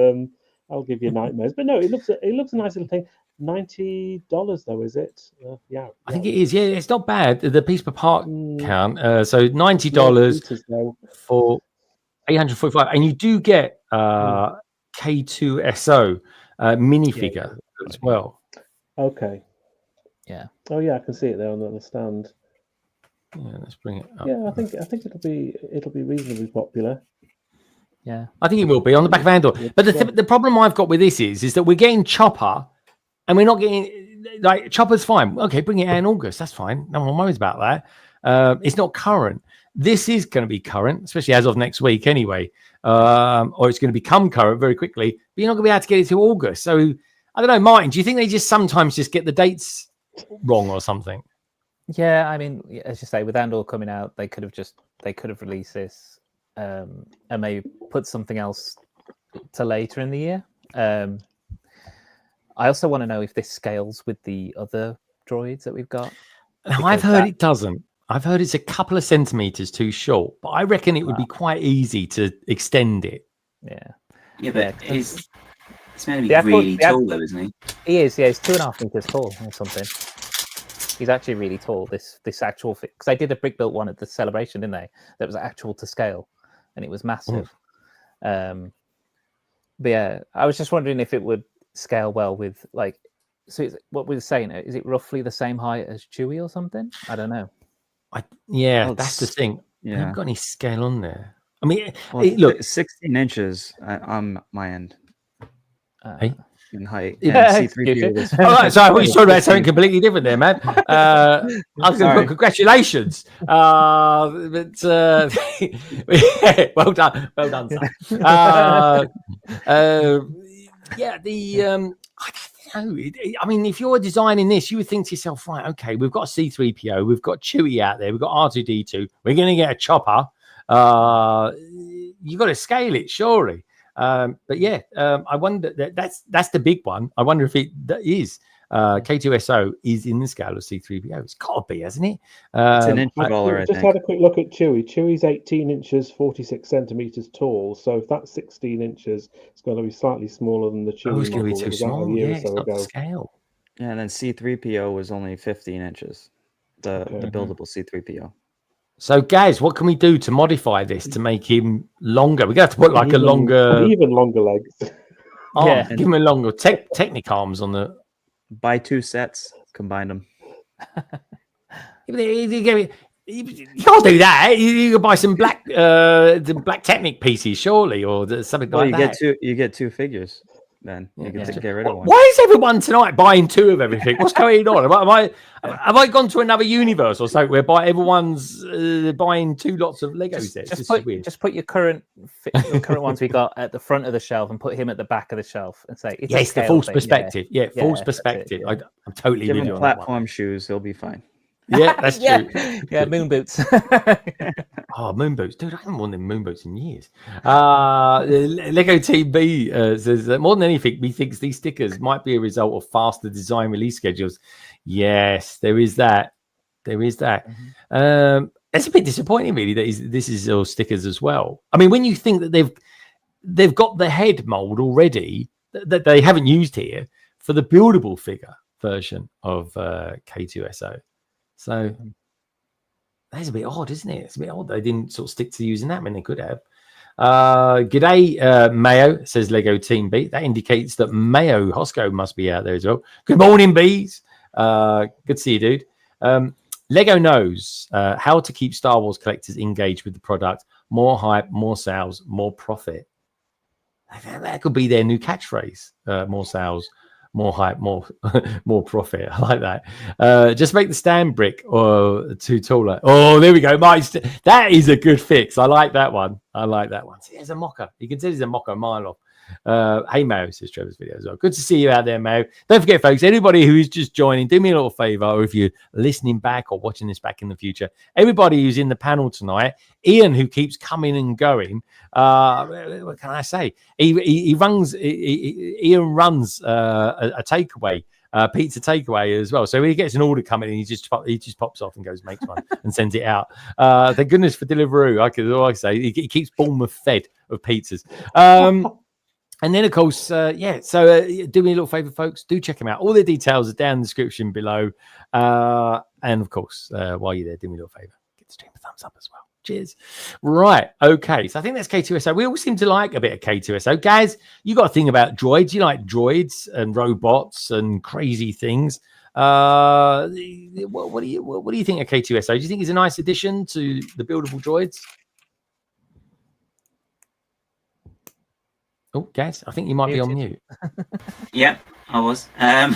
I'll give you nightmares. But no, it looks a nice little thing. $90 though, is it? Yeah, I think it is. Yeah, it's not bad. The piece per part count. So $90 for 845, and you do get K2SO minifigure as well. Okay. Yeah. Oh yeah, I can see it there on the stand. Yeah, let's bring it up. Yeah, I think it'll be reasonably popular. Yeah, I think it will be on the back of Andor. But the problem I've got with this is that we're getting Chopper, and we're not getting like Chopper's fine. Okay, bring it out in August. That's fine. No one worries about that. It's not current. This is going to be current, especially as of next week anyway. Or it's going to become current very quickly. But you're not going to be able to get it to August. So I don't know, Martin. Do you think they just sometimes just get the dates wrong or something? Yeah, I mean, as you say, with Andor coming out, they could have released this and maybe put something else to later in the year. I also want to know if this scales with the other droids that we've got. Now, I've heard it doesn't. I've heard it's a couple of centimeters too short, but I reckon it would be quite easy to extend it. Yeah, but it's meant to be really tall, though, isn't he? He is. Yeah, he's 2.5 meters tall or something. He's actually really tall. This actual because I did a brick built one at the celebration, didn't they? That was actual to scale, and it was massive. But yeah, I was just wondering if it would scale well with like. So it's, what we're saying, is it roughly the same height as Chewie or something? I don't know. That's the thing. I haven't got any scale on there. I mean, look, 16 inches on my end. In height. Yeah, C3PO. All right, so I thought you talking about something completely different there, man. I was going to put congratulations. But well done, son. I don't know. I mean, if you're designing this, you would think to yourself, right, okay, we've got C3PO, we've got Chewie out there, we've got R2D2, we're going to get a chopper. You've got to scale it, surely. But yeah, I wonder that's the big one. I wonder if it is K2SO is in the scale of C3PO. It's got to be, hasn't it? It's an inch taller. I just think. had a quick look at Chewie. Chewie's 18 inches, 46 centimeters tall. So if that's 16 inches, it's going to be slightly smaller than the Chewie. It's going to be too small. Yeah, it's not the scale. Yeah, and then C3PO was only 15 inches. The buildable C3PO. So, guys, what can we do to modify this to make him longer? We're going to have to put like even longer legs. Yeah, give him a longer Technic arms on the. Buy 2 sets, combine them. You can't do that. You can buy some black Technic pieces, surely, or something like that. You get 2 figures. Then you can get rid of one. Why is everyone tonight buying 2 of everything? What's going on? Have I gone to another universe or something whereby everyone's buying 2 lots of Lego sets? Just put your current ones we got at the front of the shelf and put him at the back of the shelf and say, it's the false perspective. Yeah, false perspective. I'm totally Give with him you on platform that one. shoes. He'll be fine. Yeah, that's true. Yeah, moon boots. Moon boots. Dude, I haven't worn them moon boots in years. Lego Team B says that more than anything, he thinks these stickers might be a result of faster design release schedules. Yes, there is that. That's a bit disappointing, really, that this is all stickers as well. I mean, when you think that they've got the head mold already that they haven't used here for the buildable figure version of K2SO. So that's a bit odd, isn't it? It's a bit odd they didn't sort of stick to using that when they could have. G'day, Mayo, says Lego Team B. That indicates that Mayo Hosco must be out there as well. Good morning, bees. Good to see you, dude. Lego knows how to keep Star Wars collectors engaged with the product. More hype, more sales, more profit. That could be their new catchphrase. More sales, more hype, more profit. I like that. Just make the stand brick or too taller. Oh, there we go. That is a good fix. I like that one. See, there's a mocker. You can see there's a mocker a mile off. Hey Mayo, says Trevor's video as well. Good to see you out there, Mayo. Don't forget, folks, anybody who's just joining, do me a little favor, or if you're listening back or watching this back in the future, everybody who's in the panel tonight, Ian, who keeps coming and going, what can I say? Ian runs a takeaway, pizza takeaway as well. So he gets an order coming and he just pops off and goes makes one and sends it out. Thank goodness for Deliveroo. I say he keeps Bournemouth fed of pizzas. And then, of course, so do me a little favor, folks. Do check them out. All the details are down in the description below. And, of course, while you're there, do me a little favor. the stream a thumbs up as well. Cheers. Right. Okay. So I think that's K2SO. We all seem to like a bit of K2SO. Guys, you got a thing about droids. You like droids and robots and crazy things. What do you think of K2SO? Do you think he's a nice addition to the buildable droids? Oh, guys, I think you might be on mute. Yeah, I was. I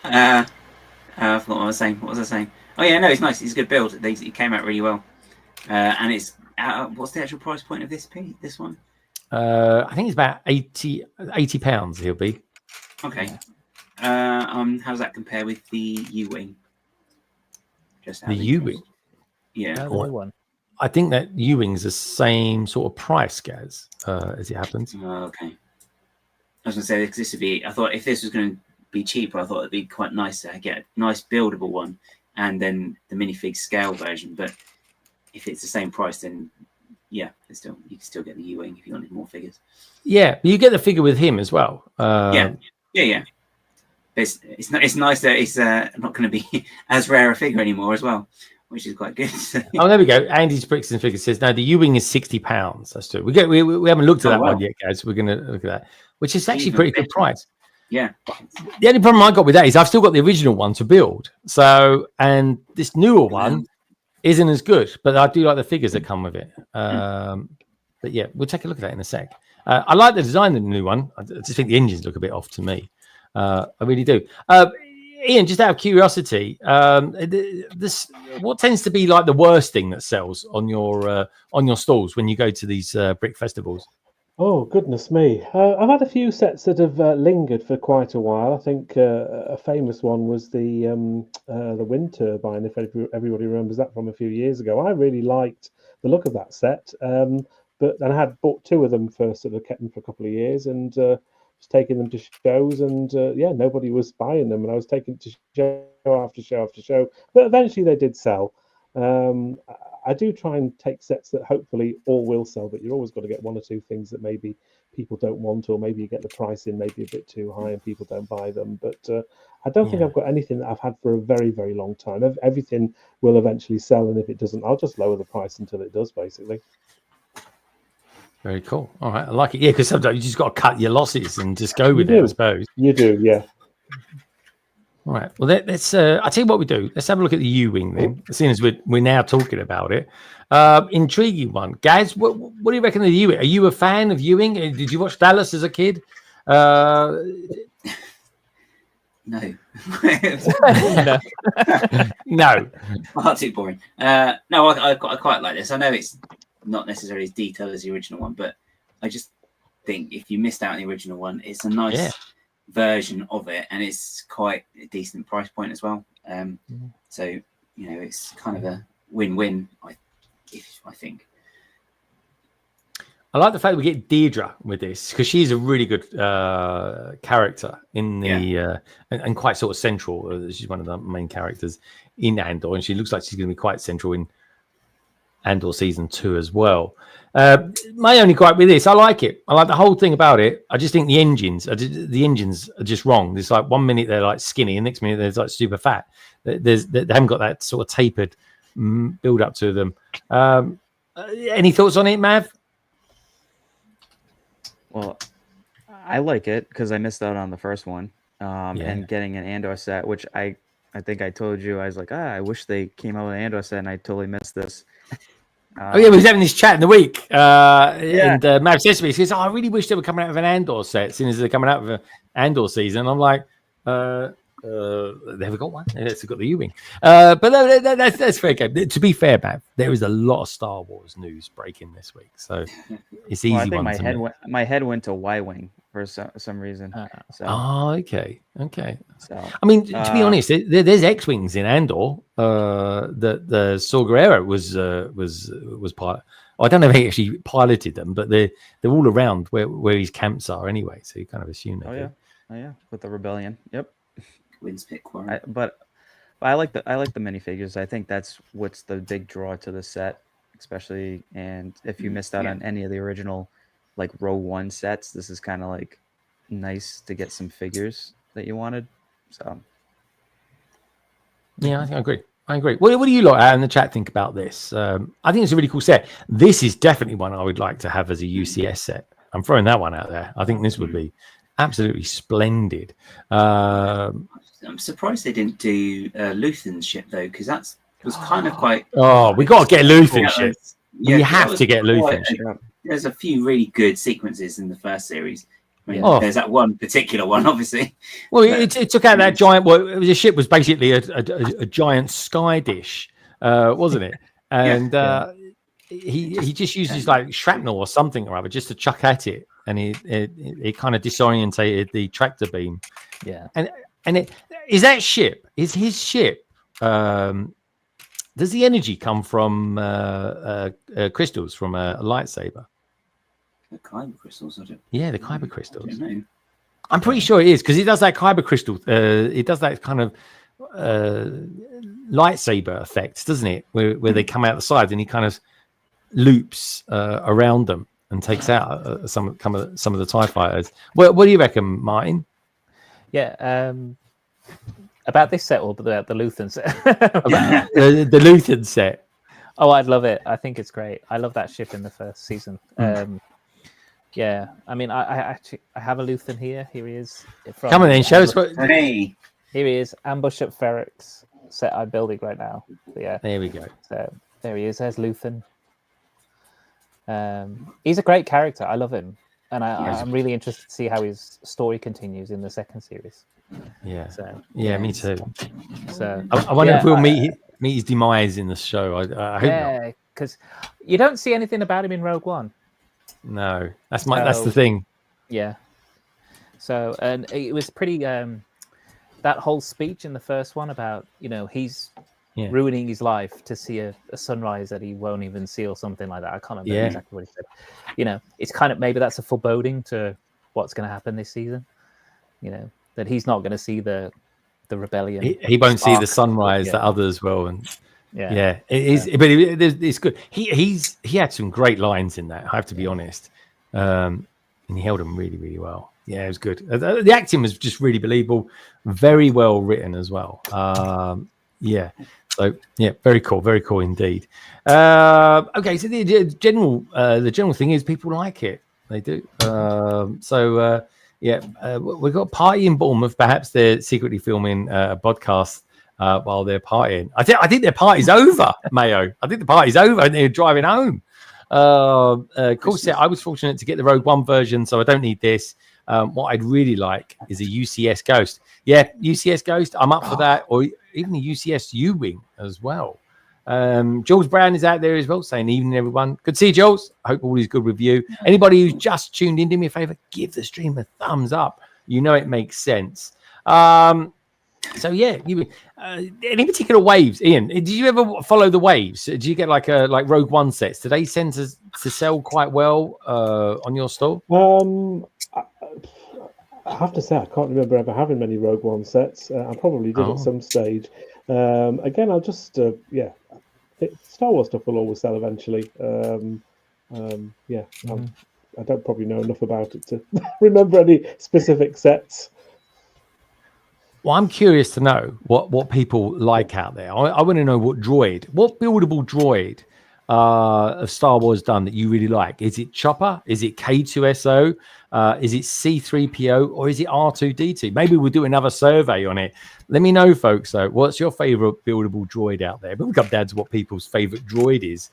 forgot what I was saying. What was I saying? Oh yeah, no, it's nice. It's a good build. It came out really well. And it's what's the actual price point of this one? I think it's about 80 pounds. He'll be. Okay. How does that compare with the U-wing? Just the U-wing. Yeah. The new one. I think that U-wing's the same sort of price, guys, as it happens. Oh, okay. I was going to say, because this would be, I thought if this was going to be cheaper, I thought it'd be quite nice to get a nice buildable one and then the minifig scale version. But if it's the same price, then yeah, you can still get the U-wing if you wanted more figures. Yeah, you get the figure with him as well. Yeah. It's nice that it's not going to be as rare a figure anymore as well, which is quite good. Oh, there we go. Andy's Bricks and Figures says, no, the U-wing is £60. That's true. We haven't looked at that one yet, guys. We're going to look at that, which is actually pretty good price. Yeah. The only problem I got with that is I've still got the original one to build. So, and this newer one isn't as good, but I do like the figures that come with it. But yeah, we'll take a look at that in a sec. I like the design of the new one. I just think the engines look a bit off to me. I really do. Ian, just out of curiosity, what tends to be like the worst thing that sells on your stalls when you go to these brick festivals? Oh, goodness me. I've had a few sets that have lingered for quite a while. I think a famous one was the wind turbine, if everybody remembers that from a few years ago. I really liked the look of that set, but I had bought two of them first and I kept them for a couple of years and was taking them to shows and nobody was buying them and I was taking to show after show after show, but eventually they did sell. I do try and take sets that hopefully all will sell, but you're always got to get one or two things that maybe people don't want, or maybe you get the price in maybe a bit too high and people don't buy them. But I don't think I've got anything that I've had for a very, very long time. Everything will eventually sell, and if it doesn't, I'll just lower the price until it does, basically. Very cool. All right, I like it. Yeah, because sometimes you just got to cut your losses and just go with it, I suppose. You do, yeah. All right. Well, let's. I'll tell you what we do. Let's have a look at the U-wing then, as soon as we're now talking about it. Intriguing one, guys. What do you reckon of the U-wing? Are you a fan of U-wing? Did you watch Dallas as a kid? No. No. Far too boring. No, I quite like this. I know it's not necessarily as detailed as the original one, but I just think if you missed out on the original one, it's a nice version of it, and it's quite a decent price point as well. So it's kind of a win-win. I think. I like the fact we get Deirdre with this because she's a really good character in the and quite sort of central. She's one of the main characters in Andor, and she looks like she's going to be quite central in Andor season 2 as well. My only gripe with this, I like it. I like the whole thing about it. I just think the engines are just wrong. There's like 1 minute they're like skinny, and next minute they're like super fat. They haven't got that sort of tapered build up to them. Any thoughts on it, Mav? Well, I like it because I missed out on the first one, and getting an Andor set, which I think I told you, I was like, I wish they came out with an Andor set, and I totally missed this. We was having this chat in the week, and Mav says to me, he says, I really wish they were coming out with an Andor set, as soon as they're coming out with an Andor season. I'm like, they haven't got one. They've got the U-wing. But no, that's fair game. To be fair, Mav, there is a lot of Star Wars news breaking this week, so it's easy. I think my head went to Y-wing for some reason. Okay. So, I mean, to be honest, there's X-wings in Andor. The Saw Gerrera was part. I don't know if he actually piloted them, but they're all around where his camps are anyway. So you kind of assume that. Oh yeah, with the rebellion. Yep. But I like the minifigures. I think that's what's the big draw to the set, especially. And if you missed out on any of the original, like Rogue One sets, this is kind of like nice to get some figures that you wanted. So yeah, I think I agree. I agree. What do you lot out in the chat think about this? I think it's a really cool set. This is definitely one I would like to have as a UCS set. I'm throwing that one out there. I think this would be absolutely splendid. I'm surprised they didn't do Luthen's ship though, because that was kind of quite. Oh, we got to get Luthen ship. Yeah, we have to get Luthen ship. There's a few really good sequences in the first series. I mean, Oh. there's that one particular one, obviously. Well, it took out that giant. Well, the ship was basically a giant sky dish, wasn't it? And he just uses like shrapnel or something or other just to chuck at it, and it kind of disorientated the tractor beam. Yeah, and is that ship? Is his ship? Does the energy come from crystals from a lightsaber? The kyber crystals, I don't. Yeah, the kyber crystals. I don't know. I'm pretty sure it is because it does that kyber crystal. It does that kind of lightsaber effect, doesn't it? Where they come out the side and he kind of loops around them and takes out some of the TIE fighters. What do you reckon, Martin? Yeah. About this set or about the Luthen set? The Luthen set. Oh, I'd love it. I think it's great. I love that ship in the first season. Yeah, I mean, I have a Luthen here. Here he is. Come on then, show us what. Hey, here he is. Ambush at Fett'S set I'm building right now. So, yeah, there we go. So there he is. There's Luthen. He's a great character. I love him, and I'm really interested to see how his story continues in the second series. Yeah. So me too. So I wonder if we'll meet his demise in the show. I hope not. Because you don't see anything about him in Rogue One. No, that's the thing. Yeah. So, and it was pretty that whole speech in the first one about he's ruining his life to see a sunrise that he won't even see or something like that. I can't remember exactly what he said. It's kind of maybe that's a foreboding to what's going to happen this season. That he's not going to see the rebellion. He won't see the sunrise that others will, and it is. But it's good. He had some great lines in that. I have to be honest, and he held them really, really well. Yeah, it was good. The acting was just really believable, very well written as well. So very cool indeed. Okay, so the general thing is people like it. They do. We've got a party in Bournemouth. Perhaps they're secretly filming a podcast while they're partying. I think their party's over, Mayo. I think the party's over and they're driving home. Of course, I was fortunate to get the Rogue One version, so I don't need this. What I'd really like is a UCS Ghost. Yeah, UCS Ghost. I'm up for that, or even a UCS U-Wing as well. Jules Brown is out there as well saying evening everyone. Good to see you, Jules. I hope all is good with you. Anybody who's just tuned in, do me a favor, give the stream a thumbs up. It makes sense. Any particular waves, Ian? Did you ever follow the waves? Did you get like Rogue One sets? Do they tend to sell quite well on your store? I have to say I can't remember ever having many Rogue One sets. I probably did at some stage. Again, I'll just Star Wars stuff will always sell eventually. I don't probably know enough about it to remember any specific sets. Well, I'm curious to know what people like out there. I want to know what buildable droid of Star Wars done that you really like. Is it Chopper? Is it K2SO? Is it C3PO? Or is it R2D2? Maybe we'll do another survey on it. Let me know, folks, though. What's your favorite buildable droid out there? But we'll come down to what people's favorite droid is.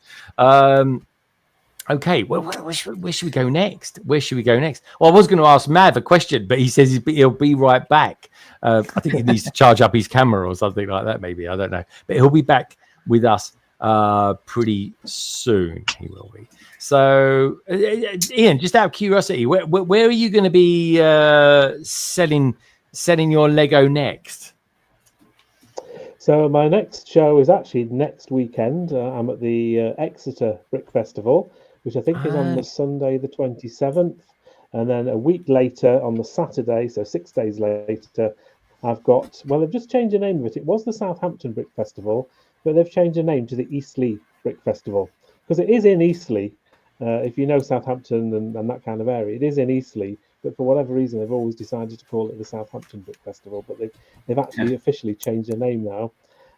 Okay, well, where should we go next? Well, I was going to ask Mav a question, but he says he'll be right back. I think he needs to charge up his camera or something like that, maybe. I don't know. But he'll be back with us pretty soon. He will be. So, Ian, just out of curiosity, where are you going to be selling your Lego next? So my next show is actually next weekend. I'm at the Exeter Brick Festival, which I think is on the Sunday the 27th. And then a week later on the Saturday, so 6 days later, they've just changed the name of it. It was the Southampton Brick Festival, but they've changed the name to the Eastleigh Brick Festival because it is in Eastleigh. If you know Southampton and that kind of area, it is in Eastleigh. But for whatever reason, they've always decided to call it the Southampton Brick Festival. But they've actually officially changed their name now.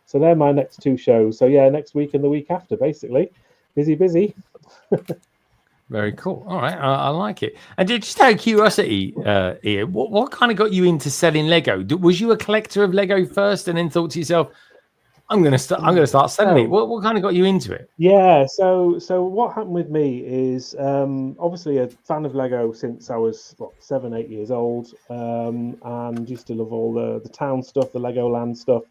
So they're my next 2 shows. So yeah, next week and the week after, basically. Busy. Very cool. All right, I like it. And just out of curiosity, Ian, what kind of got you into selling Lego? Was you a collector of Lego first, and then thought to yourself, "I'm going to start selling it"? What kind of got you into it? Yeah. So what happened with me is obviously a fan of Lego since I was 7, 8 years old, and used to love all the town stuff, the Legoland stuff.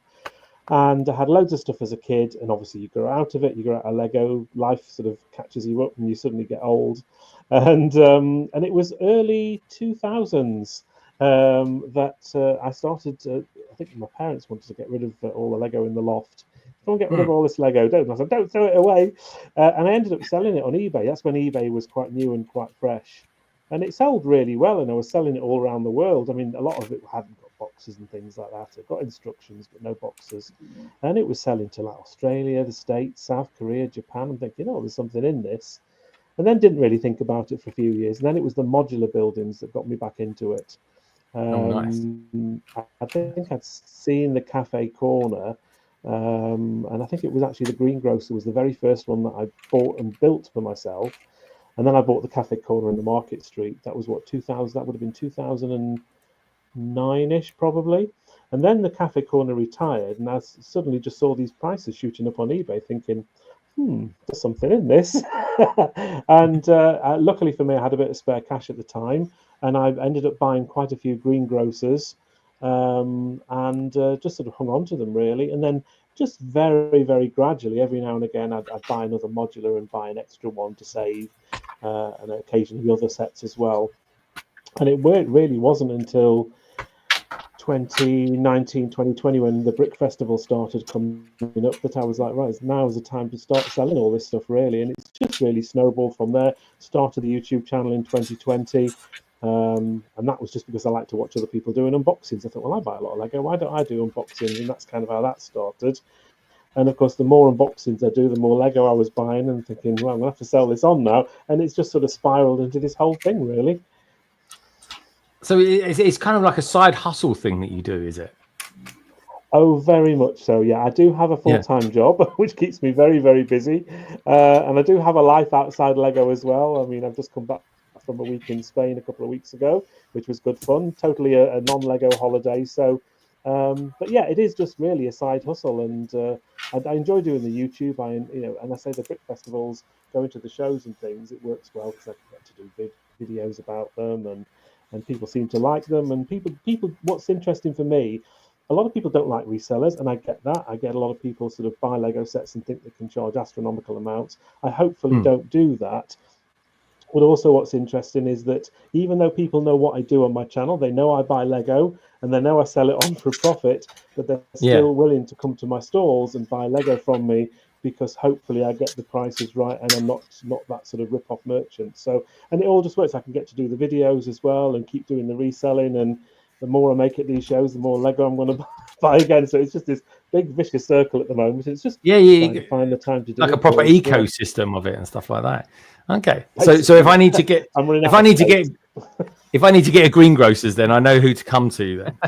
And I had loads of stuff as a kid, and obviously you grow out of it. You grow out of Lego. Life sort of catches you up, and you suddenly get old. And it was early 2000s that I started. I think my parents wanted to get rid of all the Lego in the loft. Don't get rid of all this Lego, don't. I said, don't throw it away. And I ended up selling it on eBay. That's when eBay was quite new and quite fresh, and it sold really well. And I was selling it all around the world. I mean, a lot of it hadn't got boxes and things like that. It got instructions but no boxes, and it was selling to like Australia, the States, South Korea, Japan. I'm thinking, oh, there's something in this, and then didn't really think about it for a few years. And then it was the modular buildings that got me back into it. Nice. I think I'd seen the Cafe Corner, and I think it was actually the Greengrocer was the very first one that I bought and built for myself. And then I bought the Cafe Corner in the Market Street. That was 2000. That would have been 2009-ish probably. And then the Cafe Corner retired, and I suddenly just saw these prices shooting up on eBay, thinking, there's something in this. And luckily for me, I had a bit of spare cash at the time, and I ended up buying quite a few Greengrocers, and just sort of hung on to them really. And then just very, very gradually, every now and again, I'd buy another modular and buy an extra one to save, and occasionally other sets as well. And it really wasn't until 2019, 2020, when the Brick Festival started coming up, that I was like, right, now is the time to start selling all this stuff, really. And it's just really snowballed from there. Started the YouTube channel in 2020. And that was just because I like to watch other people doing unboxings. I thought, well, I buy a lot of Lego. Why don't I do unboxings? And that's kind of how that started. And of course, the more unboxings I do, the more Lego I was buying, and thinking, well, I'm going to have to sell this on now. And it's just sort of spiraled into this whole thing, really. So it's kind of like a side hustle thing that you do, is it? Oh, very much so. Yeah, I do have a full-time job, which keeps me very, very busy. And I do have a life outside Lego as well. I mean, I've just come back from a week in Spain a couple of weeks ago, which was good fun. Totally a non-Lego holiday. So, but yeah, it is just really a side hustle, and I enjoy doing the YouTube. And I say the Brick Festivals, going to the shows and things, it works well because I get to do videos about them, and people seem to like them. And people. What's interesting for me, a lot of people don't like resellers, and I get that. I get a lot of people sort of buy Lego sets and think they can charge astronomical amounts. I hopefully don't do that. But also what's interesting is that even though people know what I do on my channel, they know I buy Lego and they know I sell it on for a profit, but they're still willing to come to my stalls and buy Lego from me, because hopefully I get the prices right and I'm not that sort of rip-off merchant. So, and it all just works. I can get to do the videos as well and keep doing the reselling, and the more I make at these shows, the more Lego I'm going to buy again. So it's just this big vicious circle at the moment. It's just trying to find the time to do like it, a proper ecosystem of it and stuff like that. Okay, so if I need to get if I need to get a Greengrocers, then I know who to come to then.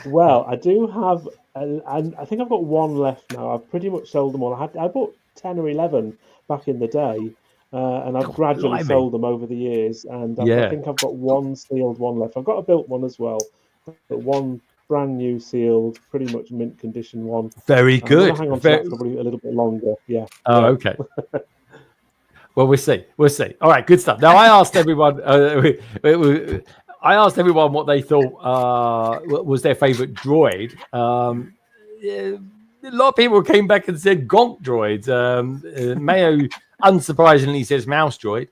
Well, I do have, and I think I've got one left now. I've pretty much sold them all. I bought 10 or 11 back in the day, and I've gradually sold them over the years. And I think I've got one sealed one left. I've got a built one as well, but one brand new sealed, pretty much mint condition one. Very good. I'm hang on to that probably a little bit longer. Yeah. Oh, okay. Well, we'll see. All right, good stuff. Now, I asked everyone. I asked everyone what they thought was their favorite droid. A lot of people came back and said Gonk droids. Mayo, unsurprisingly, says mouse droid.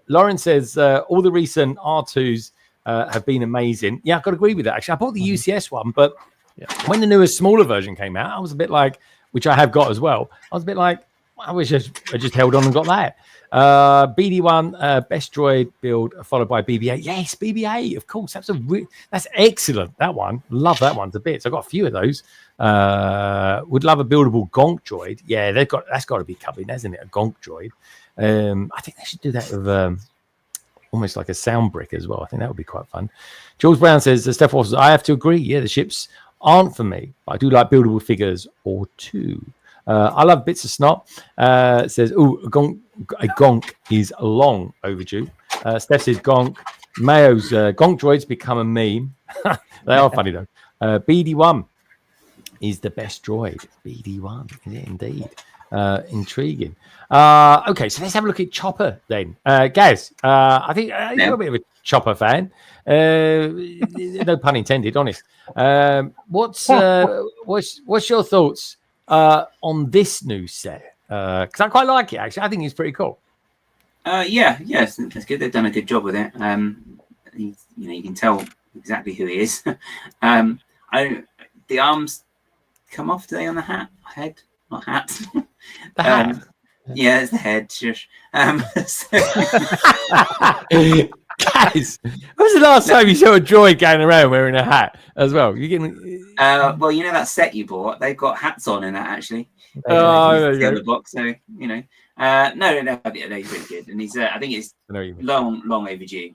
Lauren says all the recent R2s have been amazing. Yeah, I've got to agree with that. Actually, I bought the UCS one, but when the newest, smaller version came out, I was a bit like, which I have got as well. I was a bit like, I wish I just held on and got that. BD1, best droid build, followed by BB-8. Yes, BB-8, of course. That's excellent. That one, love that one to bits. I've got a few of those. Would love a buildable Gonk droid. Yeah, that's got to be coming, hasn't it? A Gonk droid. I think they should do that with almost like a sound brick as well. I think that would be quite fun. Jules Brown says, Steph Watson, I have to agree. Yeah, the ships aren't for me. But I do like buildable figures or two. I love bits of snot. It says, "Oh, a gonk is long overdue." Steph says, "Gonk." Mayo's gonk droids become a meme. They are funny though. BD1 is the best droid. BD1, yeah, indeed. Intriguing. Okay, so let's have a look at Chopper then. Gaz, I think you're a bit of a Chopper fan. No pun intended, honest. What's your thoughts on this new set? Because I quite like it, actually. I think it's pretty cool. Yes, that's good. They've done a good job with it. You can tell exactly who he is. The arms come off today on the head, not hat. The hat. Yeah, it's the head. Shush. Guys, when was the last time you saw a droid going around wearing a hat as well? You getting? Well, you know that set you bought? They've got hats on in that actually. The box, so no, he's really good, and he's. I think it's long overdue.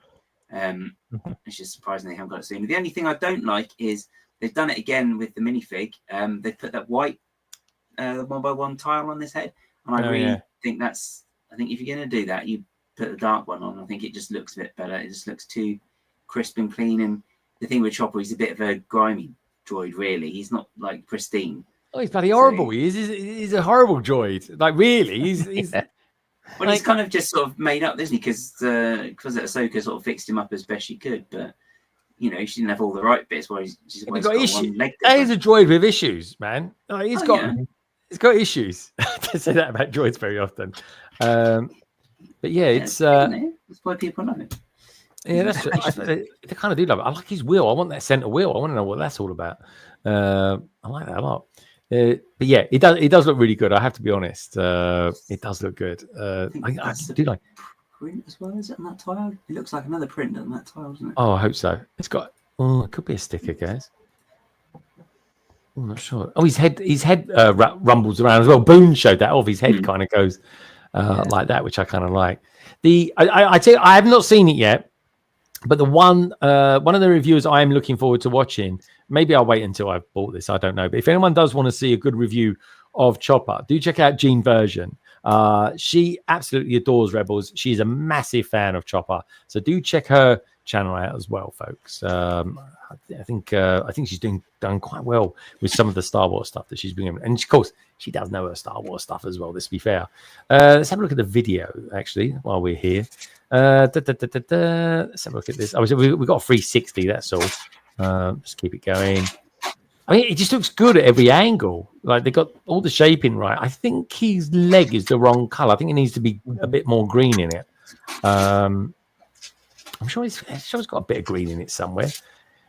It's just surprising they haven't got it soon. The only thing I don't like is they've done it again with the minifig. They put that white 1x1 tile on this head, and I really think that's. I think if you're going to do that, you put the dark one on. I think it just looks a bit better. It just looks too crisp and clean. And the thing with Chopper, he's a bit of a grimy droid. Really, he's not like pristine. Oh, he's bloody horrible. He's a horrible droid. Like really, he's. Well, he's kind of just sort of made up, isn't he? Because Ahsoka sort of fixed him up as best she could, but she didn't have all the right bits. Where he's got issues. He's a droid with issues, man. He's got issues. I don't say that about droids very often. But yeah, it's that's why people love it. Yeah, that's they kind of do love it. I like his wheel. I want that center wheel. I want to know what that's all about. I like that a lot. But yeah, it does look really good. I have to be honest. It does look good. I do like print as well. Is it on that tile? It looks like another print on that tile, doesn't it? Oh, I hope so. It's got. Oh, it could be a sticker, guys. I'm not sure. Oh, his head rumbles around as well. Boone showed that off. His head kind of goes like that, which I kind of like. I tell you, I have not seen it yet, but the one of the reviewers I am looking forward to watching. Maybe I'll wait until I've bought this. I don't know. But if anyone does want to see a good review of Chopper, do check out Jean Version. She absolutely adores Rebels. She's a massive fan of Chopper. So do check her channel out as well, folks. I think she's done quite well with some of the Star Wars stuff that she's bringing. And of course, she does know her Star Wars stuff as well, let's be fair. Let's have a look at the video, actually, while we're here. Let's have a look at this. We've got a 360, that's all. Just keep it going. I mean, it just looks good at every angle. Like they got all the shaping right. I think his leg is the wrong color. I think it needs to be a bit more green in it. I'm sure it's got a bit of green in it somewhere.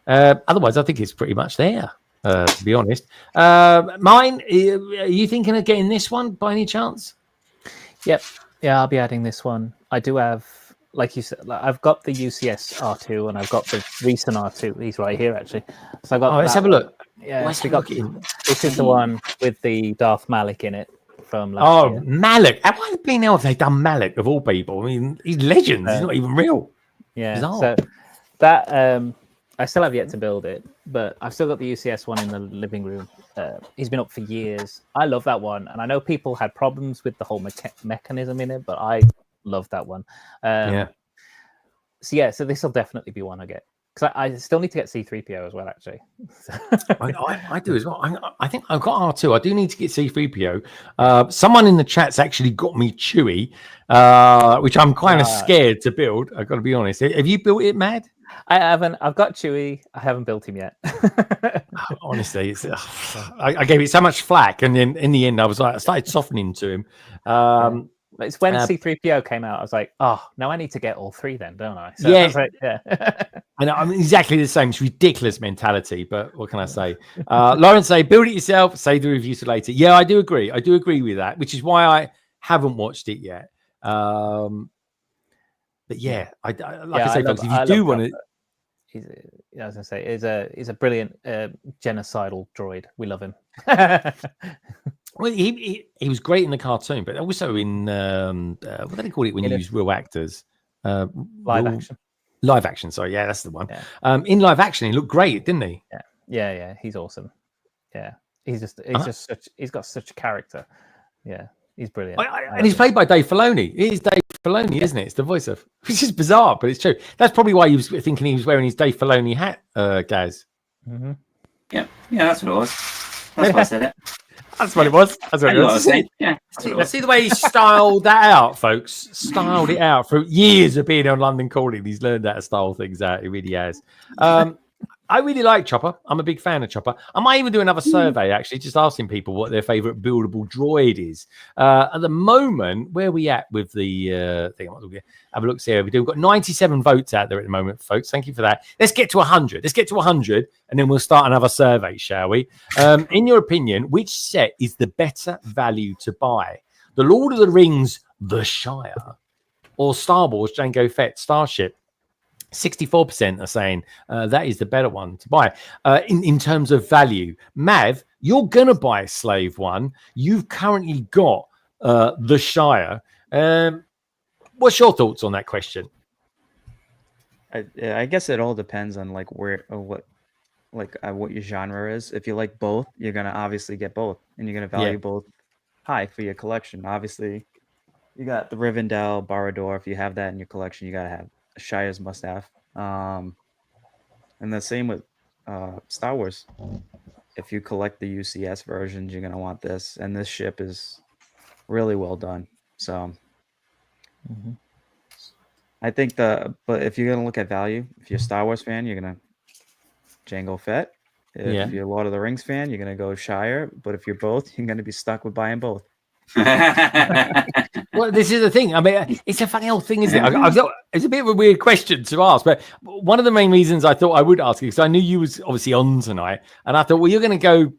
Otherwise, I think it's pretty much there. To be honest, mine. Are you thinking of getting this one by any chance? Yep. Yeah, I'll be adding this one. I do have. Like you said, I've got the UCS R2 and I've got the recent R2. He's right here, actually. So I got. Let's have a look. Yeah, this is the one with the Darth Malik in it from last year. Malik! Why the bleeding hell have they done Malik of all people? I mean, he's legend. He's not even real. Yeah. Bizarre. So that I still have yet to build it, but I've still got the UCS one in the living room. He's been up for years. I love that one, and I know people had problems with the whole mechanism in it, but I love that one. So this will definitely be one I get, because I still need to get C3PO as well, actually. I do as well. I think I've got R2. I do need to get C3PO. Someone in the chat's actually got me Chewie, which I'm kind of scared to build. I've got to be honest. Have you built it, Mad? I haven't. I've got Chewie. I haven't built him yet. Honestly, I gave it so much flack, and then in the end, I started softening to him. It's when C3PO came out, I was like, oh, now I need to get all three then, don't I? So yeah. I was like, I know, I'm exactly the same. It's ridiculous mentality, but what can I say? Lawrence say, build it yourself, save the reviews for later. Yeah, I do agree. I do agree with that, which is why I haven't watched it yet. But yeah, I say, folks, if you do want to... As I say, he's a brilliant genocidal droid. We love him. Well, he was great in the cartoon, but also in what do they call it when you use real actors? Live action. Live action. Sorry, yeah, that's the one. Yeah. In live action, he looked great, didn't he? Yeah, Yeah, he's awesome. Yeah, he's got such a character. Yeah, he's brilliant. And he's played by Dave Filoni. It is Dave Filoni, isn't it? It's the voice of, which is bizarre, but it's true. That's probably why you was thinking he was wearing his Dave Filoni hat, Gaz. Mm-hmm. Yeah, that's what it was. That's why I said it. That's what it was. That's what it was. Yeah. See the way he styled that out, folks. Styled it out for years of being on London Calling. He's learned how to style things out. He really has. I really like Chopper. I'm a big fan of Chopper. I might even do another survey, actually, just asking people what their favorite buildable droid is. At the moment, where are we at with the thing? Have a look, see how we do. We've got 97 votes out there at the moment, folks. Thank you for that. Let's get to 100. Let's get to 100, and then we'll start another survey, shall we? In your opinion, which set is the better value to buy? The Lord of the Rings, The Shire, or Star Wars, Jango Fett, Starship? 64% are saying that is the better one to buy in terms of value. Mav, you're going to buy Slave One. You've currently got The Shire. What's your thoughts on that question? I guess it all depends on like where or what your genre is. If you like both, you're going to obviously get both, and you're going to value both high for your collection. Obviously, you got the Rivendell, Barad-dûr. If you have that in your collection, you got to have Shire's must have. And the same with Star Wars. If you collect the UCS versions, you're going to want this, and this ship is really well done. So I think but if you're going to look at value, if you're a Star Wars fan, you're going to Jango Fett. If you're a Lord of the Rings fan, you're going to go Shire. But if you're both, you're going to be stuck with buying both. Well, this is the thing. I mean, it's a funny old thing, isn't it? I thought it's a bit of a weird question to ask, but one of the main reasons I thought I would ask you, because I knew you was obviously on tonight, and I thought, well, you're going to go.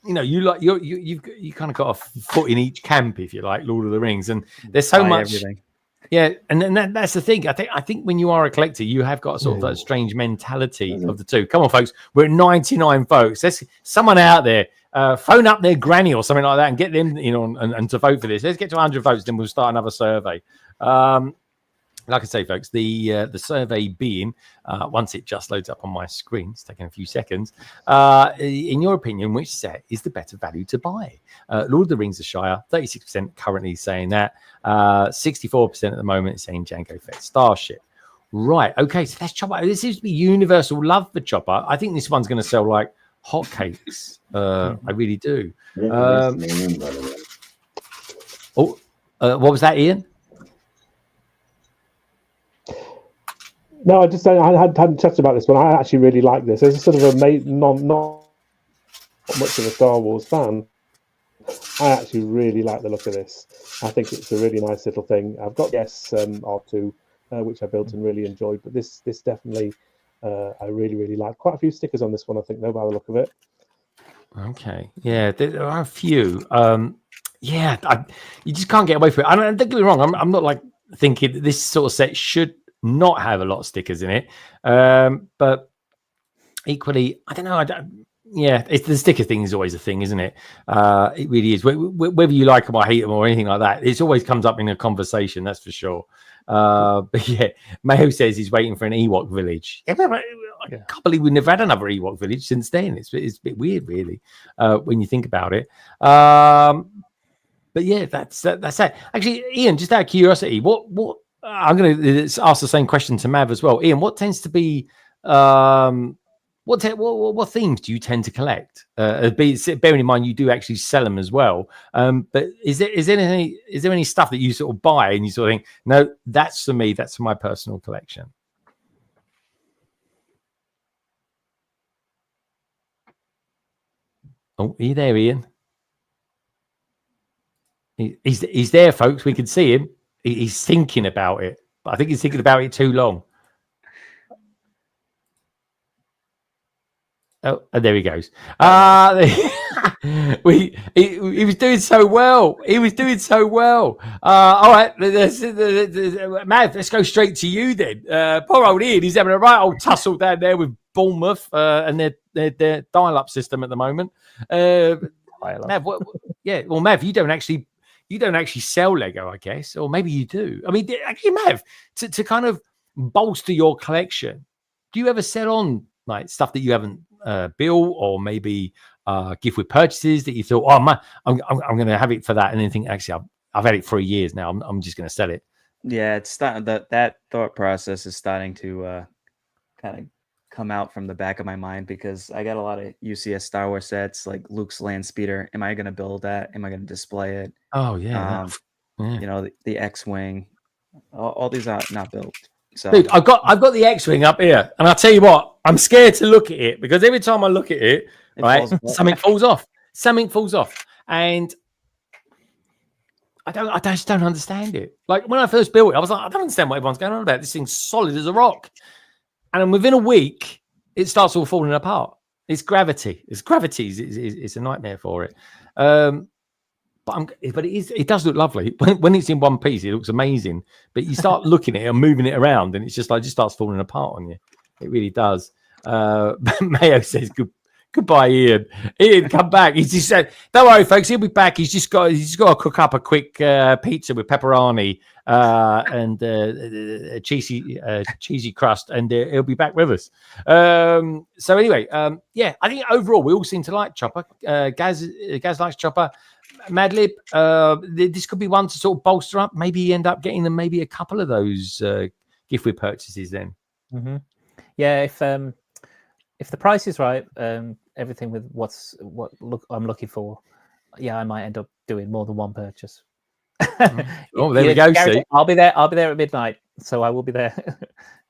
You know, you kind of got a foot in each camp, if you like, Lord of the Rings, and there's so much. Everything. Yeah, and that's the thing. I think when you are a collector, you have got sort of that strange mentality of the two. Come on, folks, we're at 99 votes. There's someone out there. Phone up their granny or something like that and get them, and to vote for this. Let's get to 100 votes, then we'll start another survey. Like I say, folks, the survey being once it just loads up on my screen, it's taking a few seconds. In your opinion, which set is the better value to buy? Lord of the Rings, The Shire, 36% currently saying that. 64% at the moment is saying Jango Fett, Starship. Right. Okay. So that's Chopper. This seems to be universal love for Chopper. I think this one's going to sell like hotcakes. I really do. What was that, Ian? No, I hadn't chatted about this one. I actually really like this. As a sort of a not much of a Star Wars fan, I actually really like the look of this. I think it's a really nice little thing. I've got R2, which I built and really enjoyed, but this definitely I really like. Quite a few stickers on this one, I think, though, by the look of it. Okay, yeah, there are a few. You just can't get away from it. Don't get me wrong. I'm not like thinking that this sort of set should not have a lot of stickers in it, but equally, I don't know. It's the sticker thing is always a thing, isn't it? It really is. Whether you like them or hate them or anything like that, it always comes up in a conversation. That's for sure. But yeah, Mayo says he's waiting for an Ewok village. I can't believe we've never had another Ewok village since then. It's a bit weird, really, when you think about it. But yeah, that's that. Actually, Ian, just out of curiosity, what I'm going to ask the same question to Mav as well. Ian, what tends to be what themes do you tend to collect? Bearing in mind you do actually sell them as well. But is there any stuff that you sort of buy and you sort of think, no, that's for me, that's for my personal collection? Oh, are you there, Ian? He's there, folks. We can see him. He's thinking about it, but I think he's thinking about it too long. Oh, and there he goes. He was doing so well. He was doing so well. All right, Mav, let's go straight to you then. Poor old Ian, he's having a right old tussle down there with Bournemouth and their dial-up system at the moment. Mav, Mav, you don't actually sell Lego, I guess, or maybe you do. I mean, actually, Mav, to kind of bolster your collection, do you ever sell on like stuff that you haven't bill, or maybe gift with purchases that you thought, oh man, I'm going to have it for that, and then think, actually, I've had it for years now. I'm just going to sell it. Yeah, it's starting that thought process is starting to kind of come out from the back of my mind, because I got a lot of UCS Star Wars sets, like Luke's land speeder. Am I going to build that? Am I going to display it? Oh yeah, you know, the X-wing. All these are not built. So, dude, I've got the X-wing up here, and I'll tell you what, I'm scared to look at it, because every time I look at it, right, something falls off. Something falls off, and I just don't understand it. Like when I first built it, I was like, I don't understand what everyone's going on about. This thing's solid as a rock, and then within a week, it starts all falling apart. It's gravity. It's a nightmare for it. But it does look lovely when it's in one piece. It looks amazing. But you start looking at it and moving it around, and it's just starts falling apart on you. It really does. Mayo says goodbye, Ian. Ian, come back. He's just said, don't worry, folks. He'll be back. He's just got to cook up a quick pizza with pepperoni and cheesy crust, and he'll be back with us. So anyway, yeah, I think overall we all seem to like Chopper. Gaz likes Chopper. Madlib, this could be one to sort of bolster up. Maybe end up getting them maybe a couple of those gift with purchases then. Mm-hmm. Yeah, if the price is right, everything with I'm looking for, yeah, I might end up doing more than one purchase. Oh, there we go. See, I'll be there at midnight, so I will be there.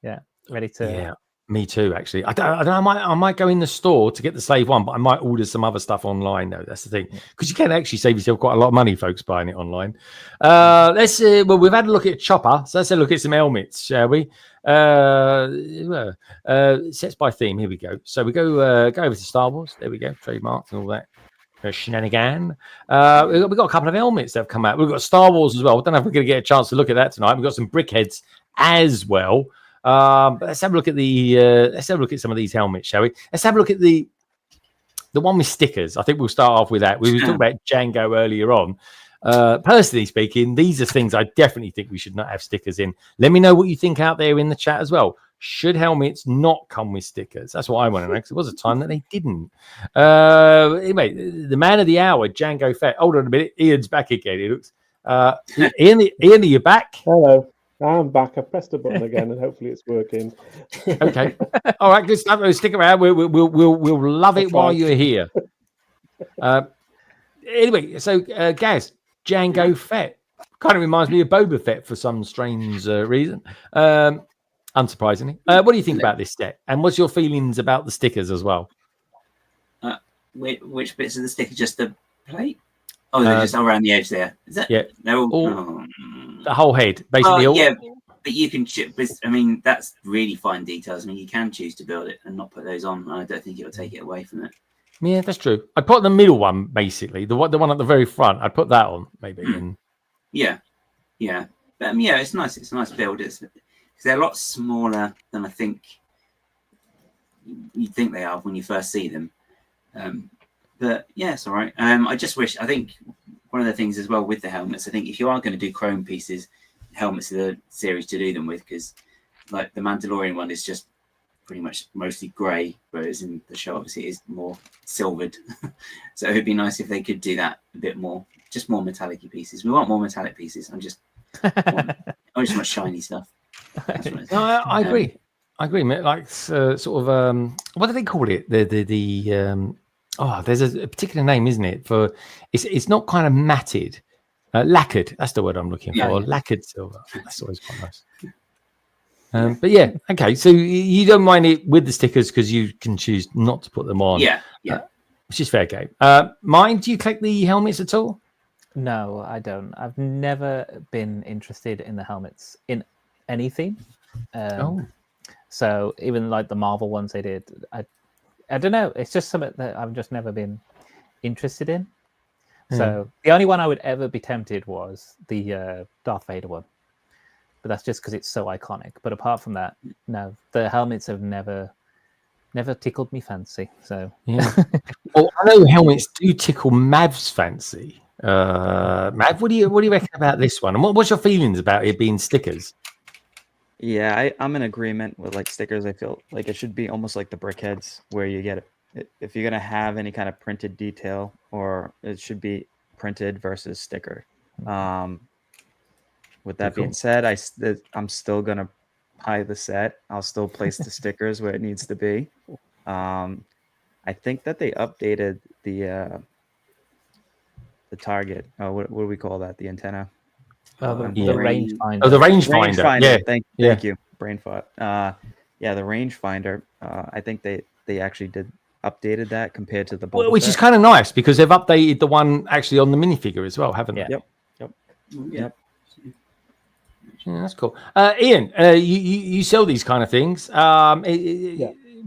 Yeah, ready to. Yeah, me too. Actually, I don't know. I might go in the store to get the save one, but I might order some other stuff online. Though that's the thing, because you can actually save yourself quite a lot of money, folks, buying it online. Let's well, we've had a look at Chopper, so let's have a look at some helmets, shall we? Sets by theme. Here we go. So we go over to Star Wars. There we go. Trademarks and all that. Shenanigan. We've got a couple of helmets that have come out. We've got Star Wars as well. I don't know if we're going to get a chance to look at that tonight. We've got some Brickheads as well. But let's have a look at some of these helmets, shall we? Let's have a look at the one with stickers. I think we'll start off with that. We were talking about Jango earlier on. Personally speaking, these are things I definitely think we should not have stickers in. Let me know what you think out there in the chat as well. Should helmets not come with stickers? That's what I want to know, because it was a time that they didn't. Anyway, the man of the hour, Jango Fett. Hold on a minute. Ian's back again. It looks. Ian, are you back? Hello. I'm back. I pressed a button again, and hopefully it's working. Okay. All right. Good stuff. Stick around. We'll love it while you're here. Anyway, so Gaz, Jango Fett kind of reminds me of Boba Fett for some strange reason. Unsurprisingly. What do you think about this set? And what's your feelings about the stickers as well? Which bits of the sticker? Just the plate? Oh, they're just around the edge there. Is that? Yeah. They're all, the whole head, basically. Yeah, but you can chip. I mean, that's really fine details. I mean, you can choose to build it and not put those on. I don't think it'll take it away from it. Yeah, that's true. I put the middle one, basically, the one at the very front. I'd put that on, maybe. And... Yeah. But yeah, it's nice. It's a nice build. Because they're a lot smaller than I think you think they are when you first see them. But yeah, it's all right. I just wish. I think one of the things as well with the helmets, I think if you are going to do chrome pieces, helmets are the series to do them with, because like the Mandalorian one is just pretty much mostly grey, whereas in the show obviously it is more silvered. So it'd be nice if they could do that a bit more, just more metallic-y pieces. We want more metallic pieces. I just want shiny stuff. No, I agree. I agree, mate. Like sort of what do they call it? There's a particular name, isn't it? For it's not kind of matted, lacquered. That's the word I'm looking for. Yeah. Lacquered silver. That's always quite nice. But yeah, okay. So you don't mind it with the stickers because you can choose not to put them on. Yeah. Which is fair game. Mine, do you collect the helmets at all? No, I don't. I've never been interested in the helmets in anything. So even like the Marvel ones they did, I don't know. It's just something that I've just never been interested in. So the only one I would ever be tempted was the Darth Vader one. But that's just because it's so iconic. But apart from that, no, the helmets have never tickled me fancy. So yeah. Well, I know helmets do tickle Mav's fancy. Mav, what do you reckon about this one? And what's your feelings about it being stickers? Yeah, I'm in agreement with like stickers. I feel like it should be almost like the Brickheads, where you get if you're gonna have any kind of printed detail, or it should be printed versus sticker. With that being said, I'm still gonna buy the set. I'll still place the stickers where it needs to be. I think that they updated the target. What do we call that? The antenna. The Yeah. rangefinder. Oh, the rangefinder. Yeah. Thank you. Brain fart. Yeah, the rangefinder. I think they actually updated that compared to the Boba Which Fett. is kind of nice because they've updated the one actually on the minifigure as well, haven't they? Yep. Yeah, that's cool. Ian, you sell these kind of things.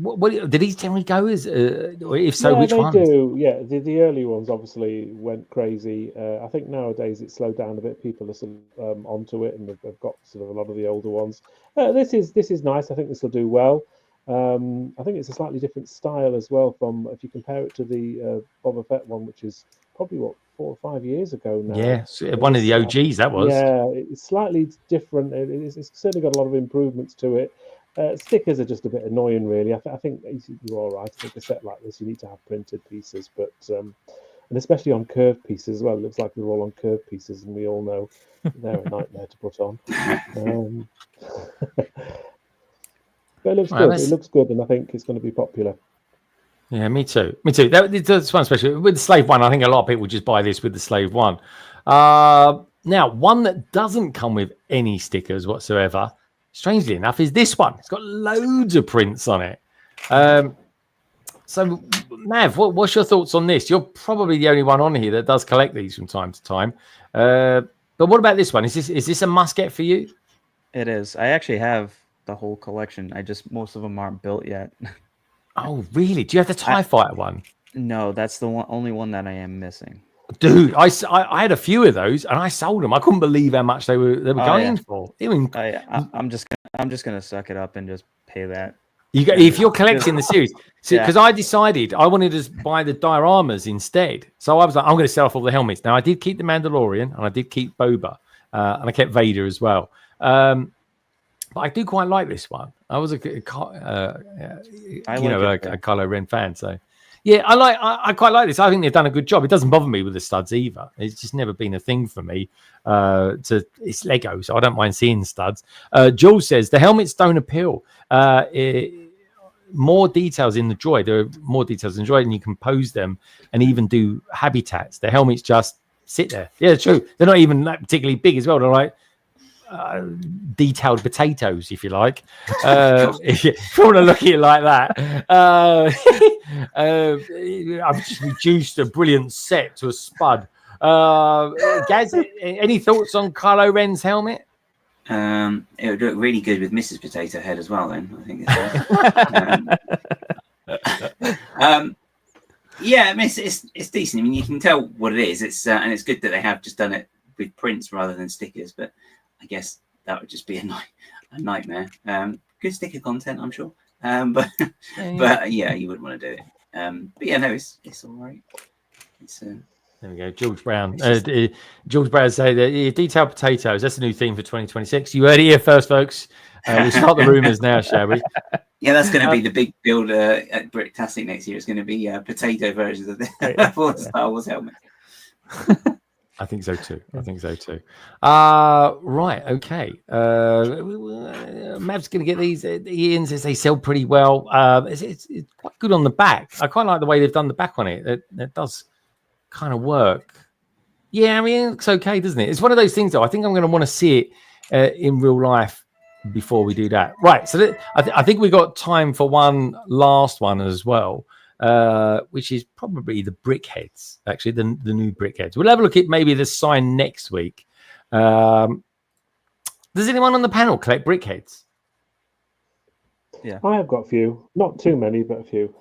What did these generally go as? Or if so, which ones? They do. Yeah, the early ones obviously went crazy. I think nowadays it's slowed down a bit. People are sort of onto it, and they've got sort of a lot of the older ones. This is nice. I think this will do well. I think it's a slightly different style as well. From if you compare it to the Boba Fett one, which is probably 4 or 5 years ago now. Yeah, one of the OGs that was. Yeah, it's slightly different. It's certainly got a lot of improvements to it. Stickers are just a bit annoying, really. I think you're all right. I think a set like this, you need to have printed pieces, but and especially on curved pieces as well. It looks like they're all on curved pieces, and we all know they're a nightmare to put on. But it looks good. It looks good, and I think it's going to be popular. Yeah, me too. That's one especially with the Slave One. I think a lot of people just buy this with the Slave One. Now, one that doesn't come with any stickers whatsoever, strangely enough, is this one. It's got loads of prints on it. So, Mav, what's your thoughts on this? You're probably the only one on here that does collect these from time to time. But what about this one? Is this a must get for you? It is. I actually have the whole collection. Most of them aren't built yet. Oh, really? Do you have the TIE Fighter one? No, that's the only one that I am missing. Dude, I had a few of those and I sold them. I couldn't believe how much they were going for. I'm just gonna suck it up and just pay that. If you're collecting the series, because I decided I wanted to buy the dioramas instead. So I was like, I'm going to sell off all the helmets. Now I did keep the Mandalorian and I did keep Boba, and I kept Vader as well. But I do quite like this one. I was a Kylo Ren fan, so yeah, I quite like this. I think they've done a good job. It doesn't bother me with the studs either. It's just never been a thing for me. It's Lego, so I don't mind seeing studs. Jules says the helmets don't appeal. More details in the droid. There are more details in the droid, and you can pose them and even do habitats. The helmets just sit there. Yeah, it's true. They're not even that particularly big as well. They're like detailed potatoes, if you like. If you want to look at it like that. I've just reduced a brilliant set to a spud. Gaz, any thoughts on Kylo Ren's helmet? It would look really good with Mrs. Potato Head as well. Then I think. Yeah, I mean, it's decent. I mean, you can tell what it is. It's and it's good that they have just done it with prints rather than stickers. But I guess that would just be a nightmare. Good sticker content, I'm sure. But yeah, you wouldn't want to do it. But yeah, no, it's all right. There we go. George Brown. George Brown said detailed potatoes. That's a new theme for 2026. You heard it here first, folks. We'll start the rumours now, shall we? Yeah, that's going to be the big build at Bricktastic next year. It's going to be potato versions of the Star Wars helmet. I think so too. Right. Okay. Mav's going to get these. Ian says they sell pretty well. It's quite good on the back. I quite like the way they've done the back on it. It does kind of work. Yeah, I mean, it looks okay, doesn't it? It's one of those things, though. I think I'm going to want to see it in real life before we do that. Right. So I think we got time for one last one as well. Which is probably the Brickheads, actually, the new Brickheads. We'll have a look at maybe the sign next week. Does anyone on the panel collect Brickheads? Yeah. I have got a few. Not too many, but a few.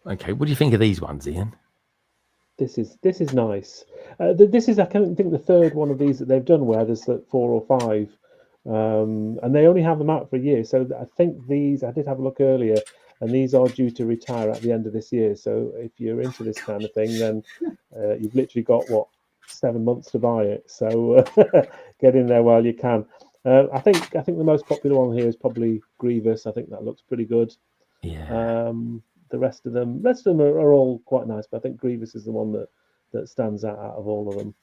Okay, what do you think of these ones, Ian? This is nice. This is, I think, the third one of these that they've done where there's 4 or 5. And they only have them out for a year. So I think these, I did have a look earlier, and these are due to retire at the end of this year. So if you're into this kind of thing, then you've literally got 7 months to buy it. So get in there while you can. I think the most popular one here is probably Grievous. I think that looks pretty good. Yeah. the rest of them are all quite nice, but I think Grievous is the one that stands out of all of them.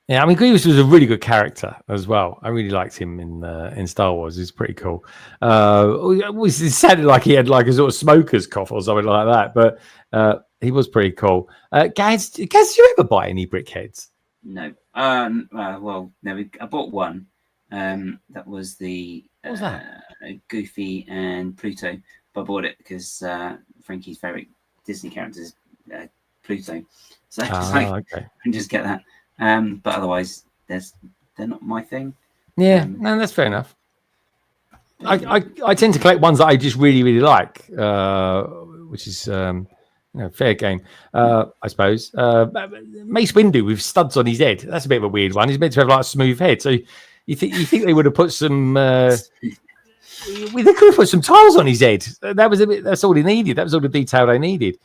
Yeah, I mean, Grievous was a really good character as well. I really liked him in Star Wars. He's pretty cool. It sounded like he had like a sort of smoker's cough or something like that, but he was pretty cool. Gaz, did you ever buy any Brickheads? No. Well, no. I bought one. That was the What was that? Goofy and Pluto. But I bought it because Frankie's favorite Disney character is Pluto. So Okay. I can just get that. But otherwise, they're not my thing. Yeah, no, that's fair enough. I tend to collect ones that I just really, really like, which is fair game, I suppose. Mace Windu with studs on his head. That's a bit of a weird one. He's meant to have like a smooth head. So you think they would have put some? They could have put some tiles on his head. That was a bit. That's all he needed. That was all the detail they needed.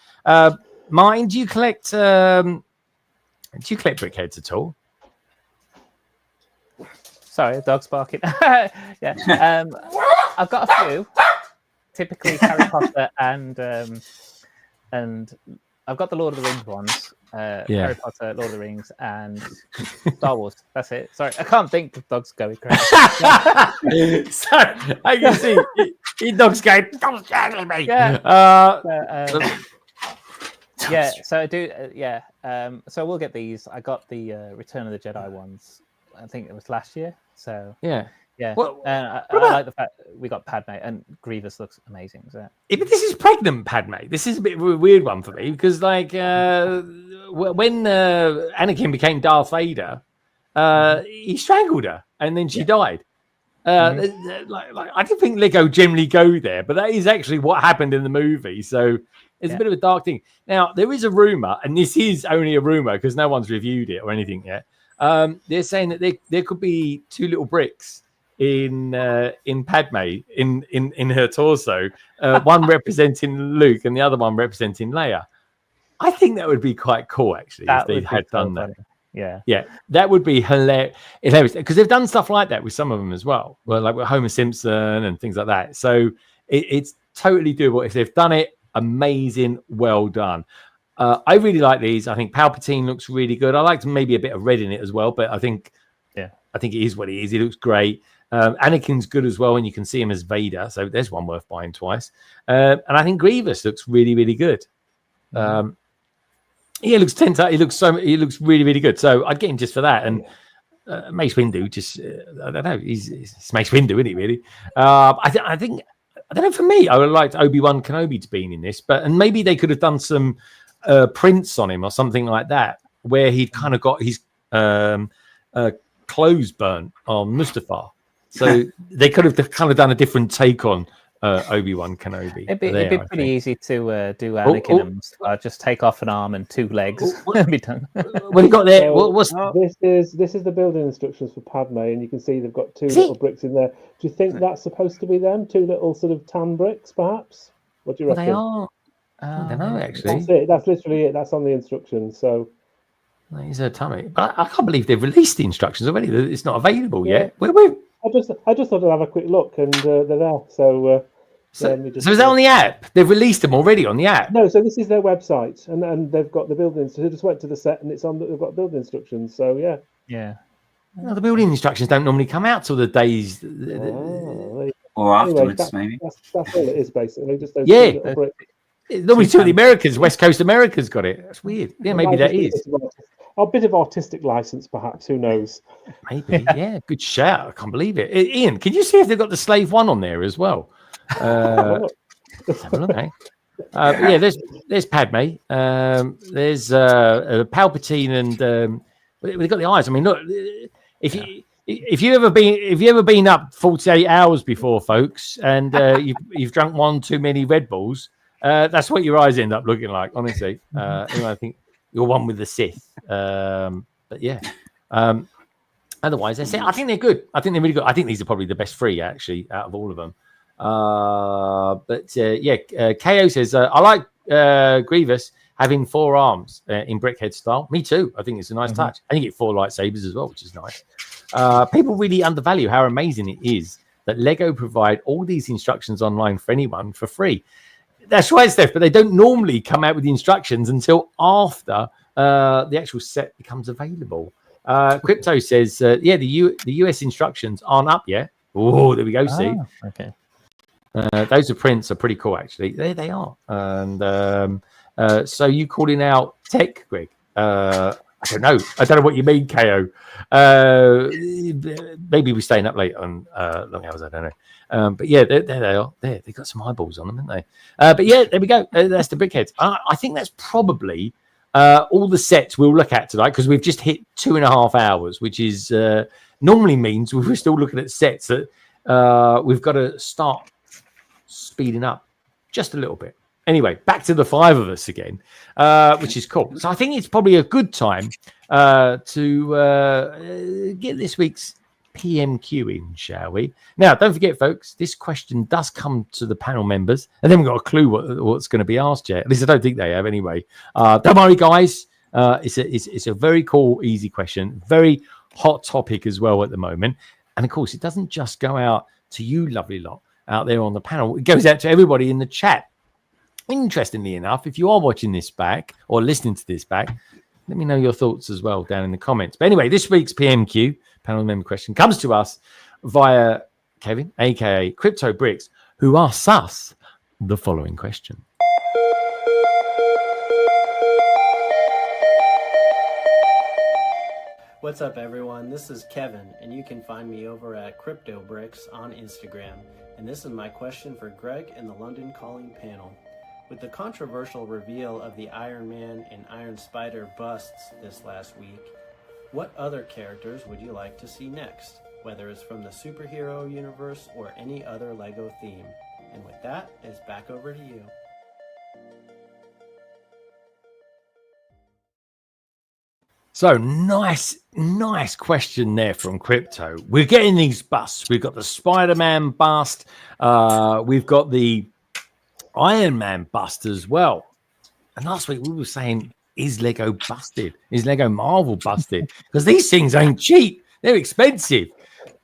Martin, do you collect? Do you collect Brickheads at all? Sorry, a dog's barking. Yeah, I've got a few. Typically Harry Potter and I've got the Lord of the Rings ones. Harry Potter, Lord of the Rings, and Star Wars. That's it. Sorry, I can't think. The dog's going crazy. Sorry, I can see he dog's going. Don't strangle me. Yeah. Yeah, so I do. So we'll get these. I got the Return of the Jedi ones. I think it was last year. So yeah. Well, I like the fact we got Padme and Grievous looks amazing. So. Yeah, but this is pregnant Padme. This is a bit of a weird one for me because, like, when Anakin became Darth Vader, he strangled her and then she died. Like I don't think Lego generally go there, but that is actually what happened in the movie. So it's a bit of a dark thing. Now there is a rumor, and this is only a rumor because no one's reviewed it or anything yet. They're saying that there could be two little bricks in Padme in her torso, one representing Luke and the other one representing Leia. I think that would be quite cool actually if they had done that. Yeah, that would be hilarious because they've done stuff like that with some of them as well. Well, like with Homer Simpson and things like that. So it's totally doable if they've done it. Amazing, well done. I really like these. I think Palpatine looks really good. I liked maybe a bit of red in it as well, but I think it is what it is. He looks great. Anakin's good as well, and you can see him as Vader. So there's one worth buying twice. And I think Grievous looks really, really good. He looks he looks really, really good. So I'd get him just for that. And Mace Windu, just I don't know, he's Mace Windu, isn't he? Really? I think I don't know. For me, I would have liked Obi-Wan Kenobi to be in this, and maybe they could have done some prints on him or something like that, where he'd kind of got his clothes burnt on Mustafar. So they could have kind of done a different take on Obi-Wan Kenobi. It'd be pretty easy to do Anakin and Mustafar. Just take off an arm and two legs and be done. What you got there? This is the building instructions for Padme, and you can see they've got two little bricks in there. Do you think that's supposed to be them? Two little sort of tan bricks, perhaps? What do you reckon? They are. I don't know, actually. That's it. That's literally it. That's on the instructions. So he's a tummy. But I can't believe they've released the instructions already. It's not available yet. I just thought I'd have a quick look, and they're there. So is that on the app? They've released them already on the app. No, so this is their website, and they've got the building. So they just went to the set, and it's on. They've got building instructions. So yeah. No, the building instructions don't normally come out till the days or afterwards.Maybe that's all it is basically. Just those two little bricks. Normally, two of the Americans, West Coast Americans, got it. That's weird. Yeah, maybe that is a bit of artistic license, perhaps. Who knows? Maybe. Yeah, good shout. I can't believe it. Ian, can you see if they've got the Slave One on there as well? Have a look, eh? There's Padme. There's Palpatine, and we've got the eyes. I mean, look, if you ever been up 48 hours before, folks, and you've drunk one too many Red Bulls, that's what your eyes end up looking like. Honestly, I think you're one with the Sith. But yeah. Otherwise, I think they're good. I think they're really good. I think these are probably the best three actually out of all of them. KO says I like Grievous having 4 arms in Brickhead style. Me too. I think it's a nice touch. I think you get 4 lightsabers as well, which is nice. People really undervalue how amazing it is that Lego provide all these instructions online for anyone for free. That's right, Steph. But they don't normally come out with the instructions until after the actual set becomes available. Krypto says, yeah, the US instructions aren't up yet. Oh, there we go. See, okay. Those prints are pretty cool, actually. There they are. And so you calling out tech, Greg? I don't know. I don't know what you mean, KO. Maybe we're staying up late on long hours. I don't know. But yeah, there they are. There, they've got some eyeballs on them, haven't they? But yeah, there we go. That's the Brickheads. I think that's probably all the sets we'll look at tonight, because we've just hit 2.5 hours, which is normally means we're still looking at sets that we've got to start speeding up just a little bit. Anyway, back to the 5 of us again, which is cool. So I think it's probably a good time to get this week's PMQ in, shall we? Now, don't forget, folks, this question does come to the panel members, and then we've got a clue what's going to be asked yet. At least I don't think they have anyway. Don't worry, guys. It's a very cool, easy question. Very hot topic as well at the moment. And, of course, it doesn't just go out to you lovely lot out there on the panel. It goes out to everybody in the chat. Interestingly enough, if you are watching this back or listening to this back, let me know your thoughts as well down in the comments. But anyway, this week's PMQ, panel member question, comes to us via Kevin, a.k.a. Krypto Bricks, who asks us the following question. What's up, everyone? This is Kevin, and you can find me over at Krypto Bricks on Instagram. And this is my question for Greg and the London Calling panel. With the controversial reveal of the Iron Man and Iron Spider busts this last week, what other characters would you like to see next, whether it's from the superhero universe or any other Lego theme? And with that, it's back over to you. So nice question there from Krypto. We're getting these busts. We've got the Spider-Man bust. We've got the Iron Man bust as well. And last week we were saying, is Lego busted? Is Lego Marvel busted? Because these things ain't cheap. They're expensive.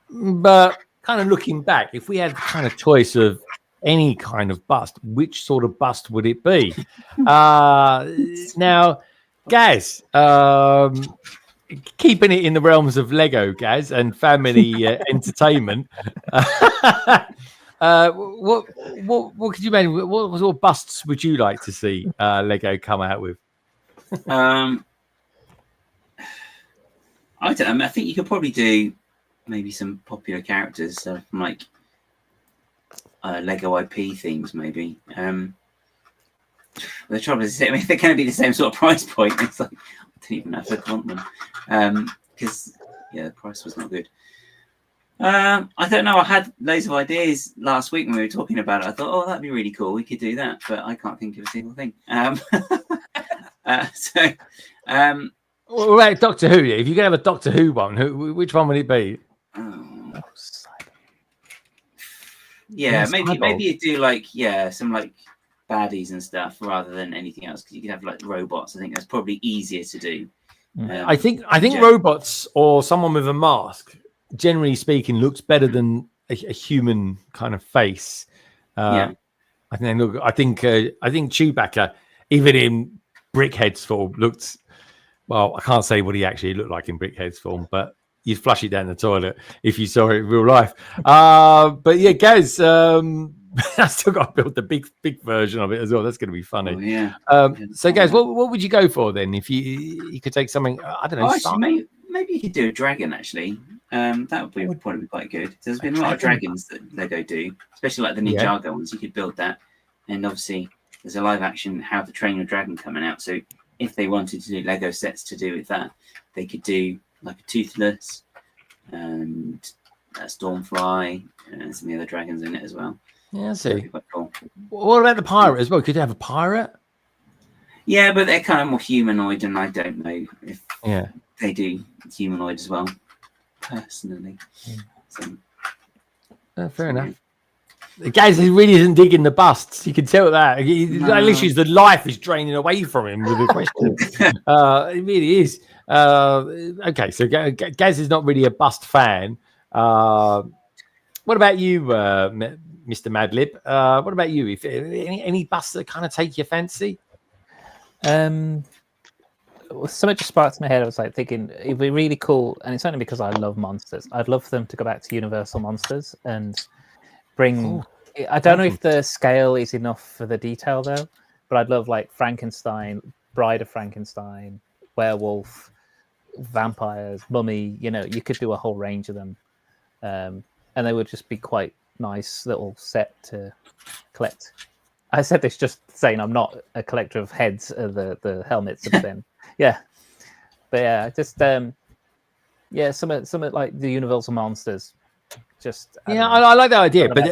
But kind of looking back, if we had kind of choice of any kind of bust, which sort of bust would it be? Now, Gaz, keeping it in the realms of Lego, Gaz, and family entertainment, what could you mean? What sort of busts would you like to see Lego come out with? I don't know. I think you could probably do maybe some popular characters from like Lego IP themes, maybe. The trouble is, I mean, they're going to be the same sort of price point. It's like, I don't even know if I'd want them because the price was not good. I don't know. I had loads of ideas last week when we were talking about it. I thought, oh, that'd be really cool. We could do that, but I can't think of a single thing. What about Doctor Who? If you could have a Doctor Who one, which one would it be? Maybe you do like some like baddies and stuff rather than anything else, because you could have like robots. I think that's probably easier to do. I think robots or someone with a mask, generally speaking, looks better than a human kind of face. I think Chewbacca, even in Brickheads form, looked well. I can't say what he actually looked like in Brickheads form, but you'd flush it down the toilet if you saw it in real life. But yeah, guys, I still got to build the big version of it as well. That's going to be funny. So, guys, what would you go for then if you could take something? I don't know. Maybe you could do a dragon. Actually, that would probably be quite good. There's been a lot of dragons that Lego do, especially like the Ninjago ones. You could build that, and obviously there's a live action How to Train Your Dragon coming out. So if they wanted to do Lego sets to do with that, they could do like a Toothless and a Stormfly and some of the other dragons in it as well. Yeah, I see. Quite cool. What about the pirate as well? Could you have a pirate? Yeah, but they're kind of more humanoid, and I don't know if they do humanoid as well, personally. So, fair enough. The guy really isn't digging the busts. You can tell that. Literally, the life is draining away from him with the question. It really is. Okay, so Gaz is not really a bust fan. What about you, Mr. Madlib. What about you? If any busts that kind of take your fancy? Something just sparked in my head. I was like thinking it'd be really cool, and it's only because I love monsters. I'd love them to go back to Universal Monsters and bring. I don't know if the scale is enough for the detail though, but I'd love like Frankenstein, Bride of Frankenstein, werewolf, vampires, mummy. You know, you could do a whole range of them, and they would just be quite nice little set to collect. I said this just saying I'm not a collector of heads, the helmets, but then just something like the Universal Monsters. Just I like that idea, but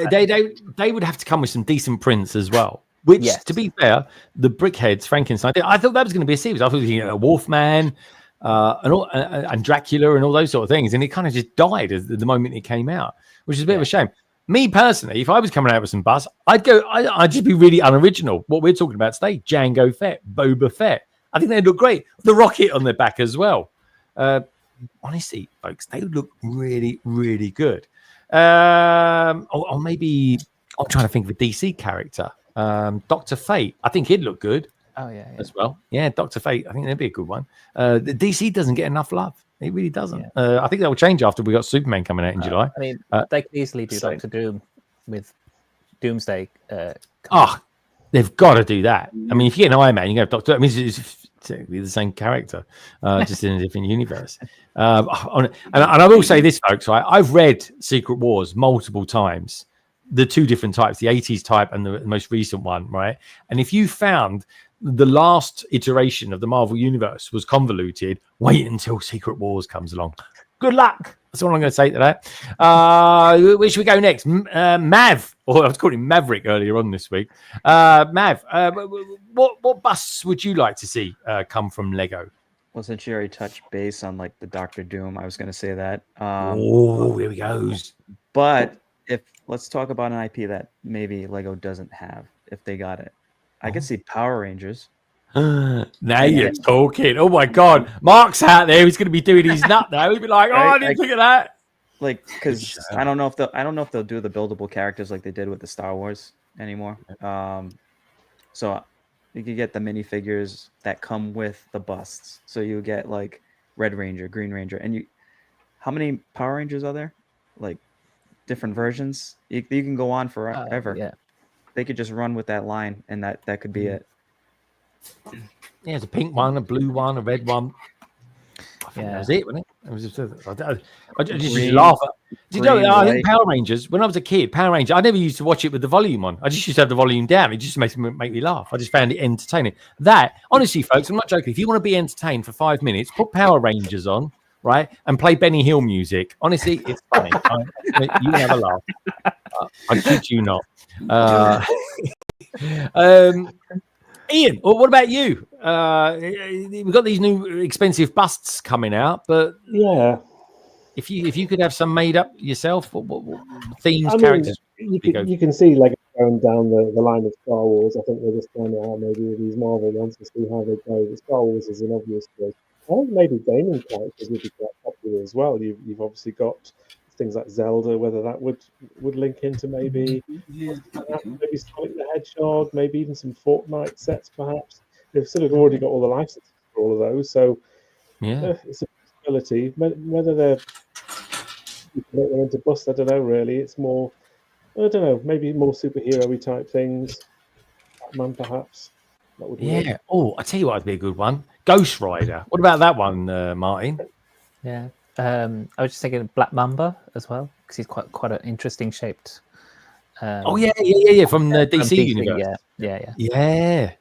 they would have to come with some decent prints as well. Which, to be fair, the Brickheads, Frankenstein, I thought that was going to be a series. I thought a Wolfman and Dracula and all those sort of things, and it kind of just died at the moment it came out, which is a bit of a shame. Me personally, if I was coming out with some buzz, I'd just be really unoriginal. What we're talking about today, Jango Fett, Boba Fett. I think they'd look great. The rocket on their back as well. Honestly, folks, they would look really, really good. Or maybe I'm trying to think of a DC character. Dr. Fate. I think he'd look good. Oh, yeah. As well. Yeah, Dr. Fate. I think that'd be a good one. The DC doesn't get enough love. It really doesn't. I think that will change after we got Superman coming out in July. I mean, they could easily do Doctor Doom with Doomsday. They've got to do that. I mean, if you get an Iron Man, you can have Doctor. I mean, it's technically the same character, just in a different universe. And I will say this, folks. Right? I've read Secret Wars multiple times. The two different types, the 80s type and the most recent one, right? And if you found the last iteration of the Marvel Universe was convoluted, wait until Secret Wars comes along. Good luck. That's all I'm going to say to that. Where should we go next? Mav, or I was calling Maverick earlier on this week. Mav, what busts would you like to see come from Lego? Well, since you already touched base on like the Doctor Doom, I was going to say that. Here we go. But let's talk about an IP that maybe Lego doesn't have if they got it. I could see Power Rangers. Now you're talking. Oh my God, Mark's out there. He's going to be doing his nut now. He'll be like, I didn't think of that. Like, because I don't know if they'll do the buildable characters like they did with the Star Wars anymore. So you could get the minifigures that come with the busts. So you get like Red Ranger, Green Ranger, and how many Power Rangers are there? Like different versions. You can go on forever. They could just run with that line, and that could be it. Yeah, it's a pink one, a blue one, a red one. I think that was it, wasn't it? It was just, I just used to laugh at. You know, I think Power Rangers, when I was a kid, Power Rangers, I never used to watch it with the volume on. I just used to have the volume down. It just makes me laugh. I just found it entertaining. That, honestly, folks, I'm not joking. If you want to be entertained for 5 minutes, put Power Rangers on, right, and play Benny Hill music. Honestly, it's funny. You have a laugh. I kid you not. Ian, what about you? We've got these new expensive busts coming out, but if you could have some made up yourself, what themes, characters? You can see like going down the line of Star Wars. I think they're just trying it out maybe with these Marvel ones to see how they go. The Star Wars is an obvious choice. I think maybe gaming characters would be quite popular as well. You've obviously got things like Zelda, whether that would link into maybe Sonic the Hedgehog, maybe even some Fortnite sets perhaps. They've sort of already got all the licenses for all of those, so it's a possibility. Whether they're into bust, I don't know really. It's more, I don't know, maybe more superhero-y type things. Batman perhaps. That would work. Oh, I tell you what would be a good one. Ghost Rider. What about that one, Martin? Yeah. I was just thinking Black Mamba as well, because he's quite an interesting shaped. From the DC universe. Yeah.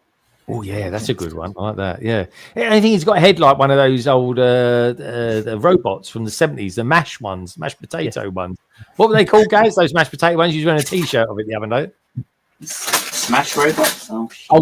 Oh yeah, that's a good one. I like that. Yeah, I think he's got a head like one of those old the robots from the 70s, the mashed potato ones. What were they called, guys? Those mashed potato ones? You were wearing a T-shirt of it the other night. Smash Robots.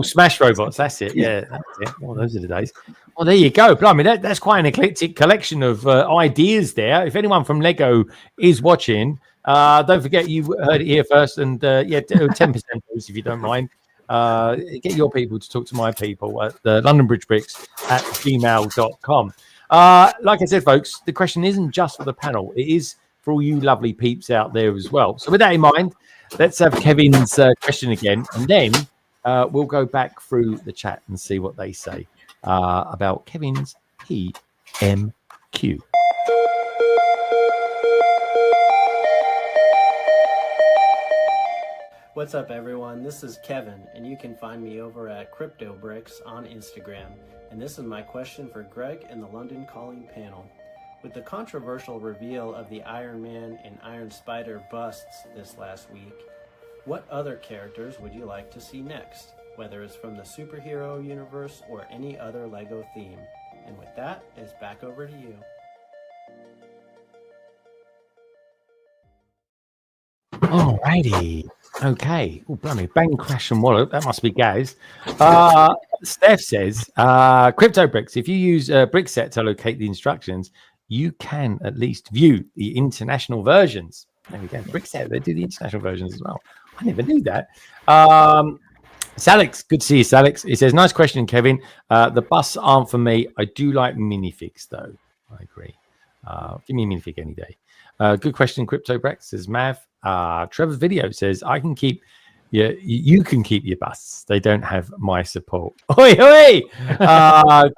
Smash Robots. That's it. Yeah, that's it. Well, those are the days. Well, there you go. Blimey, that's quite an eclectic collection of ideas there. If anyone from Lego is watching, don't forget you heard it here first. And 10% if you don't mind. Get your people to talk to my people at the London Bridge Bricks @gmail.com. Like I said, folks, the question isn't just for the panel. It is for all you lovely peeps out there as well. So with that in mind, let's have Kevin's question again, and then we'll go back through the chat and see what they say about Kevin's PMQ. What's up, everyone? This is Kevin, and you can find me over at Krypto Bricks on Instagram. And this is my question for Greg and the London Calling panel. With the controversial reveal of the Iron Man and Iron Spider busts this last week, what other characters would you like to see next, whether it's from the superhero universe or any other Lego theme? And with that, it's back over to you. Alrighty. Okay. Oh, blimey. Bang, crash, and wallop. That must be Gaz. Steph says, Crypto Bricks, if you use brick set to locate the instructions, you can at least view the international versions. There we go. Brick set, they do the international versions as well. I never knew that. Salix, good to see you, Salix. He says, nice question, Kevin. The busts aren't for me. I do like minifigs, though. I agree. Give me a minifig any day. Good question, Crypto Bricks, says Mav. Trevor's video says, I can keep you can keep your busts. They don't have my support. Oi, oi!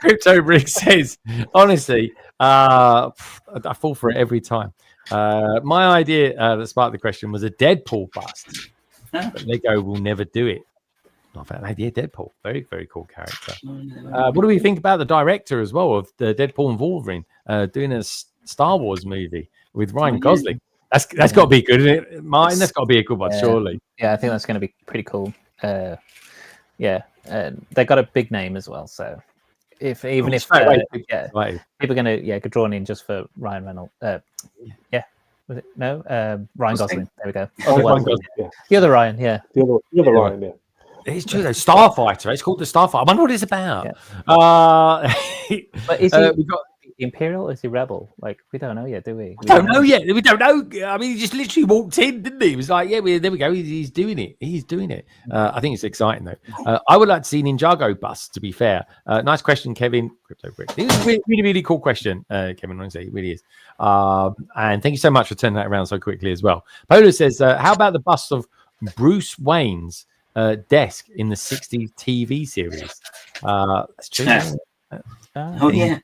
Crypto Brick says, honestly, I fall for it every time. My idea that sparked the question was a Deadpool bust. But Lego will never do it. Not an idea, Deadpool. Very, very cool character. What do we think about the director as well of the Deadpool and Wolverine doing a Star Wars movie with Ryan Gosling? That's got to be good, isn't it? Martin, that's got to be a good one, surely. Yeah, I think that's going to be pretty cool. They got a big name as well, so if people are going to get drawn in just for Ryan Reynolds. Was it Ryan Gosling? There we go. Ryan Gosling, yeah. The other Ryan, yeah. The other Ryan, yeah. It's true though. Starfighter. It's called the Starfighter. I wonder what it's about. Yeah. But is he Imperial or is he Rebel? Like, we don't know yet, do we? We don't know yet. We don't know. I mean, he just literally walked in, didn't he? He was like, there we go. He's doing it. He's doing it. I think it's exciting, though. I would like to see Ninjago bust, to be fair. Nice question, Kevin. Crypto Brick. It was a really, really cool question, Kevin. Honestly, it really is. And thank you so much for turning that around so quickly as well. Polo says, how about the bust of Bruce Wayne's desk in the 60s TV series? That's true. Oh, yeah.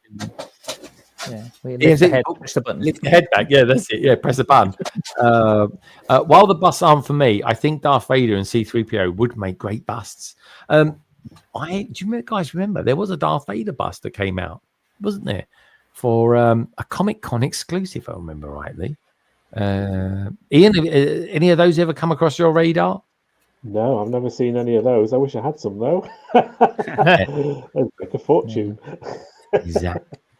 Yeah, lift the head, push the button. Lift the head back. Yeah, that's it. Yeah, press the button. While the busts aren't for me, I think Darth Vader and C-3PO would make great busts. Do you guys remember there was a Darth Vader bust that came out, wasn't there, for a Comic-Con exclusive, if I remember rightly? Ian, any of those ever come across your radar? No, I've never seen any of those. I wish I had some, though. It'd make a fortune.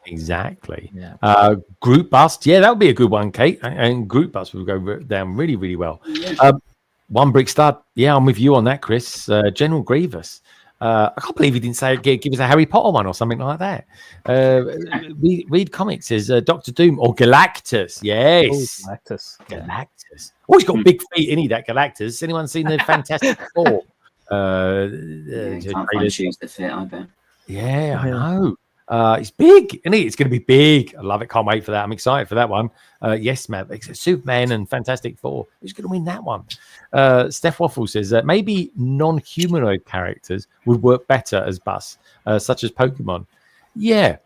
Exactly. Yeah. Group bust. Yeah, that would be a good one, Kate. And group bust would go down really, really well. Yeah. One brick stud. Yeah, I'm with you on that, Chris. General Grievous. I can't believe he didn't say give us a Harry Potter one or something like that. Read comics is Doctor Doom or Galactus. Yes. Galactus. Oh, he's got big feet, isn't he, that Galactus? Anyone seen the Fantastic Four? Can't find shoes that fit, I bet. Yeah, I know. It's big, isn't it? It's going to be big. I love it. Can't wait for that. I'm excited for that one. Yes, Matt. Superman and Fantastic Four. Who's going to win that one? Steph Waffle says that maybe non-humanoid characters would work better as busts, such as Pokemon. Yeah,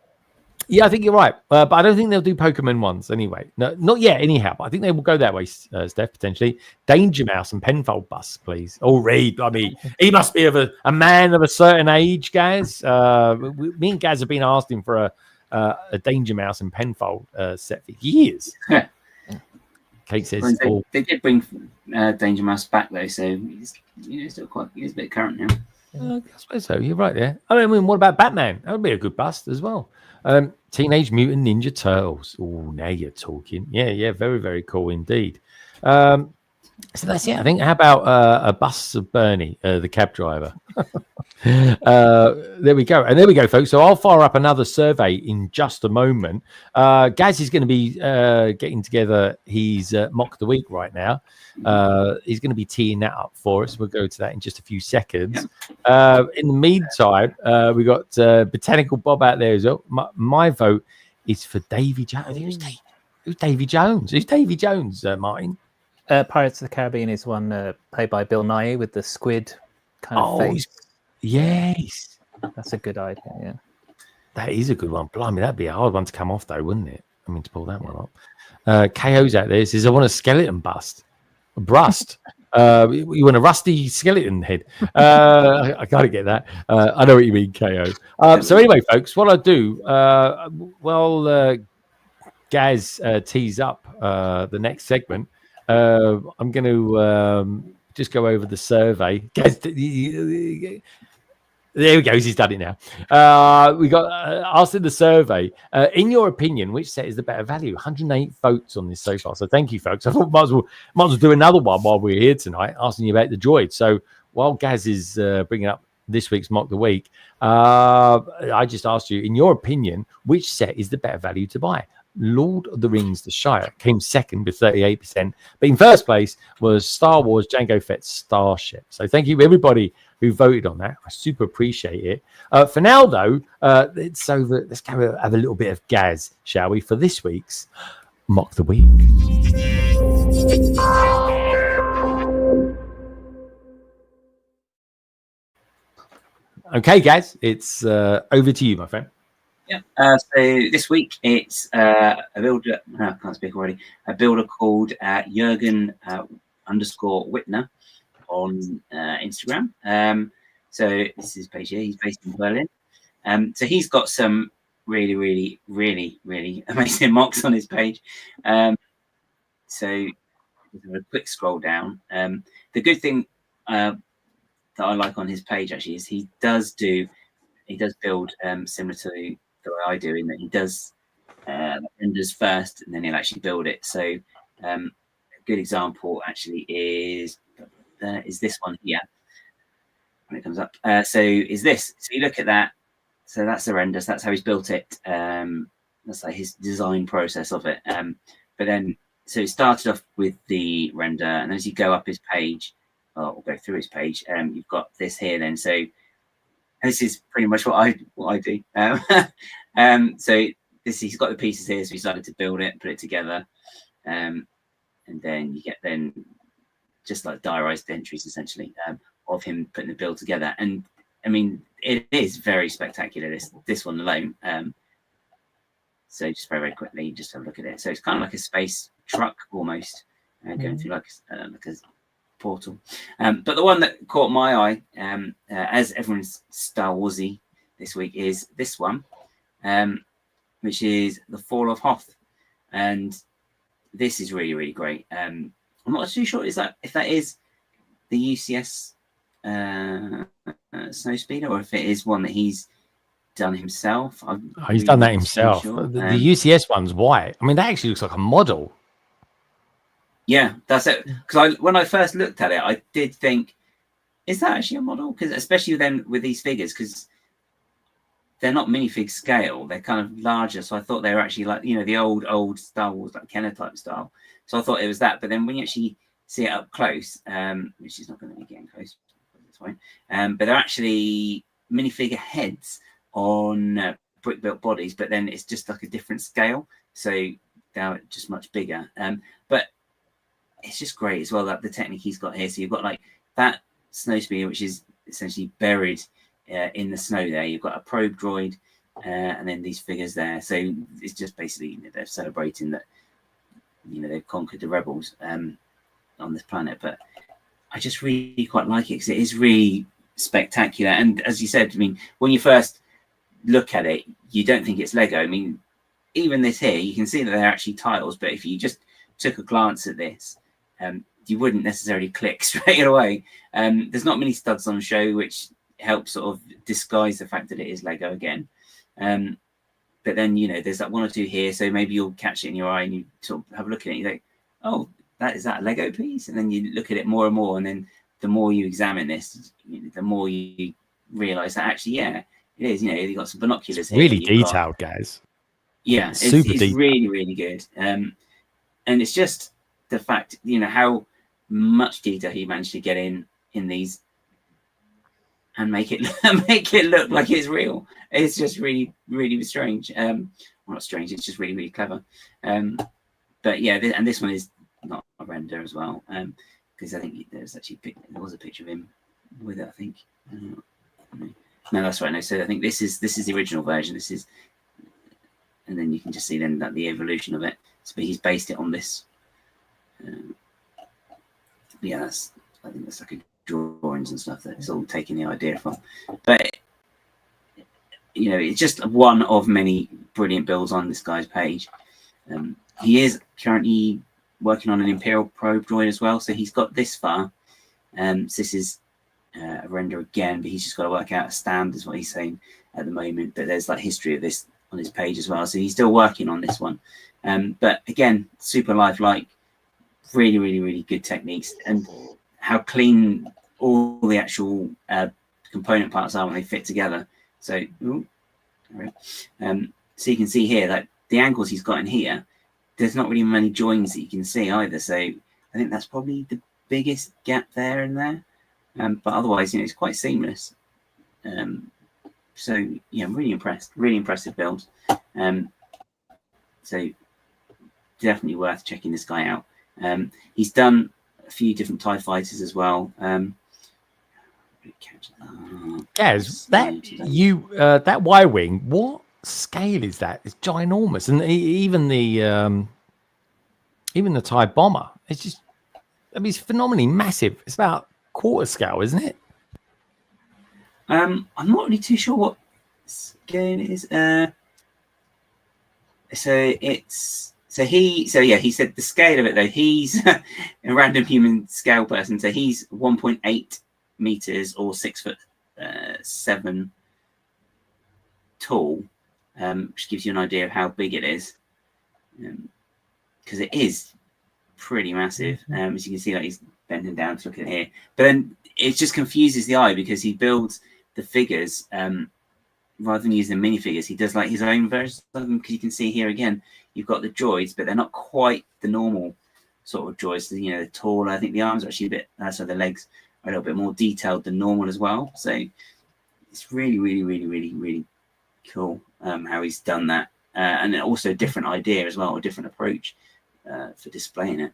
I think you're right. But I don't think they'll do Pokemon ones anyway. No, not yet, anyhow. But I think they will go that way, Steph, potentially. Danger Mouse and Penfold busts, please. Oh, Reed. I mean, he must be of a man of a certain age, guys. Me and Gaz have been asking for a Danger Mouse and Penfold set for years. Kate says... They did bring Danger Mouse back, though, so he's still he's a bit current now. I suppose so. You're right there. I mean, what about Batman? That would be a good bust as well. Teenage Mutant Ninja Turtles. Oh, now you're talking. Yeah, very, very cool indeed. So that's it. I think. How about a bust of Bernie, the cab driver? There we go. And there we go, folks. So I'll fire up another survey in just a moment. Gaz is going to be getting together his mock of the week right now. He's going to be teeing that up for us. We'll go to that in just a few seconds. In the meantime, we got Botanical Bob out there as well. My vote is for Davy Jones. Who's Davy Jones? Who's Davy Jones, Martin? Pirates of the Caribbean is one played by Bill Nye with the squid kind of face. Yes. That's a good idea, yeah. That is a good one. Blimey, that'd be a hard one to come off, though, wouldn't it? I mean, to pull that one up. KO's out there says, I want a skeleton bust. A brust. You want a rusty skeleton head. I got to get that. I know what you mean, KO. So anyway, folks, what I'll do, Gaz tease up the next segment. I'm going to just go over the survey. Gaz, there we go. He's done it now. We got asked in the survey, in your opinion, which set is the better value? 108 votes on this so far. So thank you, folks. I thought might as well do another one while we're here tonight, asking you about the Droid. So while Gaz is bringing up this week's Mock the Week, I just asked you, in your opinion, which set is the better value to buy? Lord of the Rings, The Shire, came second with 38%. But in first place was Star Wars Jango Fett's Starship. So thank you, everybody who voted on that. I super appreciate it. For now, though, let's go have a little bit of Gaz, shall we, for this week's Mock the Week. Okay, Gaz, it's over to you, my friend. Yeah. So this week it's a builder. I can't speak already. A builder called Jürgen _Whitner on Instagram. So this is his page here. He's based in Berlin. So he's got some really amazing mocks on his page. So a quick scroll down. The good thing that I like on his page actually is he does build similar to the way I do, in that he does renders first and then he'll actually build it. So a good example actually is this one here when it comes up. So is this. So you look at that. So that's the renders. That's how he's built it. That's like his design process of it. But then, so it started off with the render, and as you go up his page, or go through his page, you've got this here then. So this is pretty much what I do. So he's got the pieces here, so he started to build it, put it together, and then you get just like diarized entries essentially of him putting the build together. And I mean, it is very spectacular, this one alone. So just very quickly, just have a look at it. So it's kind of like a space truck almost, going through like a portal. But the one that caught my eye, as everyone's Star Warsy this week, is this one, which is the Fall of Hoth, and this is really great. I'm not too sure if that is the UCS Snowspeeder, or if it is one that he's done himself. He's done that himself. Sure. The UCS one's white. I mean, that actually looks like a model. Yeah, that's it. Because when I first looked at it, I did think, is that actually a model? Because especially then with these figures, because they're not minifig scale, they're kind of larger. So I thought they were actually like, the old Star Wars, like Kenner type style. So I thought it was that. But then when you actually see it up close, which is not going to be getting close, that's fine. But they're actually minifigure heads on brick built bodies, but then it's just like a different scale. So they're just much bigger. But it's just great as well, that the technique he's got here. So you've got like that Snowspeeder, which is essentially buried in the snow there. You've got a probe droid, and then these figures there. So it's just basically they're celebrating that they've conquered the rebels on this planet. But I just really quite like it because it is really spectacular. And as you said, I mean, when you first look at it, you don't think it's Lego. I mean, even this here, you can see that they're actually tiles. But if you just took a glance at this, you wouldn't necessarily click straight away. There's not many studs on show, which helps sort of disguise the fact that it is Lego again. But then, there's that one or two here, so maybe you'll catch it in your eye and you sort of have a look at it and you think, oh, is that a Lego piece? And then you look at it more and more, and then the more you examine this, the more you realise that actually, yeah, it is. You've got some binoculars here. Really detailed, guys. Yeah, it's really good. And it's just the fact, how much detail he managed to get in these and make it look like it's real. It's just really strange. Well, not strange. It's just really clever. but yeah, and this one is not a render as well, because I think there was a picture of him with it. I think no, that's right. No, so I think this is the original version. This is, and then you can just see then that the evolution of it. So he's based it on this. Yeah, I think that's like a drawings and stuff that it's all taking the idea from. But you know, it's just one of many brilliant builds on this guy's page. He is currently working on an Imperial probe droid as well, so he's got this far. So this is a render again, but he's just got to work out a stand, is what he's saying at the moment. But there's like history of this on his page as well, so he's still working on this one. But again, super lifelike, really, really, really good techniques, and how clean all the actual component parts are when they fit together. So, so you can see here that the angles he's got in here, there's not really many joins that you can see either. So I think that's probably the biggest gap there and there. But otherwise, you know, it's quite seamless. So yeah, I'm really impressed. Really impressive build. So definitely worth checking this guy out. He's done a few different TIE fighters as well. Gaz, that Y-wing, what scale is that? It's ginormous, and even the TIE bomber, it's just, I mean, it's phenomenally massive. It's about quarter scale, isn't it? I'm not really too sure what scale it is. He said the scale of it though. He's a random human scale person, so he's 1.8 meters or 6'7" tall, which gives you an idea of how big it is, because it is pretty massive. As you can see, like he's bending down to look at here, but then it just confuses the eye because he builds the figures rather than using minifigures. He does like his own version of them, because you can see here again, you've got the droids, but they're not quite the normal sort of droids. So, you know, they're taller. I think the arms are actually a bit, so the legs are a little bit more detailed than normal as well. So it's really, really, really, really, really cool how he's done that. And then also a different idea as well, a different approach for displaying it.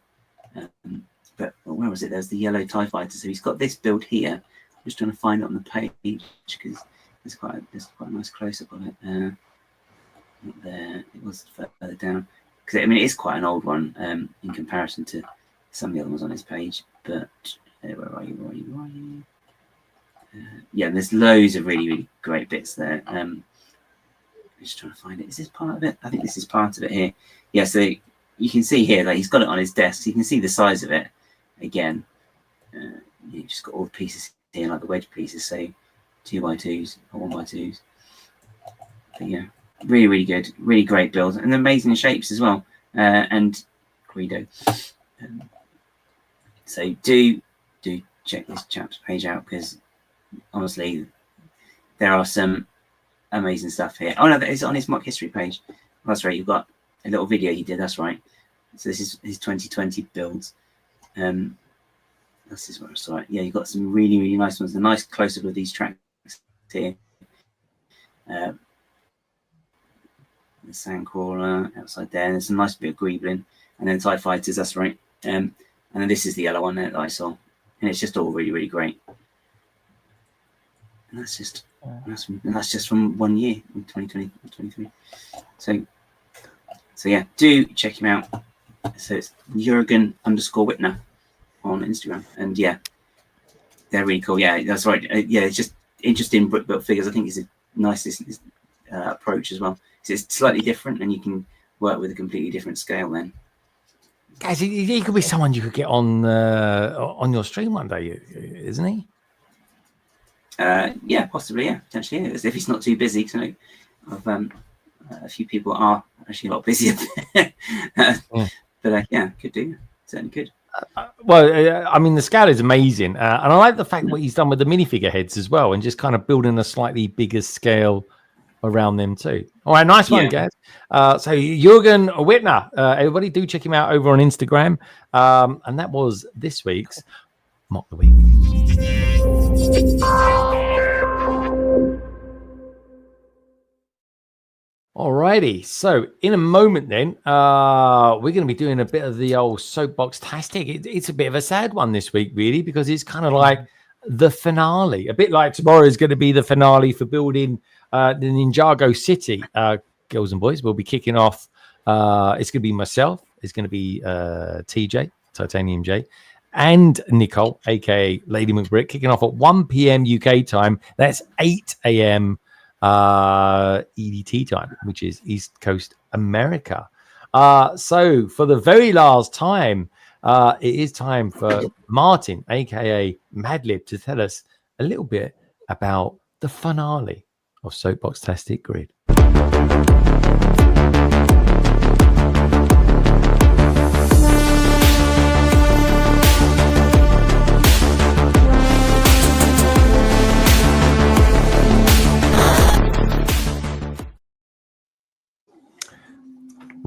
But where was it? There's the yellow TIE fighter. So he's got this build here. I'm just trying to find it on the page because there's quite a nice close-up of it. Not there. It was further down. Because I mean, it is quite an old one in comparison to some of the other ones on his page. But where are you? Yeah, there's loads of really, really great bits there. I'm just trying to find it. Is this part of it? I think this is part of it here. Yeah, so you can see here that he's got it on his desk. So you can see the size of it again. You've just got all the pieces here, like the wedge pieces, so 2x2s or 1x2s. But yeah, really, really good, really great build, and amazing shapes as well. And Guido. So do check this chap's page out, because honestly, there are some amazing stuff here. Oh no, that is on his mock history page. That's right, you've got a little video he did. That's right. So this is his 2020 builds. This is what I saw. Yeah, you've got some really, really nice ones. A nice close-up of these tracks here. The Sandcrawler outside there. And there's a nice bit of Greebling. And then TIE Fighters, that's right. And then this is the yellow one there that I saw. And it's just all really, really great. And that's just from 1 year, in 2020, 2023. So yeah, do check him out. So it's Jurgen_Whitner on Instagram, and yeah, they're really cool. Yeah, that's right. Yeah, it's just interesting brick built figures. I think it's a nice approach as well. So it's slightly different, and you can work with a completely different scale then. Guys, he could be someone you could get on your stream one day, isn't he? Yeah, possibly. Yeah, potentially. If he's not too busy, because a few people are actually a lot busier. But yeah, could do. Certainly could. Well, I mean, the scale is amazing, and I like the fact what he's done with the minifigure heads as well, and just kind of building a slightly bigger scale around them too. All right, nice one, guys. So Jurgen Whitner, everybody do check him out over on Instagram. And that was this week's Mock the Week. Alrighty, so in a moment then, we're going to be doing a bit of the old Soapboxastic. It's a bit of a sad one this week, really, because it's kind of like the finale. A bit like tomorrow is going to be the finale for building the Ninjago City. Girls and boys, we'll be kicking off. It's going to be myself. It's going to be TJ, Titanium J, and Nicole, aka Lady McBrick, kicking off at 1 p.m. UK time. That's 8 a.m. EDT time, which is East Coast America. So for the very last time, it is time for Martin, aka Madlib, to tell us a little bit about the finale of Soapboxastic Grid.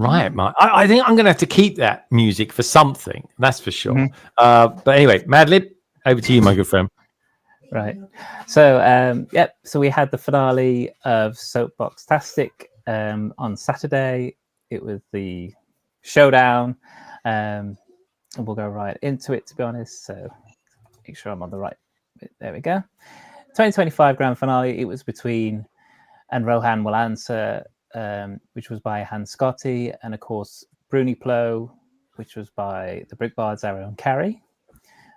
Right, Mark. I think I'm going to have to keep that music for something. That's for sure. But anyway, Madlib, over to you, my good friend. Right. So, So we had the finale of Soapboxastic on Saturday. It was the showdown, and we'll go right into it. To be honest, so make sure I'm on the right bit. There we go. 2025 grand finale. It was between, and Rohan will answer. Which was by Han Scotty, and of course Bruniplo, which was by the Brickbards, our own Carrie.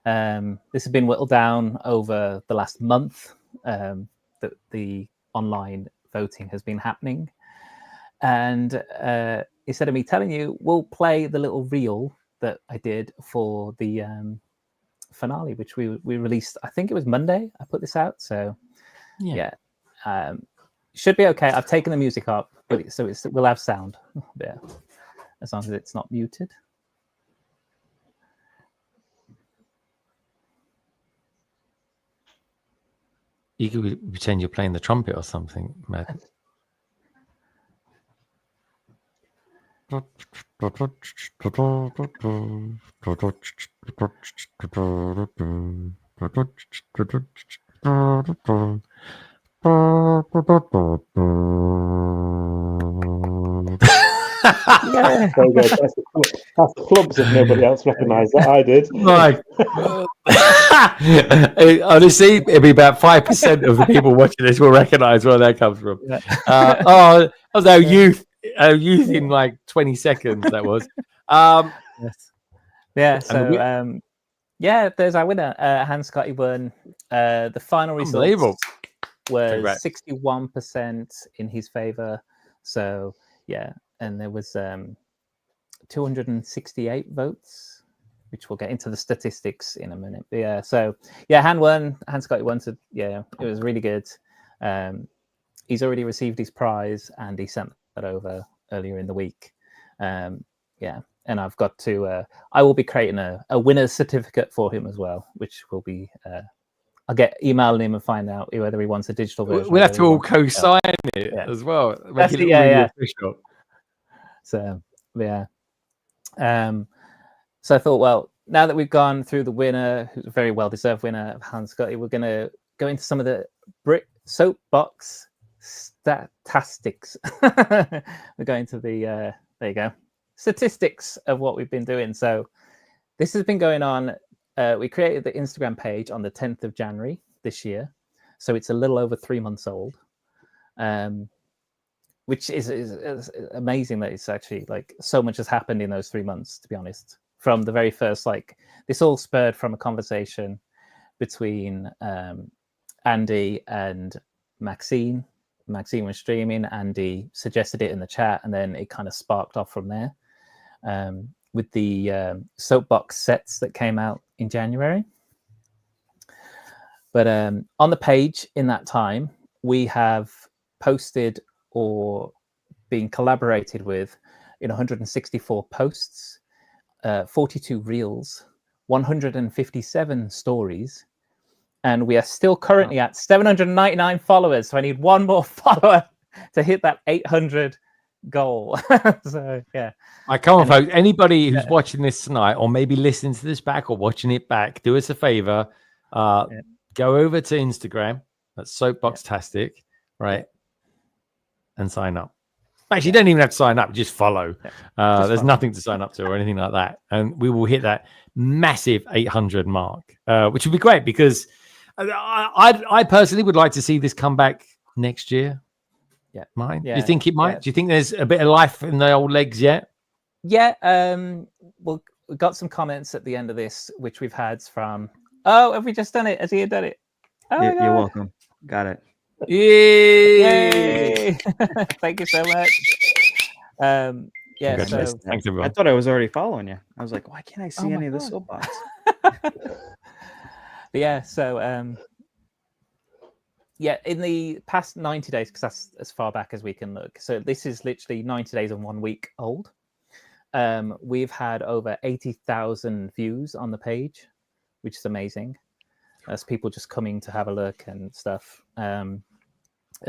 This has been whittled down over the last month that the online voting has been happening. And instead of me telling you, we'll play the little reel that I did for the finale, which we released, I think it was Monday I put this out. So yeah. Should be okay. I've taken the music up, but we'll have sound. Yeah, as long as it's not muted. You could pretend you're playing the trumpet or something, Matt. Yeah. Very good. That's clubs if nobody else recognised that. I did. Right. Honestly, it'll be about 5% of the people watching this will recognise where that comes from. That was our youth in like 20 seconds. That was. Yes. Yeah. So there's our winner. Han Scotty won. The final results was 61% in his favour. So yeah. And there was 268 votes, which we'll get into the statistics in a minute. But yeah, so yeah, Han Scotty won. So yeah, it was really good. He's already received his prize, and he sent that over earlier in the week. And I've got to. I will be creating a winner's certificate for him as well, which will be. I'll get emailing him and find out whether he wants a digital version. We'll have to all co-sign it as well. Make it really official. So yeah, so I thought, well, now that we've gone through the winner, who's a very well-deserved winner of Han Scotty, we're going to go into some of the soapbox statistics. We're going to the there you go, statistics of what we've been doing. So this has been going on. We created the Instagram page on the 10th of January this year, so it's a little over 3 months old. Which is amazing that it's actually like so much has happened in those 3 months, to be honest. From the very first, like this all spurred from a conversation between Andy and Maxine. Maxine was streaming, Andy suggested it in the chat, and then it kind of sparked off from there with the soapbox sets that came out in January. But on the page in that time, we have posted or being collaborated with in 164 posts, 42 reels, 157 stories, and we are still currently at 799 followers. So I need one more follower to hit that 800 goal. So yeah, I can't vote. Anybody who's watching this tonight, or maybe listening to this back or watching it back, do us a favor. Go over to Instagram. That's Soapboxastic, right? And sign up. Actually, you don't even have to sign up; just follow. Just there's follow. nothing to sign up to or anything like that, and we will hit that massive 800 mark, which would be great because I personally would like to see this come back next year. Yeah, mine. yeah, Do you think it might? yeah. Do you think there's a bit of life in the old legs yet? Yeah, well, we got some comments at the end of this, which we've had from. Oh, have we just done it? Has he done it? Oh, my You're God. welcome. Got it. Yay! Yay! Thank you so much. Yeah, so Thanks I everyone. thought I was already following you. I was like, why can't I see my any of the God. soapbox? yeah, so yeah, in the past 90 days, because that's as far back as we can look. So this is literally 90 days and 1 week old. We've had over 80,000 views on the page, which is amazing. That's people just coming to have a look and stuff. And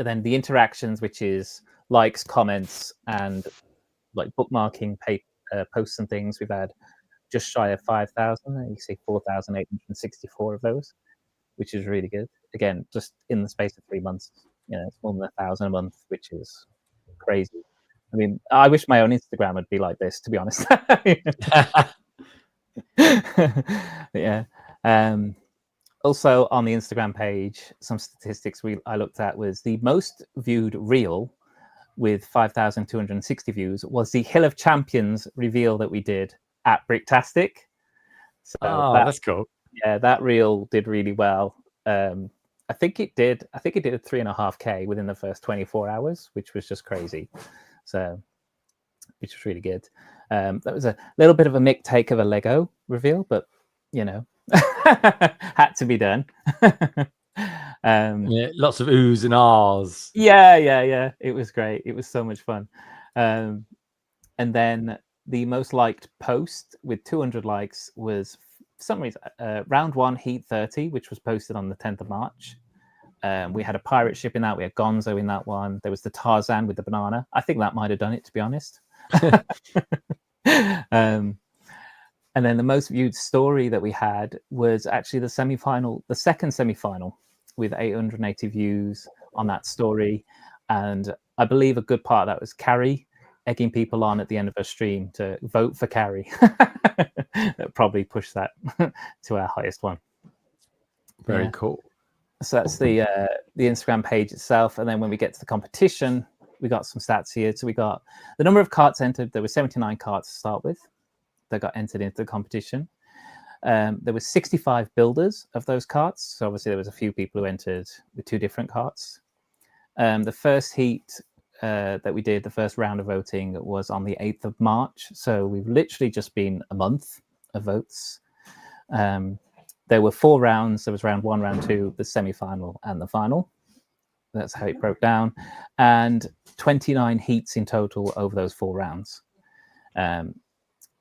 then the interactions, which is likes, comments, and like bookmarking posts and things, we've had just shy of 5,000. You see 4,864 of those, which is really good. Again, just in the space of 3 months, it's more than 1,000 a month, which is crazy. I mean, I wish my own Instagram would be like this, to be honest. Yeah. Also on the Instagram page, some statistics I looked at was the most viewed reel with 5,260 views was the Hill of Champions reveal that we did at Bricktastic. So that's cool. Yeah, that reel did really well. I think it did 3.5K within the first 24 hours, which was just crazy. So, which was really good. That was a little bit of a mick take of a Lego reveal, but had to be done. Yeah, lots of oohs and ahs. Yeah. It was great. It was so much fun. And then the most liked post with 200 likes was, for some reason, round 1 heat 30, which was posted on the 10th of March. We had a pirate ship in that. We had Gonzo in that one. There was the Tarzan with the banana. I think that might have done it, to be honest. And then the most viewed story that we had was actually the second semi-final, with 880 views on that story. And I believe a good part of that was Carrie egging people on at the end of her stream to vote for Carrie. That probably pushed that to our highest one. Very cool. So that's the Instagram page itself. And then when we get to the competition, we got some stats here. So we got the number of carts entered. There were 79 carts to start with that got entered into the competition. There were 65 builders of those carts. So obviously there was a few people who entered with 2 different carts. The first heat that we did, the first round of voting, was on the 8th of March. So we've literally just been a month of votes. There were 4 rounds. There was round 1, round 2, the semi-final, and the final. That's how it broke down. And 29 heats in total over those 4 rounds. And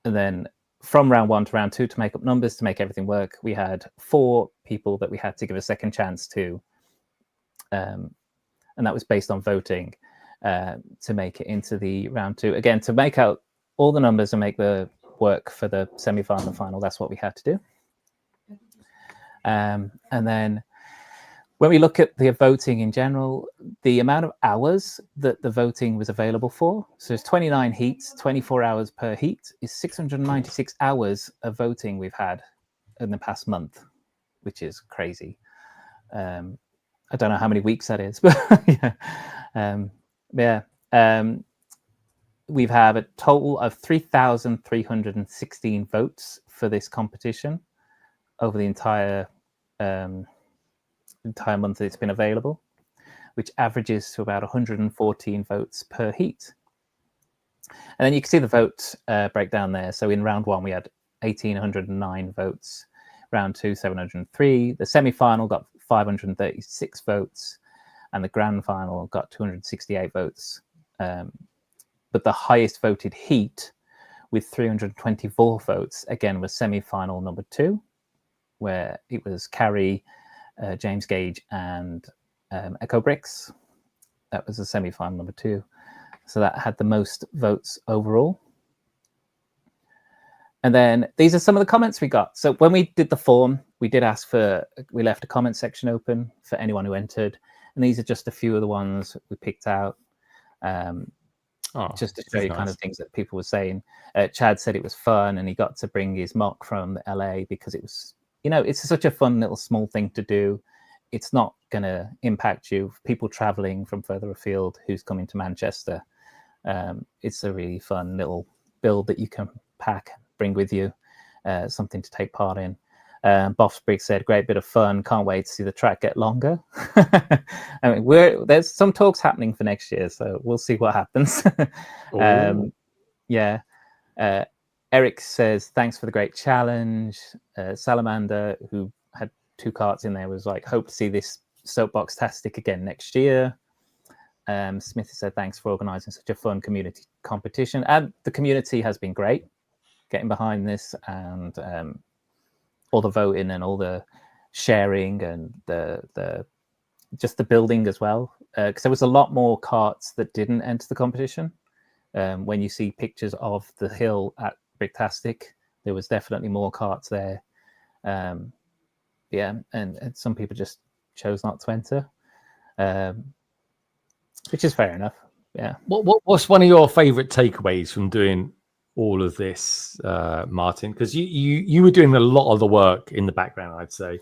then from round 1 to round 2, to make up numbers, to make everything work, we had 4 people that we had to give a second chance to. And that was based on voting to make it into the round 2. Again, to make out all the numbers and make the work for the semi-final and final, that's what we had to do. And then when we look at the voting in general, the amount of hours that the voting was available for, so it's 29 heats, 24 hours per heat, is 696 hours of voting we've had in the past month, which is crazy. I don't know how many weeks that is, but we've had a total of 3,316 votes for this competition over the entire month that it's been available, which averages to about 114 votes per heat. And then you can see the vote breakdown there. So in round 1, we had 1,809 votes. Round 2, 703. The semi-final got 536 votes, and the grand final got 268 votes. But the highest voted heat, with 324 votes, again, was semi-final number 2, where it was Carrie, James Gage, and Echo Bricks. That was the semi-final number 2. So that had the most votes overall. And then these are some of the comments we got. So when we did the form, we left a comment section open for anyone who entered. And these are just a few of the ones we picked out. just to show you kind of things that people were saying. Chad said it was fun, and he got to bring his mock from LA because it was, it's such a fun little small thing to do. It's not going to impact you. People traveling from further afield who's coming to Manchester, it's a really fun little build that you can pack, bring with you, something to take part in. Mav Bricks said, great bit of fun. Can't wait to see the track get longer. I mean, there's some talks happening for next year, so we'll see what happens. Eric says, thanks for the great challenge. Salamander, who had 2 carts in there, was like, hope to see this Soapboxastic again next year. Smith said, thanks for organising such a fun community competition. And the community has been great getting behind this, and all the voting and all the sharing and the building as well. Because there was a lot more carts that didn't enter the competition. When you see pictures of the hill at Bricktastic, there was definitely more carts there. And some people just chose not to enter, which is fair enough. Yeah. What's one of your favourite takeaways from doing all of this, Martin? Because you were doing a lot of the work in the background, I'd say.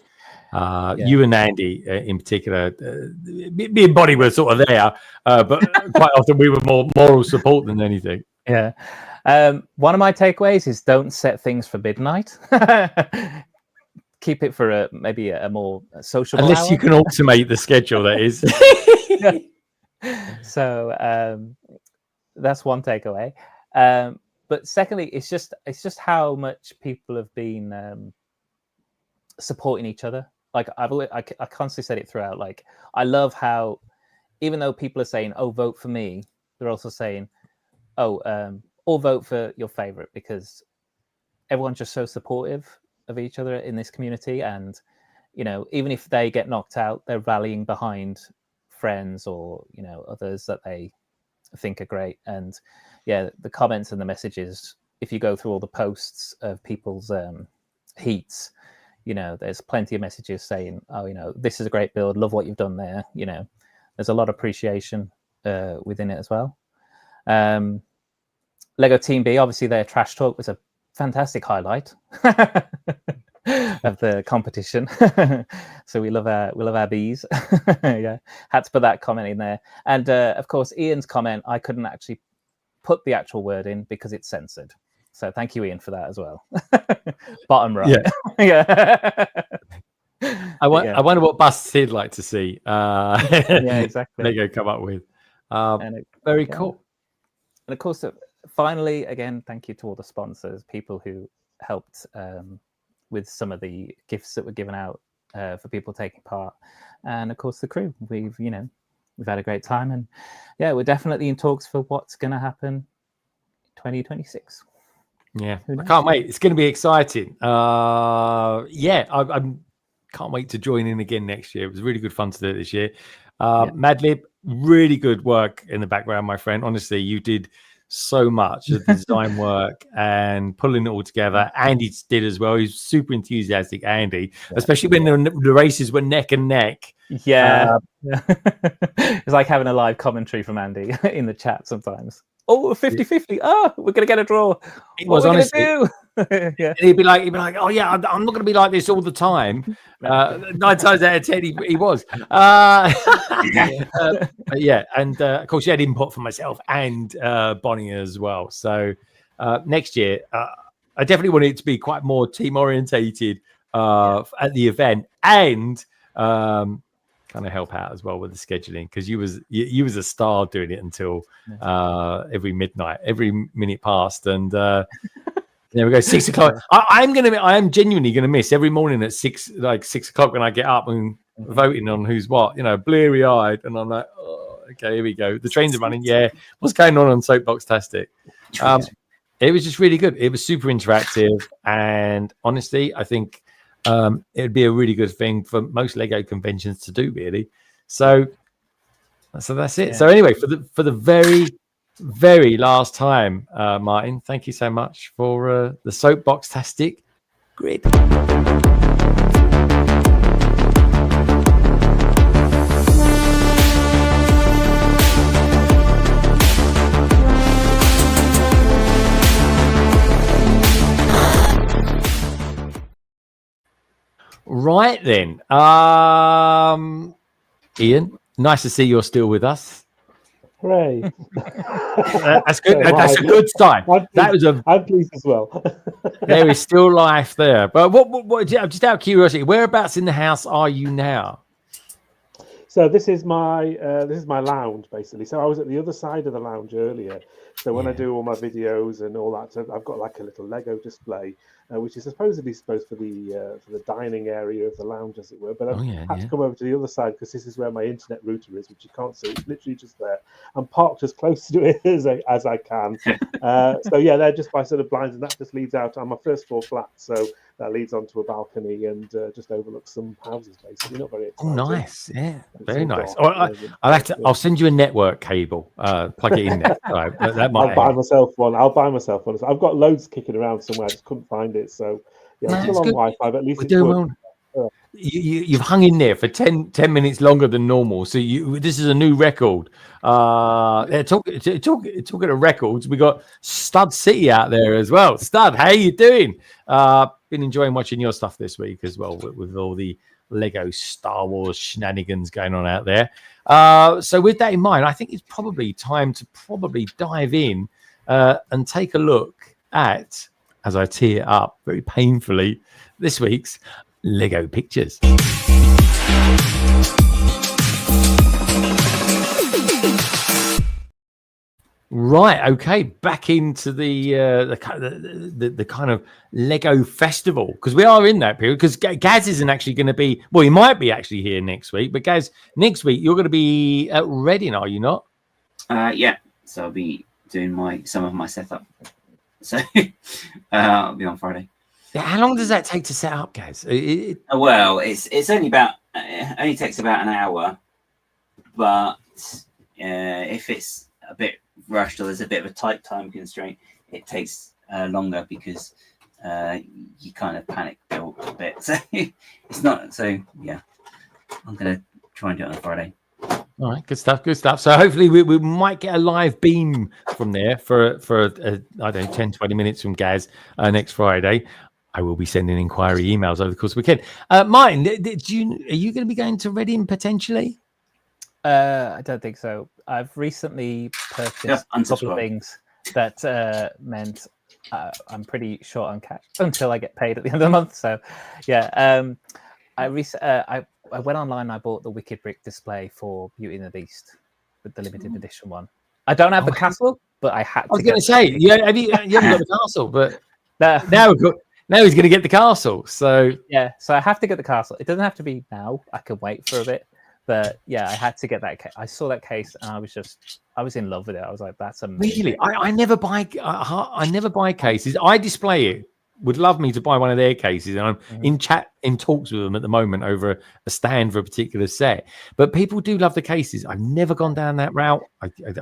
You and Andy in particular, me and Bonnie were sort of there, but quite often we were more moral support than anything. Yeah. One of my takeaways is don't set things for midnight. Keep it for maybe a more social unless hour. You can automate the schedule, that is. So that's one takeaway. But secondly, it's just how much people have been supporting each other. Like I constantly said it throughout. Like, I love how, even though people are saying, "Oh, vote for me," they're also saying, "Oh, or vote for your favorite," because everyone's just so supportive of each other in this community. And even if they get knocked out, they're rallying behind friends or others that they think are great. And the comments and the messages, if you go through all the posts of people's heats, there's plenty of messages saying, oh, this is a great build, love what you've done there. There's a lot of appreciation within it as well. Lego Team B, obviously their trash talk was a fantastic highlight of the competition. So we love our bees. Yeah, had to put that comment in there. And of course, Ian's comment, I couldn't actually put the actual word in because it's censored. So thank you, Ian, for that as well. Bottom right. Yeah. I wonder what busts he'd like to see. Yeah, exactly. Lego come up with. Very cool. And of course, finally, again, thank you to all the sponsors, people who helped with some of the gifts that were given out for people taking part, and of course the crew. We've had a great time, and we're definitely in talks for what's going to happen 2026. Yeah, I can't wait. It's going to be exciting. I can't wait to join in again next year. It was really good fun to do it this year. Madlib, really good work in the background, my friend. Honestly, you did so much of the design work and pulling it all together. Andy did as well. He's super enthusiastic, Andy, especially when the races were neck and neck. Yeah. It's like having a live commentary from Andy in the chat sometimes. Oh, 50-50. Oh, we're going to get a draw. It was honestly. Yeah. He'd be like, oh yeah, I'm not going to be like this all the time. 9 times out of 10, he was. And of course, you had input from myself and Bonnie as well. So next year, I definitely want it to be quite more team orientated at the event, and kind of help out as well with the scheduling, because you was a star doing it until every minute passed, and there we go, 6 o'clock. I am genuinely gonna miss every morning at 6 o'clock when I get up and voting on who's what, bleary eyed, and I'm like, oh, okay, here we go, the trains are running. What's going on Soapboxastic? It was just really good. It was super interactive, and honestly, I think it'd be a really good thing for most Lego conventions to do, really. So that's it. So anyway, for the very, very last time, Martin, thank you so much for the Soapboxastic grid. Right then. Ian, nice to see you're still with us. Hooray! That's good. That's a good sign. I'm pleased as well. There is still life there. But what? Just out of curiosity, whereabouts in the house are you now? So this is my lounge basically. So I was at the other side of the lounge earlier. So when I do all my videos and all that, so I've got like a little Lego display, which is supposedly supposed for the dining area of the lounge, as it were. But I've had to come over to the other side because this is where my internet router is, which you can't see. It's literally just there. I'm parked as close to it as I can. So yeah, they're just by sort of blinds, and that just leads out on my first floor flat. So that leads onto a balcony and just overlooks some houses, basically. Not very exciting. Oh, nice. Yeah, very nice. I'll send you a network cable. Plug it in there. Right, that might I'll buy myself one. I've got loads kicking around somewhere. I just couldn't find it. So yeah, I'm still on Wi-Fi, but at least it's working. You've hung in there for 10 minutes longer than normal. So this is a new record. Talking of records, we got Stud City out there as well. Stud, how you doing? Been enjoying watching your stuff this week as well with all the Lego Star Wars shenanigans going on out there. So with that in mind, I think it's probably time to dive in and take a look at, as I tear up very painfully, this week's Lego pictures. Right, okay, back into the kind of Lego festival, because we are in that period. Because Gaz isn't actually going to be, well, he might be actually here next week, but Gaz, next week you're going to be at Reading, are you not? Yeah, so I'll be doing some of my setup. So I'll be on Friday. Yeah, how long does that take to set up, Gaz? Well, it's only only takes about an hour, but if it's a bit rushed or there's a bit of a tight time constraint, it takes longer because you kind of panic build a bit. So it's not. So yeah, I'm gonna try and do it on Friday. All right, good stuff. So hopefully we might get a live beam from there for I don't know, 10, 20 minutes from Gaz next Friday. I will be sending inquiry emails over the course of the weekend. Martin, are you going to be going to Reading potentially? I don't think so. I've recently purchased a couple of things that meant I'm pretty short on cash until I get paid at the end of the month. So, yeah, I went online and I bought the Wicked Brick display for Beauty and the Beast with the limited edition one. I don't have the castle, but I had to. I was going to say, you haven't got the castle, but now he's going to get the castle. So yeah, so I have to get the castle. It doesn't have to be now. I can wait for a bit. But yeah, I had to get that case. I saw that case and I was in love with it. I was like, that's amazing. Really? I never buy cases. I display it. Would love me to buy one of their cases. And I'm in talks with them at the moment over a stand for a particular set. But people do love the cases. I've never gone down that route.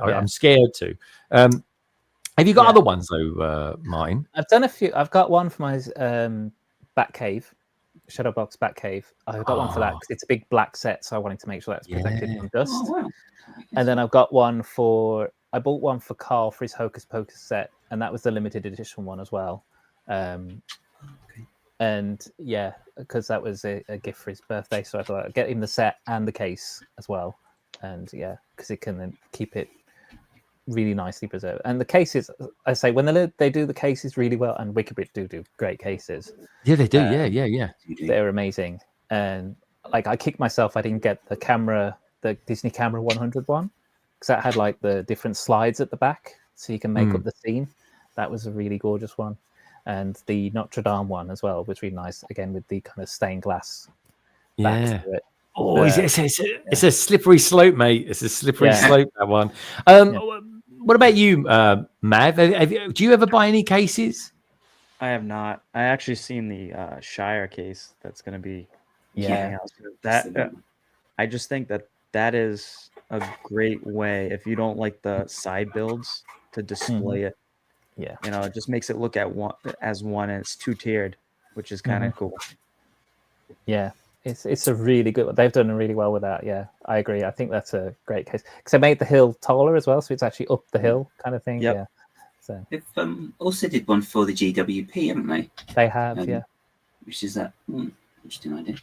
I'm scared to. Have you got other ones though, Martin? I've done a few. I've got one for my Batcave. Shadowbox Batcave. I got one for that because it's a big black set, so I wanted to make sure that's protected from dust. Oh, wow. And then I've got one I bought one for Carl for his Hocus Pocus set, and that was the limited edition one as well. And yeah, because that was a gift for his birthday, so I thought I'd get him the set and the case as well. And yeah, because it can then keep it really nicely preserved. And the cases, I say, when they do the cases really well, and Wicked Brick do great cases. Yeah, they do. Yeah. They're amazing. And like, I kicked myself I didn't get the Disney Camera 100 one, because that had like the different slides at the back, so you can make up the scene. That was a really gorgeous one. And the Notre Dame one as well was really nice, again with the kind of stained glass. Yeah. Oh, it's a slippery slope, mate. It's a slippery slope, that one. What about you, Mav? Do you ever buy any cases? I have not. I actually seen the Shire case that's going to be. I just think that is a great way, if you don't like the side builds, to display it. Yeah, it just makes it look as one, and it's two-tiered, which is kind of cool. Yeah, it's a really good one. They've done really well with that. Yeah, I agree. I think that's a great case because they made the hill taller as well, so it's actually up the hill kind of thing. Yep. Yeah. So they've also did one for the GWP, haven't they? They have, yeah. Which is that Interesting idea.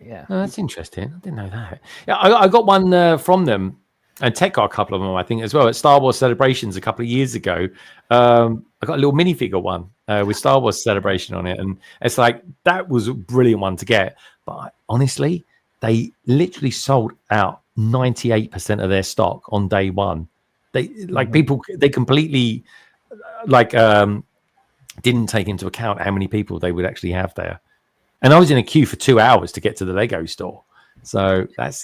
Yeah. Oh, that's interesting. I didn't know that. Yeah, I got one from them, and Tech got a couple of them, I think, as well, at Star Wars Celebrations a couple of years ago. I got a little minifigure one with Star Wars Celebration on it, and it's like that was a brilliant one to get. But honestly, they literally sold out 98% of their stock on day one. They people, they completely didn't take into account how many people they would actually have there. And I was in a queue for 2 hours to get to the Lego store. So that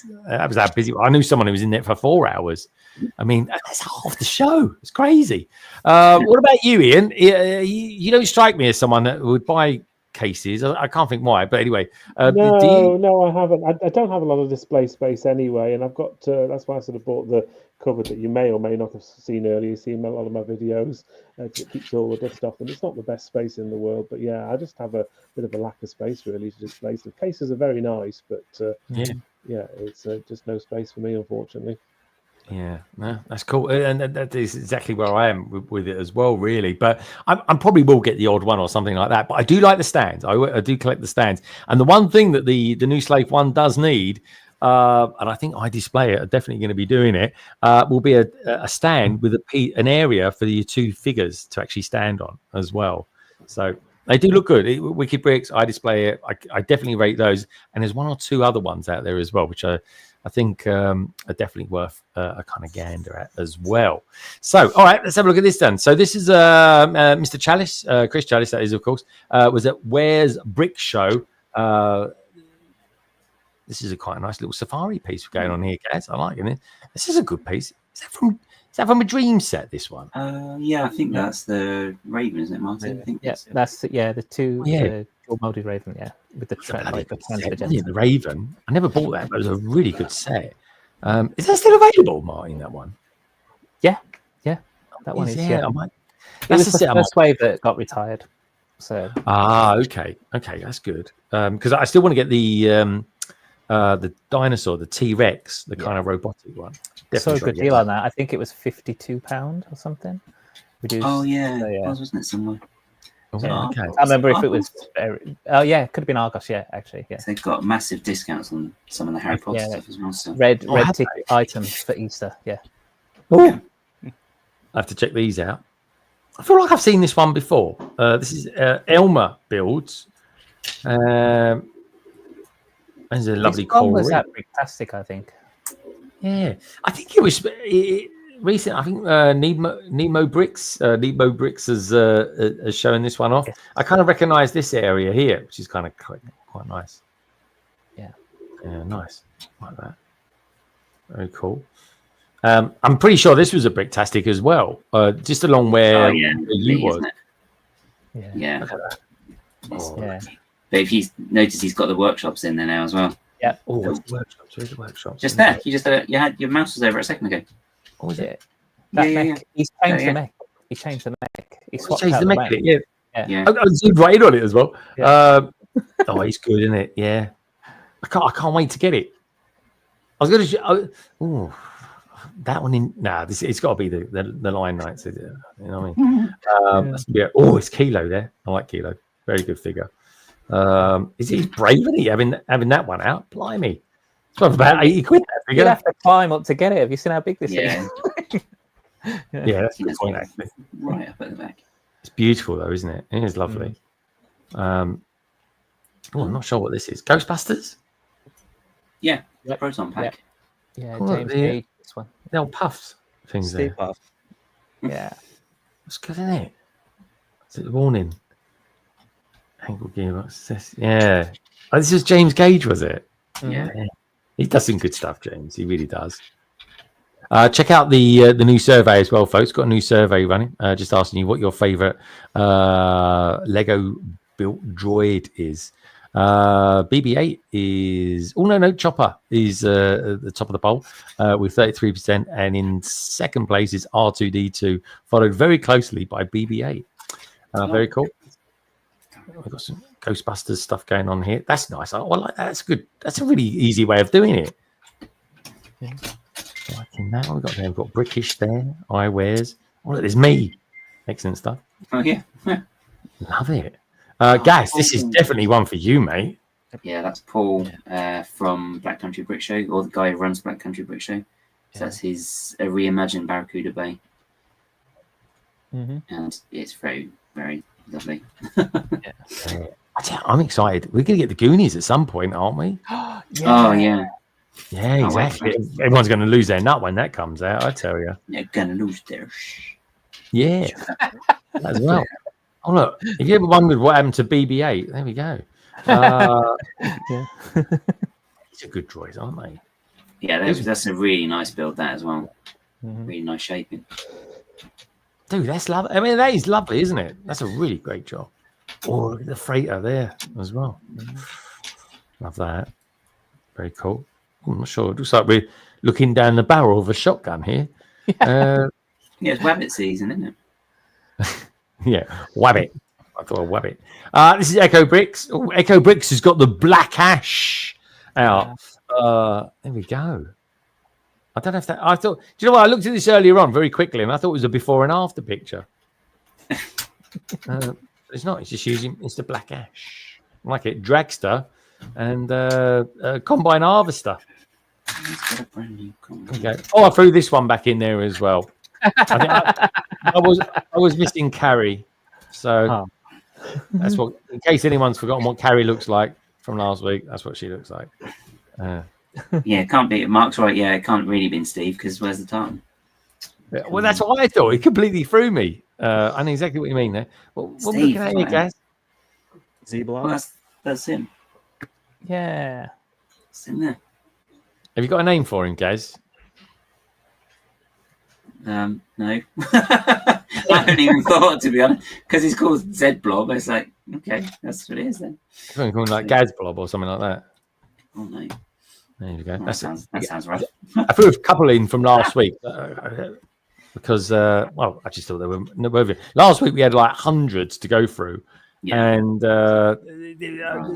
was that busy. I knew someone who was in there for 4 hours. I mean, that's half the show. It's crazy. What about you, Ian? You don't strike me as someone that would buy cases. I can't think why, but anyway. No, I haven't. I don't have a lot of display space anyway, and I've got. That's why I sort of bought the cupboard that you may or may not have seen earlier. You've seen a lot of my videos. It keeps all the dust off, and it's not the best space in the world. But yeah, I just have a bit of a lack of space really to display. So cases are very nice, but yeah, it's just no space for me, unfortunately. Yeah, no, that's cool, and that is exactly where I am with it as well, really. But I probably will get the odd one or something like that. But I do like the stands. I do collect the stands, and the one thing that the new Slave one does need, and I think I display it, are definitely going to be doing it, will be a stand with an area for your two figures to actually stand on as well. So they do look good. Wicked Bricks, I display it. I definitely rate those, and there's one or two other ones out there as well, which I think are definitely worth a kind of gander at as well. So, all right, let's have a look at this then. So this is Mr. Chalice, Chris Chalice, that is, of course, was at Where's Brick Show. This is quite a nice little safari piece going on here, guys. I like it. This is a good piece. Is that from a dream set, this one? Yeah, I think that's the Raven, isn't it, Martin? I think that's the two dual molded Raven, with the the Raven. I never bought that, but it was a really good set. Is that still available, Martin? That one? Yeah, that one is. Yeah, that's the first wave that got retired. So okay, that's good. Because I still want to get the dinosaur, the T-Rex, the kind of robotic one. So a good deal on that. I think it was £52 or something. Reduced. Oh yeah, wasn't it somewhere? Okay. I remember if it was. It could have been Argos. Yeah, actually, yeah. They've got massive discounts on some of the Harry Potter stuff as well. So. Red ticket items for Easter. Yeah. Oh, I have to check these out. I feel like I've seen this one before. This is Elmer Builds. There's a lovely coral. Was that fantastic? I think. Yeah, I think it was recent. I think Nemo Bricks has shown this one off. Yes. I kind of recognise this area here, which is kind of quite nice. Yeah, nice like that. Very cool. I'm pretty sure this was a Bricktastic as well, just along where you was. Yeah. Look at that. Yeah. But if you notice, he's got the workshops in there now as well. Yeah. Oh, where's the workshops? Just there. You just you had your mouse was over a second ago. Oh, was it? That mech. He's changed the mech. He changed the mech. He changed the mech. Yeah. I zoomed right in on it as well. Yeah. He's good, isn't it? Yeah. I can't wait to get it. I was going to show. That one in. Nah, it's got to be the Lion Knights. You know what I mean? It's Kilo there. I like Kilo. Very good figure. He's brave, isn't he? Having that one out. Blimey. It's worth about 80 quid. You'd have to climb up to get it. Have you seen how big this is? Yeah, that's a good point, actually. Right up at the back. It's beautiful, though, isn't it? It is lovely. I'm not sure what this is. Ghostbusters? Yeah, Proton Pack. Yeah, James Gage, this one. The old puffs things Stay there. Puff. Yeah. That's good, isn't it? Is it the warning? Angle gearbox. Yeah. Oh, this is James Gage, was it? Yeah. He does some good stuff, James. He really does. Check out the new survey as well, folks. Got a new survey running. Just asking you what your favorite Lego built droid is. BB-8 is Chopper is at the top of the poll with 33%, and in second place is R2D2, followed very closely by BB-8. Very cool. We've got some Ghostbusters stuff going on here. That's nice. I like that. That's good. That's a really easy way of doing it. Yeah. Liking that. We've got Brickish there. Eyewears. Oh, look, there's me. Excellent stuff. Oh yeah. Love it. Guys, this is definitely one for you, mate. Yeah, that's Paul from Black Country Brick Show, or the guy who runs Black Country Brick Show. So that's his reimagined Barracuda Bay. And it's very, very lovely. I'm excited. We're going to get the Goonies at some point, aren't we? Oh, yeah. Yeah, exactly. Everyone's going to lose their nut when that comes out, I tell you. They're going to lose their Yeah, as well. Oh, look, if you ever wondered what happened to BB-8, there we go. These are good droids, aren't they? Yeah, that's a really nice build, that as well. Really nice shaping. Dude, that's lovely. I mean, that is lovely, isn't it? That's a really great job. Oh, look at the freighter there as well. Love that. Very cool. I'm not sure. It looks like we're looking down the barrel of a shotgun here. Yeah, it's Wabbit season, isn't it? Yeah, Wabbit. I thought Wabbit. This is Echo Bricks. Oh, Echo Bricks has got the black ash out. There we go. I don't know if that. I thought. Do you know what? I looked at this earlier on very quickly, and I thought it was a before and after picture. It's not. It's just using. It's the black ash. I like it. Dragster and combine harvester. Okay. Oh, I threw this one back in there as well. I was missing Carrie, so that's what. In case anyone's forgotten what Carrie looks like from last week, that's what she looks like. Yeah, it can't be. Mark's right. Yeah, it can't really be Steve because where's the tartan? Yeah, well, that's what I thought. It completely threw me. I know exactly what you mean there. What are we looking at here, guys? Z-Block. Well, that's him. Yeah. It's in there. Have you got a name for him, Gaz? No. I haven't even thought, to be honest, because he's called Z Blob. It's like, okay, that's what it is then. Something called like Gaz Blob or something like that. Oh no. There you go. Oh, that sounds right. I threw a couple in from last week because, well, I just thought they were. Last week we had like hundreds to go through, and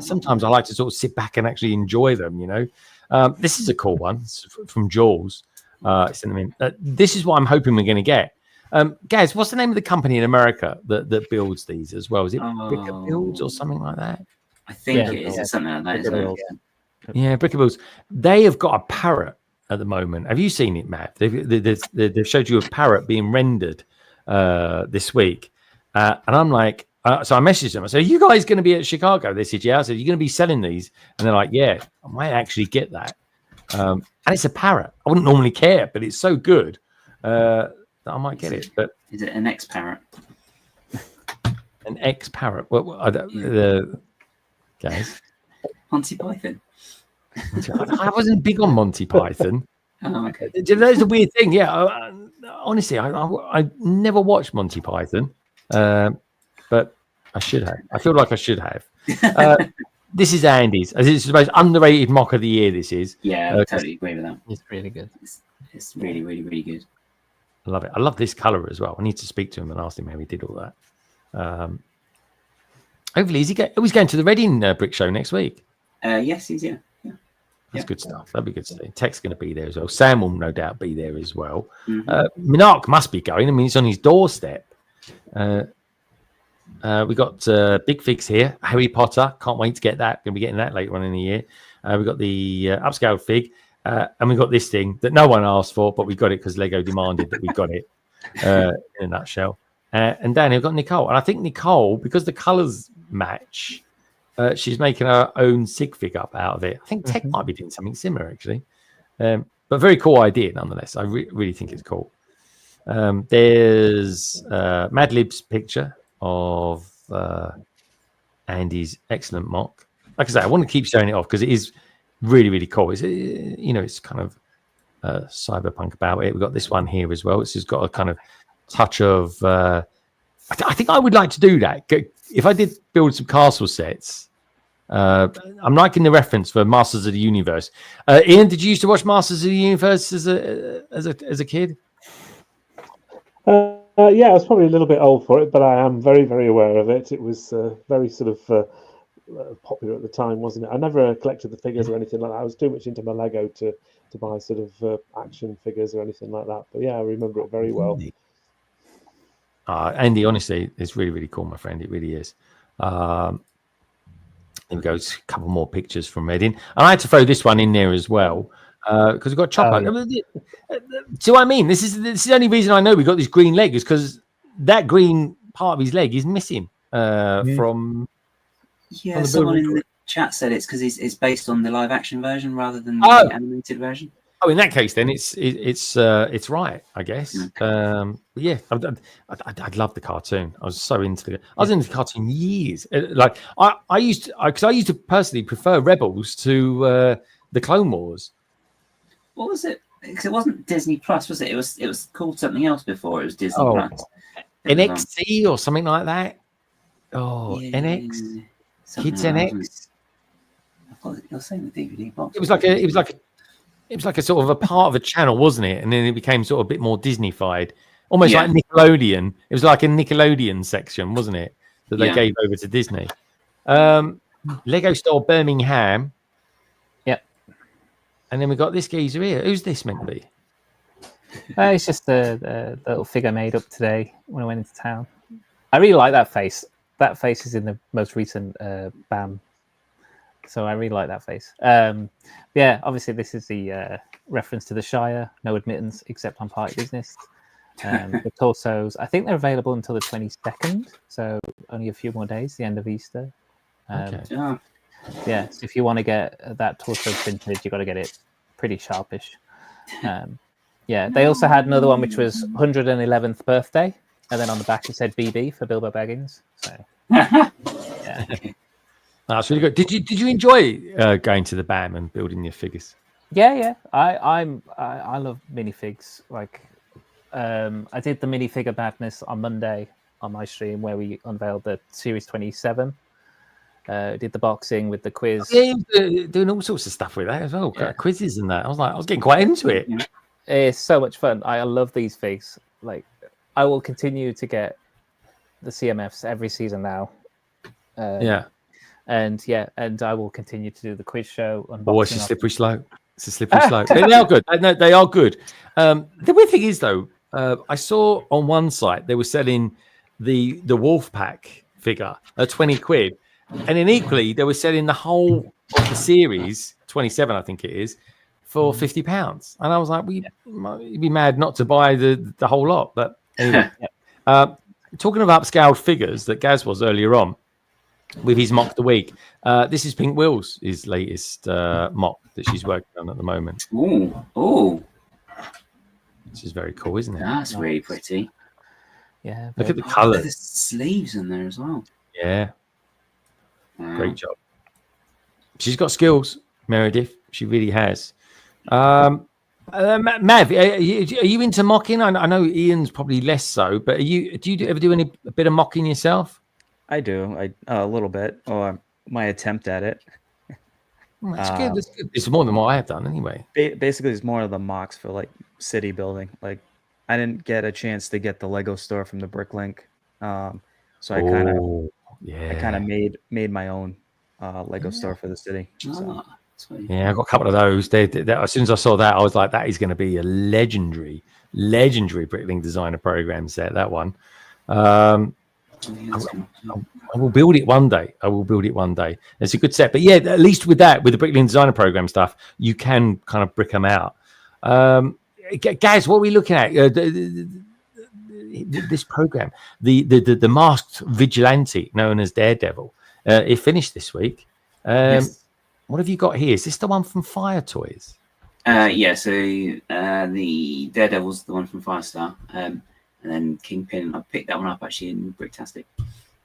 sometimes I like to sort of sit back and actually enjoy them. You know, this is a cool one. It's from Jules. This is what I'm hoping we're going to get. Gaz, what's the name of the company in America that builds these as well? Is it Bricker Builds or something like that? I think it is. It's something like that. Isn't it? Yeah, Bricker Builds. They have got a parrot at the moment. Have you seen it, Matt? They've showed you a parrot being rendered this week, and I'm like, so I messaged them. I said, "Are you guys going to be at Chicago?" They said, "Yeah." I said, "You're going to be selling these?" And they're like, "Yeah, I might actually get that." And it's a parrot. I wouldn't normally care, but it's so good that I might get it. But is it an ex-parrot? An ex-parrot? Well, I don't. Guys, Monty Python. I wasn't big on Monty Python. Oh, okay. That's a weird thing. Yeah, honestly, I never watched Monty Python, but I should have. I feel like I should have. This is Andy's. It's the most underrated mock of the year. This is. Yeah, I totally agree with that. It's really good. It's really, really, really good. I love it. I love this color as well. I need to speak to him and ask him how he did all that. Hopefully, he's going to the Reading Brick Show next week. Yes, he's yeah. That's good stuff. That'd be good to see. Tech's going to be there as well. Sam will no doubt be there as well. Mm-hmm. Minark must be going. I mean, it's on his doorstep. We got Big Figs here. Harry Potter. Can't wait to get that. Going to be getting that later on in the year. We got the upscaled fig. And we got this thing that no one asked for, but we got it because Lego demanded that we got it in a nutshell. And Danny, we've got Nicole. And I think Nicole, because the colours match, she's making her own sig fig up out of it. I think Tech might be doing something similar, actually. But very cool idea, nonetheless. I really think it's cool. There's Madlib's picture of Andy's excellent mock. Like I say, I want to keep showing it off because it is really, really cool. It's kind of cyberpunk about it. We've got this one here as well. It's just got a kind of touch of... I think I would like to do that. If I did build some castle sets, I'm liking the reference for Masters of the Universe. Ian, did you used to watch Masters of the Universe as a kid? Yeah, I was probably a little bit old for it, but I am very, very aware of it. It was very sort of popular at the time, wasn't it? I never collected the figures or anything like that. I was too much into my Lego to buy sort of action figures or anything like that. But yeah, I remember it very well. Andy, honestly, it's really, really cool, my friend. It really is. There we go. It's a couple more pictures from Reading. And I had to throw this one in there as well because we've got Chopper. So I mean, this is the only reason I know we got this green leg is because that green part of his leg is missing from. Yeah, someone in the chat said it's because it's based on the live action version rather than the animated version. Oh, in that case, then it's right, I guess. Yeah, I'd love the cartoon. I was so into it. I was into the cartoon years. Like I used to personally prefer Rebels to the Clone Wars. What was it? Because it wasn't Disney Plus, was it? It was called something else before. It was Disney Plus. NXT or something like that. Oh, yeah, NX, Kids NX. You're saying the DVD box. It was like a sort of a part of a channel, wasn't it? And then it became sort of a bit more Disney-fied, almost like Nickelodeon. It was like a Nickelodeon section, wasn't it? That they gave over to Disney. Lego Store Birmingham. Yep. And then we got this geezer here. Who's this meant to be? It's just a little figure made up today when I went into town. I really like that face. That face is in the most recent BAM. So I really like that face. Yeah, obviously this is the reference to the Shire. No admittance except on party business. The torsos, I think they're available until the 22nd. So only a few more days, the end of Easter. Yeah, so if you want to get that torso printed, you got to get it pretty sharpish. Yeah, they also had another one which was 111th birthday. And then on the back it said BB for Bilbo Baggins. So yeah. That's really good. Did you enjoy going to the BAM and building your figures? Yeah. I love minifigs. Like I did the minifigure madness on Monday on my stream where we unveiled the Series 27. Did the boxing with the quiz. Yeah, doing all sorts of stuff with that as well. Quizzes and that. I was getting quite into it. It's so much fun. I love these figs. Like I will continue to get the CMFs every season now. And I will continue to do the quiz show. Oh, it's a slippery slope. It's a slippery slope. They are good. No, they are good. The weird thing is, though, I saw on one site they were selling the Wolf Pack figure at 20 quid. And then equally, they were selling the whole of the series, 27, I think it is, for £50. And I was like, you'd be mad not to buy the whole lot. But anyway, talking of upscaled figures that Gaz was earlier on, with his mock the week. This is Pink Will's his latest mock that she's working on at the moment. Ooh. This is very cool, isn't it? That's really pretty. Yeah. Look at the colours. There's sleeves in there as well. Yeah. Great job. She's got skills, Meredith. She really has. Mav, are you into mocking? I know Ian's probably less so, but do you ever do a bit of mocking yourself? I do. A little bit, or my attempt at it. That's good. That's good. It's more than what I have done, anyway. Basically, it's more of the mocks for like city building. Like, I didn't get a chance to get the Lego store from the Bricklink, so I kind of made my own Lego store for the city. So. Yeah, I got a couple of those. As soon as I saw that, I was like, that is going to be a legendary Bricklink designer program set. That one. I will build it one day. It's a good set, but yeah, at least with that, with the Bricklink designer program stuff, you can kind of brick them out. Guys, what are we looking at? This program, the masked vigilante known as Daredevil, it finished this week. Yes. What have you got here? Is this the one from Fire Toys? Yeah. So the Daredevil's the one from Firestar. And then Kingpin, I picked that one up actually in Bricktastic.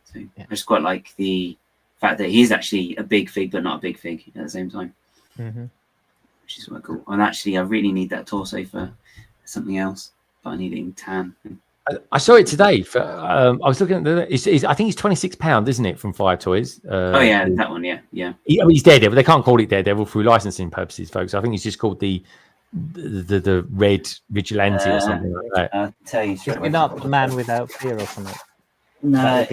So I just quite like the fact that he's actually a big fig, but not a big fig at the same time, which is quite cool. And actually, I really need that torso for something else, but I need it in tan. I saw it today. I was looking at I think it's £26, isn't it, from Fire Toys? That one, yeah. He's Daredevil. They can't call it Daredevil through licensing purposes, folks. I think it's just called the Red Vigilante or something like that. I'll tell you straight away. You're not the Man Without Fear or something. No,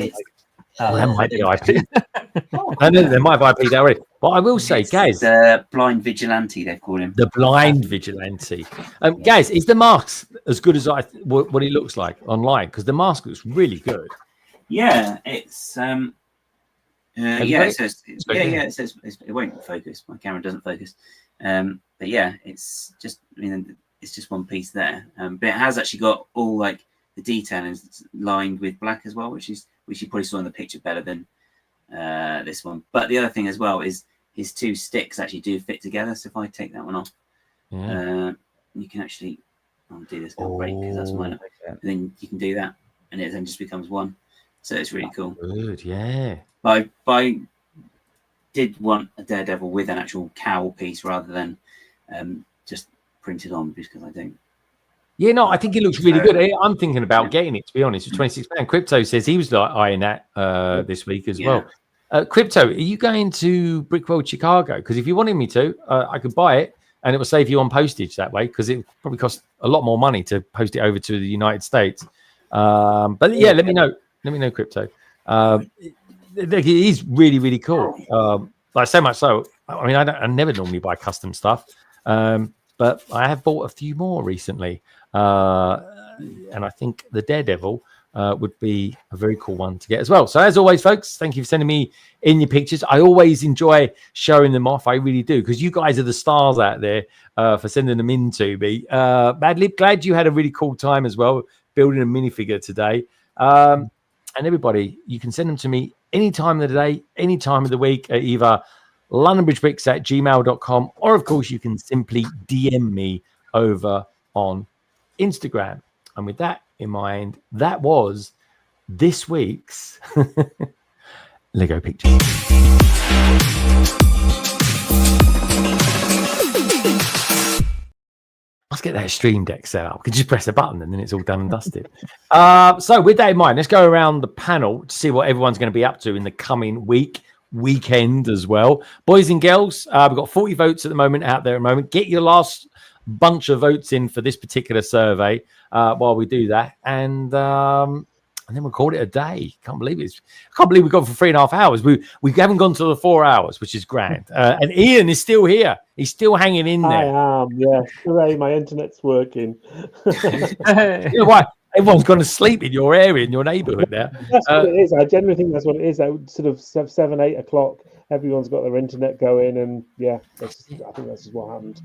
that might be IP. I know they might have IP that already. But I will say, Gaz, the Blind Vigilante, they've called him. The Blind Vigilante. Gaz, is the mask as good as what it looks like online? Because the mask looks really good. Yeah, it's Yeah, it says. It won't focus. My camera doesn't focus. But yeah, it's just. I mean, it's just one piece there. But it has actually got all like the detail is lined with black as well, which you probably saw in the picture better than this one. But the other thing as well is his two sticks actually do fit together. So if I take that one off, you can actually do this little break because that's mine. And then you can do that, and it then just becomes one. So it's really cool. Good, yeah. I did want a Daredevil with an actual cowl piece rather than just printed on because I don't. Yeah, no, I think it looks really good. I'm thinking about getting it, to be honest, for £26. Krypto says he was eyeing that this week as well. Krypto, are you going to Brickworld Chicago? Because if you wanted me to, I could buy it and it will save you on postage that way because it probably costs a lot more money to post it over to the United States. But yeah, let me know. Let me know, Krypto. It is really, really cool. Like so much so, I mean, I never normally buy custom stuff. But I have bought a few more recently. And I think the Daredevil would be a very cool one to get as well. So as always, folks, thank you for sending me in your pictures. I always enjoy showing them off. I really do, because you guys are the stars out there for sending them in to me. Madlib, glad you had a really cool time as well, building a minifigure today. And everybody, you can send them to me any time of the day, any time of the week at either londonbridgebricks@gmail.com, or of course you can simply DM me over on Instagram. And with that in mind, that was this week's Lego picture. Let's get that stream deck set up. We can just press a button and then it's all done and dusted. So with that in mind, let's go around the panel to see what everyone's going to be up to in the coming weekend as well. Boys and girls, we've got 40 votes at the moment out there at the moment. Get your last bunch of votes in for this particular survey while we do that. And then we'll call it a day. I can't believe we've gone for 3.5 hours. We haven't gone to the 4 hours, which is grand. And Ian is still here. He's still hanging in there. I am, yeah. Hooray, my internet's working. You know why? Everyone's gone to sleep in your area, in your neighbourhood now. That's what it is. I generally think that's what it is. Sort of 7, 8 o'clock, everyone's got their internet going, and yeah, I think that's just what happened.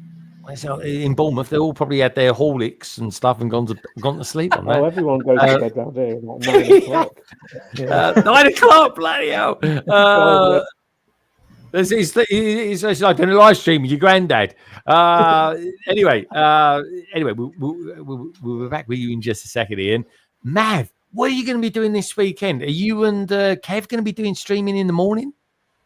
So in Bournemouth, they all probably had their Horlicks and stuff and gone to sleep on that. Oh, everyone goes to bed down there at 9 o'clock. Yeah. 9 o'clock, bloody hell. It's like a live stream with your granddad. Anyway, we'll be back with you in just a second, Ian. Mav, what are you going to be doing this weekend? Are you and Kev going to be doing streaming in the morning?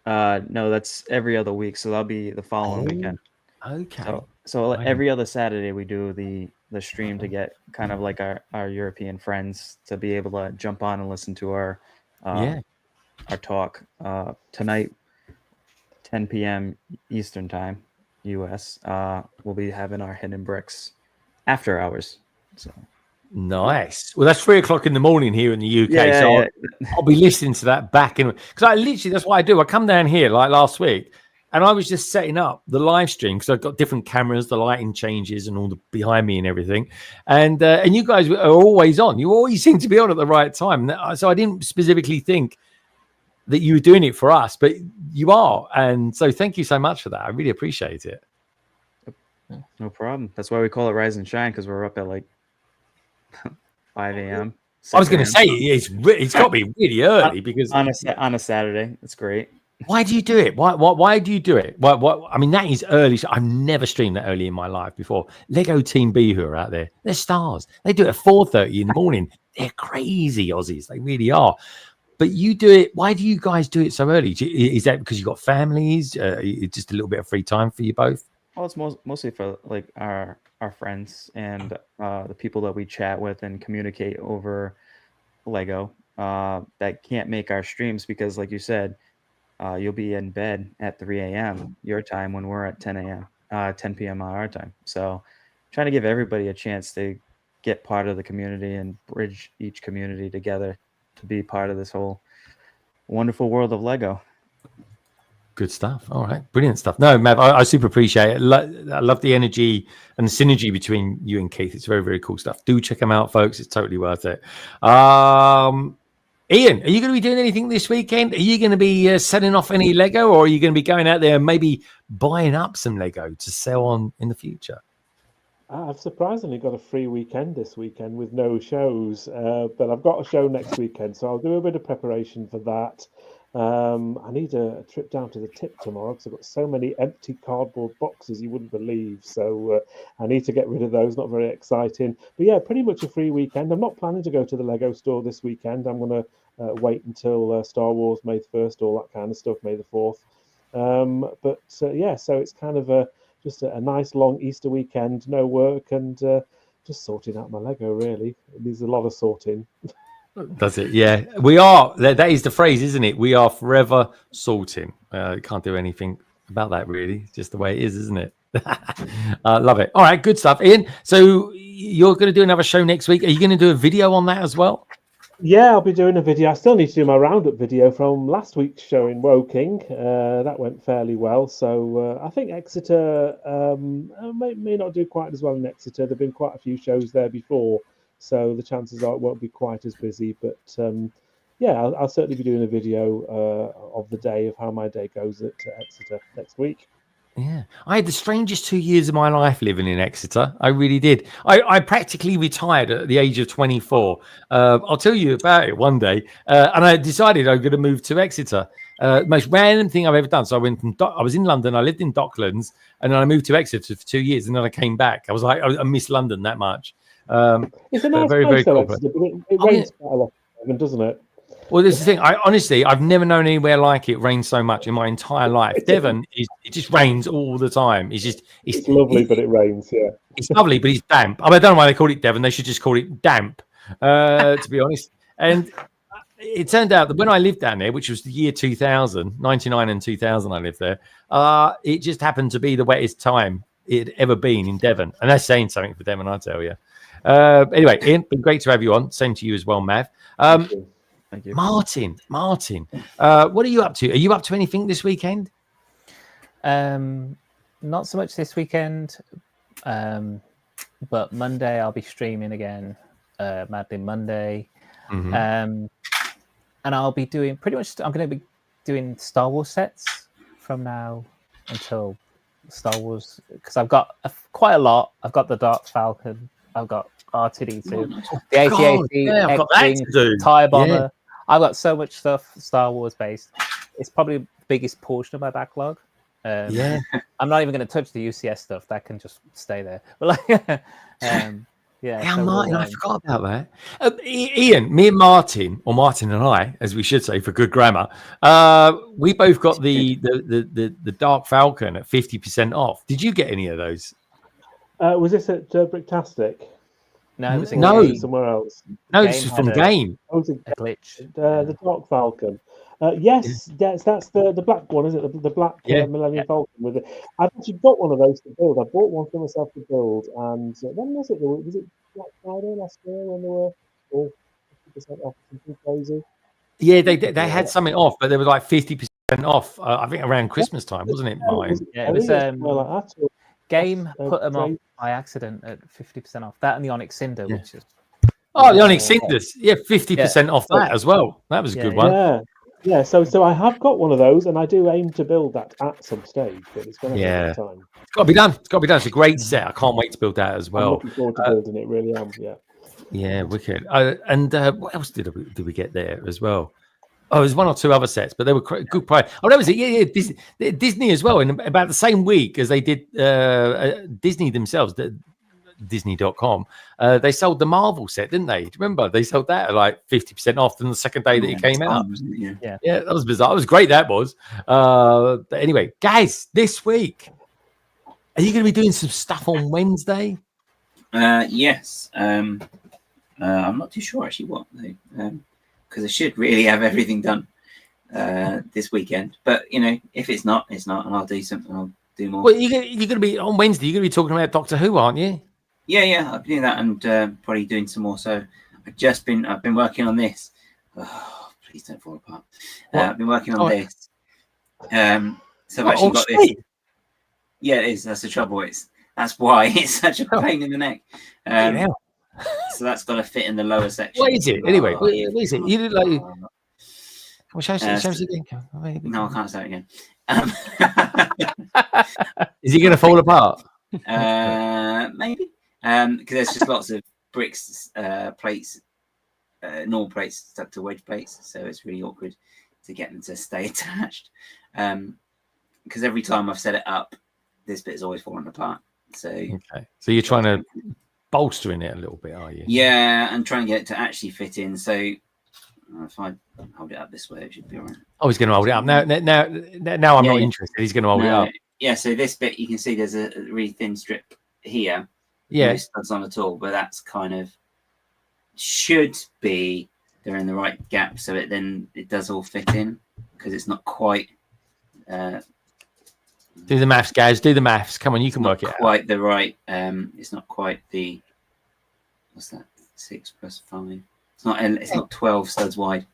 No, that's every other week, so that'll be the following weekend. Okay. So every other Saturday we do the stream to get kind of like our European friends to be able to jump on and listen to our talk. Tonight, 10 p.m. Eastern time, US. We'll be having our Hidden Bricks after hours. So nice. Well, that's 3 o'clock in the morning here in the UK. I'll be listening to that back in, because I literally, that's what I do. I come down here like last week, and I was just setting up the live stream because I've got different cameras, the lighting changes, and all the behind me and everything. And you guys are always on. You always seem to be on at the right time. So I didn't specifically think that you were doing it for us, but you are. And so thank you so much for that. I really appreciate it. No problem. That's why we call it Rise and Shine, because we're up at like 5 a.m. I was going to say it's got to be really early because on a Saturday, it's great. Why do you do it? Why do you do it? What? I mean, that is early. I've never streamed that early in my life before. Lego Team B, who are out there, they're stars. They do it at 4:30 in the morning. They're crazy Aussies. They really are. But you do it. Why do you guys do it so early? Is that because you've got families? Just a little bit of free time for you both? Well, it's mostly for like our friends and the people that we chat with and communicate over Lego that can't make our streams because, like you said, you'll be in bed at 3 a.m. your time when we're at 10 p.m. our time. So trying to give everybody a chance to get part of the community and bridge each community together to be part of this whole wonderful world of Lego. Good stuff. All right. Brilliant stuff. No, Mav, I super appreciate it. I love the energy and the synergy between you and Keith. It's very, very cool stuff. Do check them out, folks. It's totally worth it. Ian, are you going to be doing anything this weekend? Are you going to be selling off any Lego, or are you going to be going out there and maybe buying up some Lego to sell on in the future? I've surprisingly got a free weekend this weekend with no shows, but I've got a show next weekend, so I'll do a bit of preparation for that. I need a trip down to the tip tomorrow because I've got so many empty cardboard boxes you wouldn't believe. So I need to get rid of those. Not very exciting. But yeah, pretty much a free weekend. I'm not planning to go to the Lego store this weekend. I'm going to wait until Star Wars May the 1st, all that kind of stuff, May the 4th. But yeah, so it's kind of just a nice long Easter weekend, no work, and just sorting out my Lego, really. It needs a lot of sorting. Does it? Yeah, we are. That is the phrase, isn't it? We are forever sorting. Can't do anything about that, really. It's just the way it is, isn't it? Love it. All right, good stuff, Ian. So you're going to do another show next week. Are you going to do a video on that as well? Yeah, I'll be doing a video. I still need to do my roundup video from last week's show in Woking. That went fairly well. So I think Exeter may not do quite as well in Exeter. There have been quite a few shows there before. So the chances are it won't be quite as busy. But yeah, I'll certainly be doing a video of the day, of how my day goes at Exeter next week. Yeah, I had the strangest 2 years of my life living in Exeter. I really did. I practically retired at the age of 24. I'll tell you about it one day. And I decided I'm going to move to Exeter. Most random thing I've ever done. So I went from I was in London. I lived in Docklands, and then I moved to Exeter for 2 years, and then I came back. I was like, I miss London that much. It's a nice place, though, Exeter, but it rains quite a lot, doesn't it? Well, this is the thing. I've never known anywhere like it rain so much in my entire life. Devon, it just rains all the time. It's lovely, but it rains. Yeah, it's lovely, but it's damp. I don't know why they call it Devon. They should just call it damp, to be honest. And it turned out that when I lived down there, which was the year 2000, 99 and 2000, I lived there. It just happened to be the wettest time it had ever been in Devon, and that's saying something for Devon, I tell you. Anyway, Ian, been great to have you on. Same to you as well, Mav. Thank you. Martin, what are you up to? Are you up to anything this weekend? Not so much this weekend, but Monday I'll be streaming again, Madly Monday. Mm-hmm. And I'll be doing I'm going to be doing Star Wars sets from now until Star Wars, because I've got quite a lot. I've got the Dark Falcon, I've got R2D2, the AT-AT, X-Wing, TIE Bomber. Yeah. I've got so much stuff Star Wars based. It's probably the biggest portion of my backlog. Yeah, I'm not even going to touch the UCS stuff. That can just stay there. But like, yeah. So Martin, I forgot about that. Ian, me and Martin, or Martin and I, as we should say for good grammar, we both got the Dark Falcon at 50% off. Did you get any of those? Was this at Bricktastic? No, it was somewhere else. No, this was from Game. Oh, was it a glitch. The Dark Falcon. Yes, that's the black one, isn't it? The black Millennium Falcon with it. I've actually got one of those to build. I bought one for myself to build, and when was it? Was it Black Friday last year when they were all 50% off? Something crazy. Yeah, they had something off, but they were like 50% off. I think around Christmas time, wasn't it? Yeah, it was. Game put them off by accident at 50% off. That and the Onyx Cinder, which is the Onyx Cinders, 50% off that as well. That was a good one. Yeah. So I have got one of those, and I do aim to build that at some stage, but it's going to take time. It's got to be done. It's a great set. I can't wait to build that as well. I'm looking forward to building it. Really am. Yeah. Yeah, wicked. And what else did we get there as well? Oh, there's one or two other sets, but they were good price. Oh, that was it. Yeah. Disney as well. In about the same week as they did Disney themselves, Disney.com, they sold the Marvel set, didn't they? Remember, they sold that at like 50% off on the second day that it came out. Yeah, that was bizarre. It was great. That was. But anyway, guys, this week, are you going to be doing some stuff on Wednesday? Yes. I'm not too sure actually what they. Because I should really have everything done this weekend. But, if it's not, it's not, and I'll do something. I'll do more. Well, you're going to be, on Wednesday, you're going to be talking about Doctor Who, aren't you? Yeah, I'll be doing that and probably doing some more. So I've been working on this. Oh, please don't fall apart. I've been working on this. So I've actually got this. Yeah, it is. That's the trouble. That's why it's such a pain in the neck. so that's got to fit in the lower section. What is it anyway? What is it? You look like. Well, show us again. No, I can't say it again. Is he going to fall apart? Maybe. Because there's just lots of bricks, plates, normal plates stuck to wedge plates, so it's really awkward to get them to stay attached. Because every time I've set it up, this bit is always falling apart. So okay, so you're trying to bolster in it a little bit, are you? Yeah, and try and get it to actually fit in. So if I hold it up this way, it should be all right. Oh, he's going to hold it up. Now I'm not interested. He's going to hold it up. Yeah, so this bit, you can see there's a really thin strip here. Yeah. No studs on at all, but that's kind of should be they're in the right gap, so it does all fit in because it's not quite. Do the maths, guys. Do the maths. Come on, you can work it out. Quite the right. It's not quite the. What's that? 6 + 5. It's not 12 studs wide.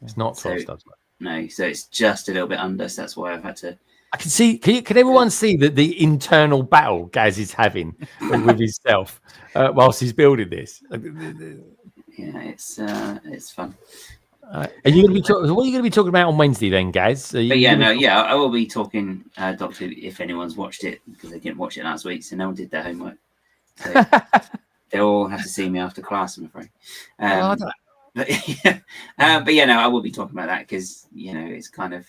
It's not 12 studs wide. No, so it's just a little bit under. So that's why I've had to. I can see. Can everyone see the internal battle Gaz is having with himself whilst he's building this? Yeah, it's fun. Are you going to be what are you going to be talking about on Wednesday then, Gaz? I will be talking Doctor if anyone's watched it because they didn't watch it last week, so no one did their homework. So they all have to see me after class, I'm afraid. I will be talking about that because it's kind of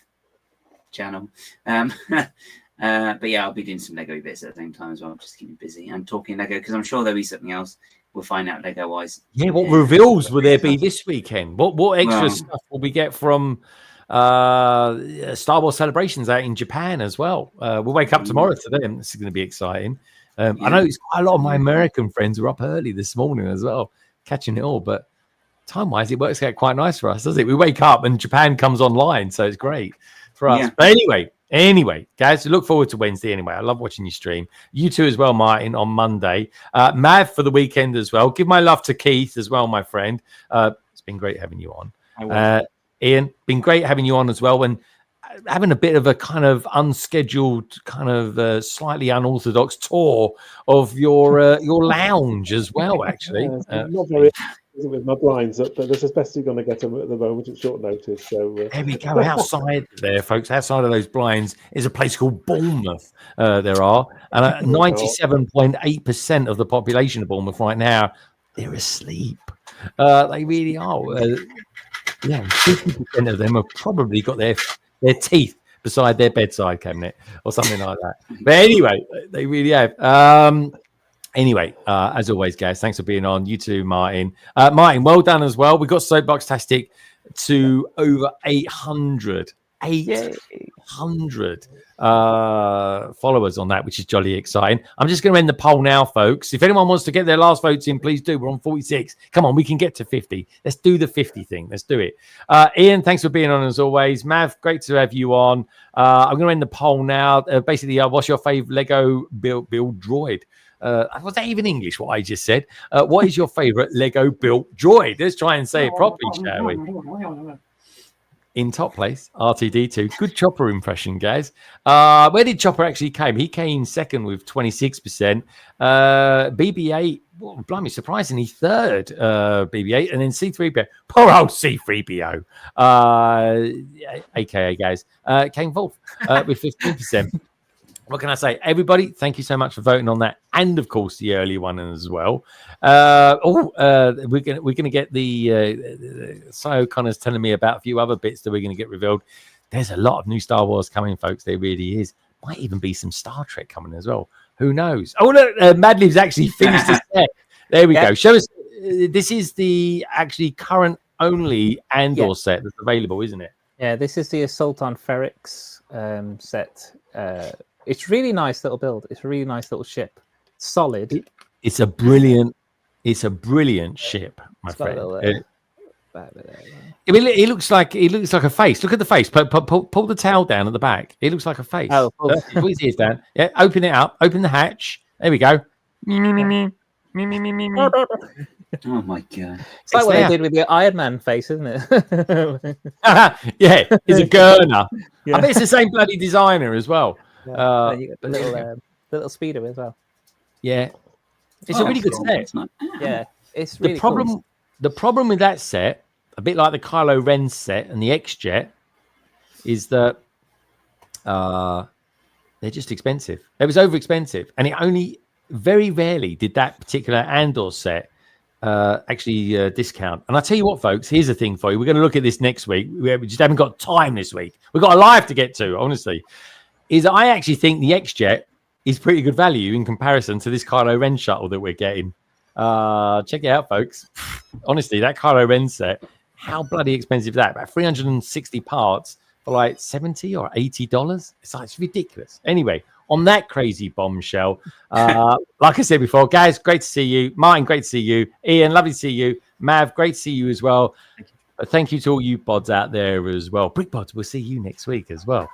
channel. But I'll be doing some Lego bits at the same time as well, just to keep me busy and talking Lego because I'm sure there'll be something else. We'll find out Lego wise. Yeah, what reveals will there be this weekend? What extra stuff will we get from Star Wars celebrations out in Japan as well? We'll wake up tomorrow to them. This is going to be exciting. I know it's quite a lot of my American friends were up early this morning as well, catching it all. But time-wise, it works out quite nice for us, doesn't it? We wake up and Japan comes online, so it's great for us. Yeah. But anyway, guys, look forward to Wednesday anyway. I love watching you stream. You too as well, Martin, on Monday. Mav for the weekend as well. Give my love to Keith as well, my friend. It's been great having you on. Ian, been great having you on as well. And having a bit of a kind of unscheduled, kind of slightly unorthodox tour of your lounge as well, actually. Not very with my blinds up, but that's as best you're going to get them at the moment at short notice. So there we go. Outside there, folks, outside of those blinds is a place called Bournemouth. There are, and 97.8% of the population of Bournemouth right now, they're asleep. They really are. 50% of them have probably got their teeth beside their bedside cabinet or something like that. But anyway, they really have. As always, guys, thanks for being on. You too, Martin. Martin, well done as well. We got Soapboxastic to over 800 followers on that, which is jolly exciting. I'm just going to end the poll now, folks. If anyone wants to get their last votes in, please do. We're on 46. Come on, we can get to 50. Let's do the 50 thing. Let's do it. Ian, thanks for being on as always. Mav, great to have you on. I'm going to end the poll now. Basically, what's your favorite Lego build droid? Was that even English, what I just said? What is your favorite Lego built droid? Let's try and say it properly, shall we? In top place, RTD2. Good Chopper impression, guys. Where did Chopper actually came? He came second with 26%. BB-8, well, blimey, surprisingly third, BB-8. And then C-3PO. Poor old C-3PO. AKA, guys, came fourth with 15%. What can I say? Everybody, thank you so much for voting on that. And, of course, the early one as well. We're gonna get the... So Connor's telling me about a few other bits that we're going to get revealed. There's a lot of new Star Wars coming, folks. There really is. Might even be some Star Trek coming as well. Who knows? Oh, look, Madlib's actually finished the set. There we go. Show us. This is the actually current only Andor set that's available, isn't it? Yeah, this is the Assault on Ferrix set. It's really nice little build. It's a really nice little ship. Solid. It's a brilliant ship, my friend. It looks like a face. Look at the face. Pull the towel down at the back. It looks like a face. Oh, pull his ears down. Yeah, open it up. Open the hatch. There we go. Oh my god! It's like what they did with the Iron Man face, isn't it? Yeah, it's a Gurner. I bet it's the same bloody designer as well. Yeah. You got the little speeder as well. Yeah. It's a really good set. Yeah, it's really the problem. cool. The problem with that set, a bit like the Kylo Ren set and the X-Jet, is that they're just expensive. It was over expensive, and it only very rarely did that particular Andor set actually discount. And I tell you what, folks, here's the thing for you. We're going to look at this next week. We just haven't got time this week. We've got a live to get to, honestly. Is I actually think the X-Jet is pretty good value in comparison to this Kylo Ren shuttle that we're getting. Check it out, folks. Honestly, that Kylo Ren set, how bloody expensive is that? About 360 parts for like $70 or $80. It's ridiculous. Anyway, on that crazy bombshell, like I said before, guys, great to see you. Martin, great to see you. Ian, lovely to see you. Mav, great to see you as well. Thank you to all you pods out there as well. Brick pods, we'll see you next week as well.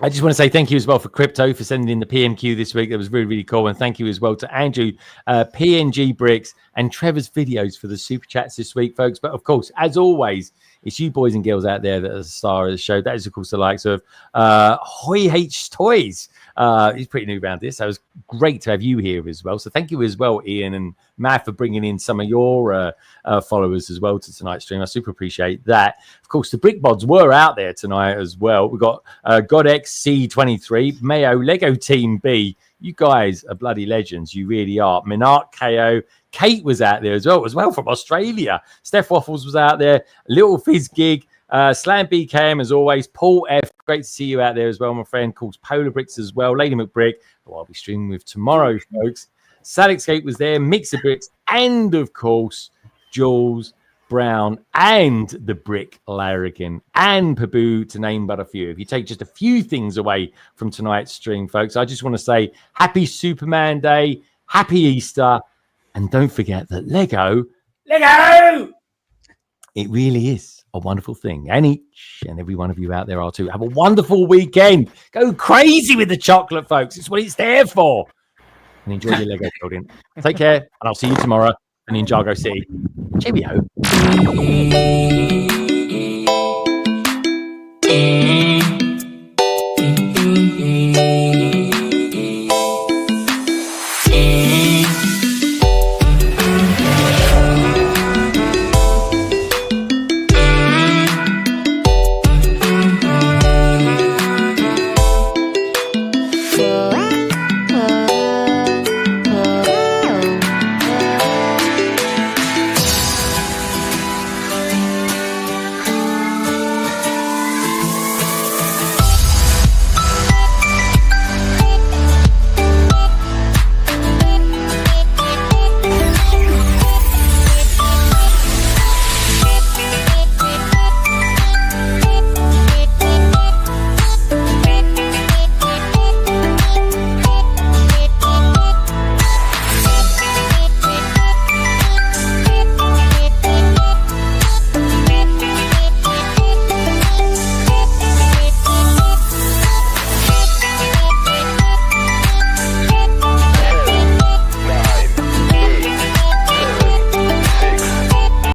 I just want to say thank you as well for Krypto for sending in the PMQ this week. That was really, really cool. And thank you as well to Andrew, PNG Bricks, and Trevor's videos for the super chats this week, folks. But of course, as always, it's you boys and girls out there that are the star of the show. That is, of course, the likes of Hoy H Toys. He's pretty new around this. So it was great to have you here as well. So thank you as well, Ian and Matt, for bringing in some of your followers as well to tonight's stream. I super appreciate that. Of course, the Brick Mods were out there tonight as well. We've got GodX C23, Mayo, Lego Team B. You guys are bloody legends. You really are. Minart KO. Kate was out there as well from Australia. Steph Waffles was out there. Little Fizz Gig. Slam BKM as always. Paul F. Great to see you out there as well, my friend. Calls Polar Bricks as well. Lady McBrick, who I'll be streaming with tomorrow, folks. Salixgate was there. Mixer Bricks. And of course, Jules Brown and the Brick Larrigan and Paboo, to name but a few. If you take just a few things away from tonight's stream, folks, I just want to say happy Superman Day, happy Easter, and don't forget that Lego, it really is a wonderful thing. And each and every one of you out there are too. Have a wonderful weekend. Go crazy with the chocolate, folks. It's what it's there for. And enjoy your Lego building. Take care, and I'll see you tomorrow in Ninjago City. Cheerio.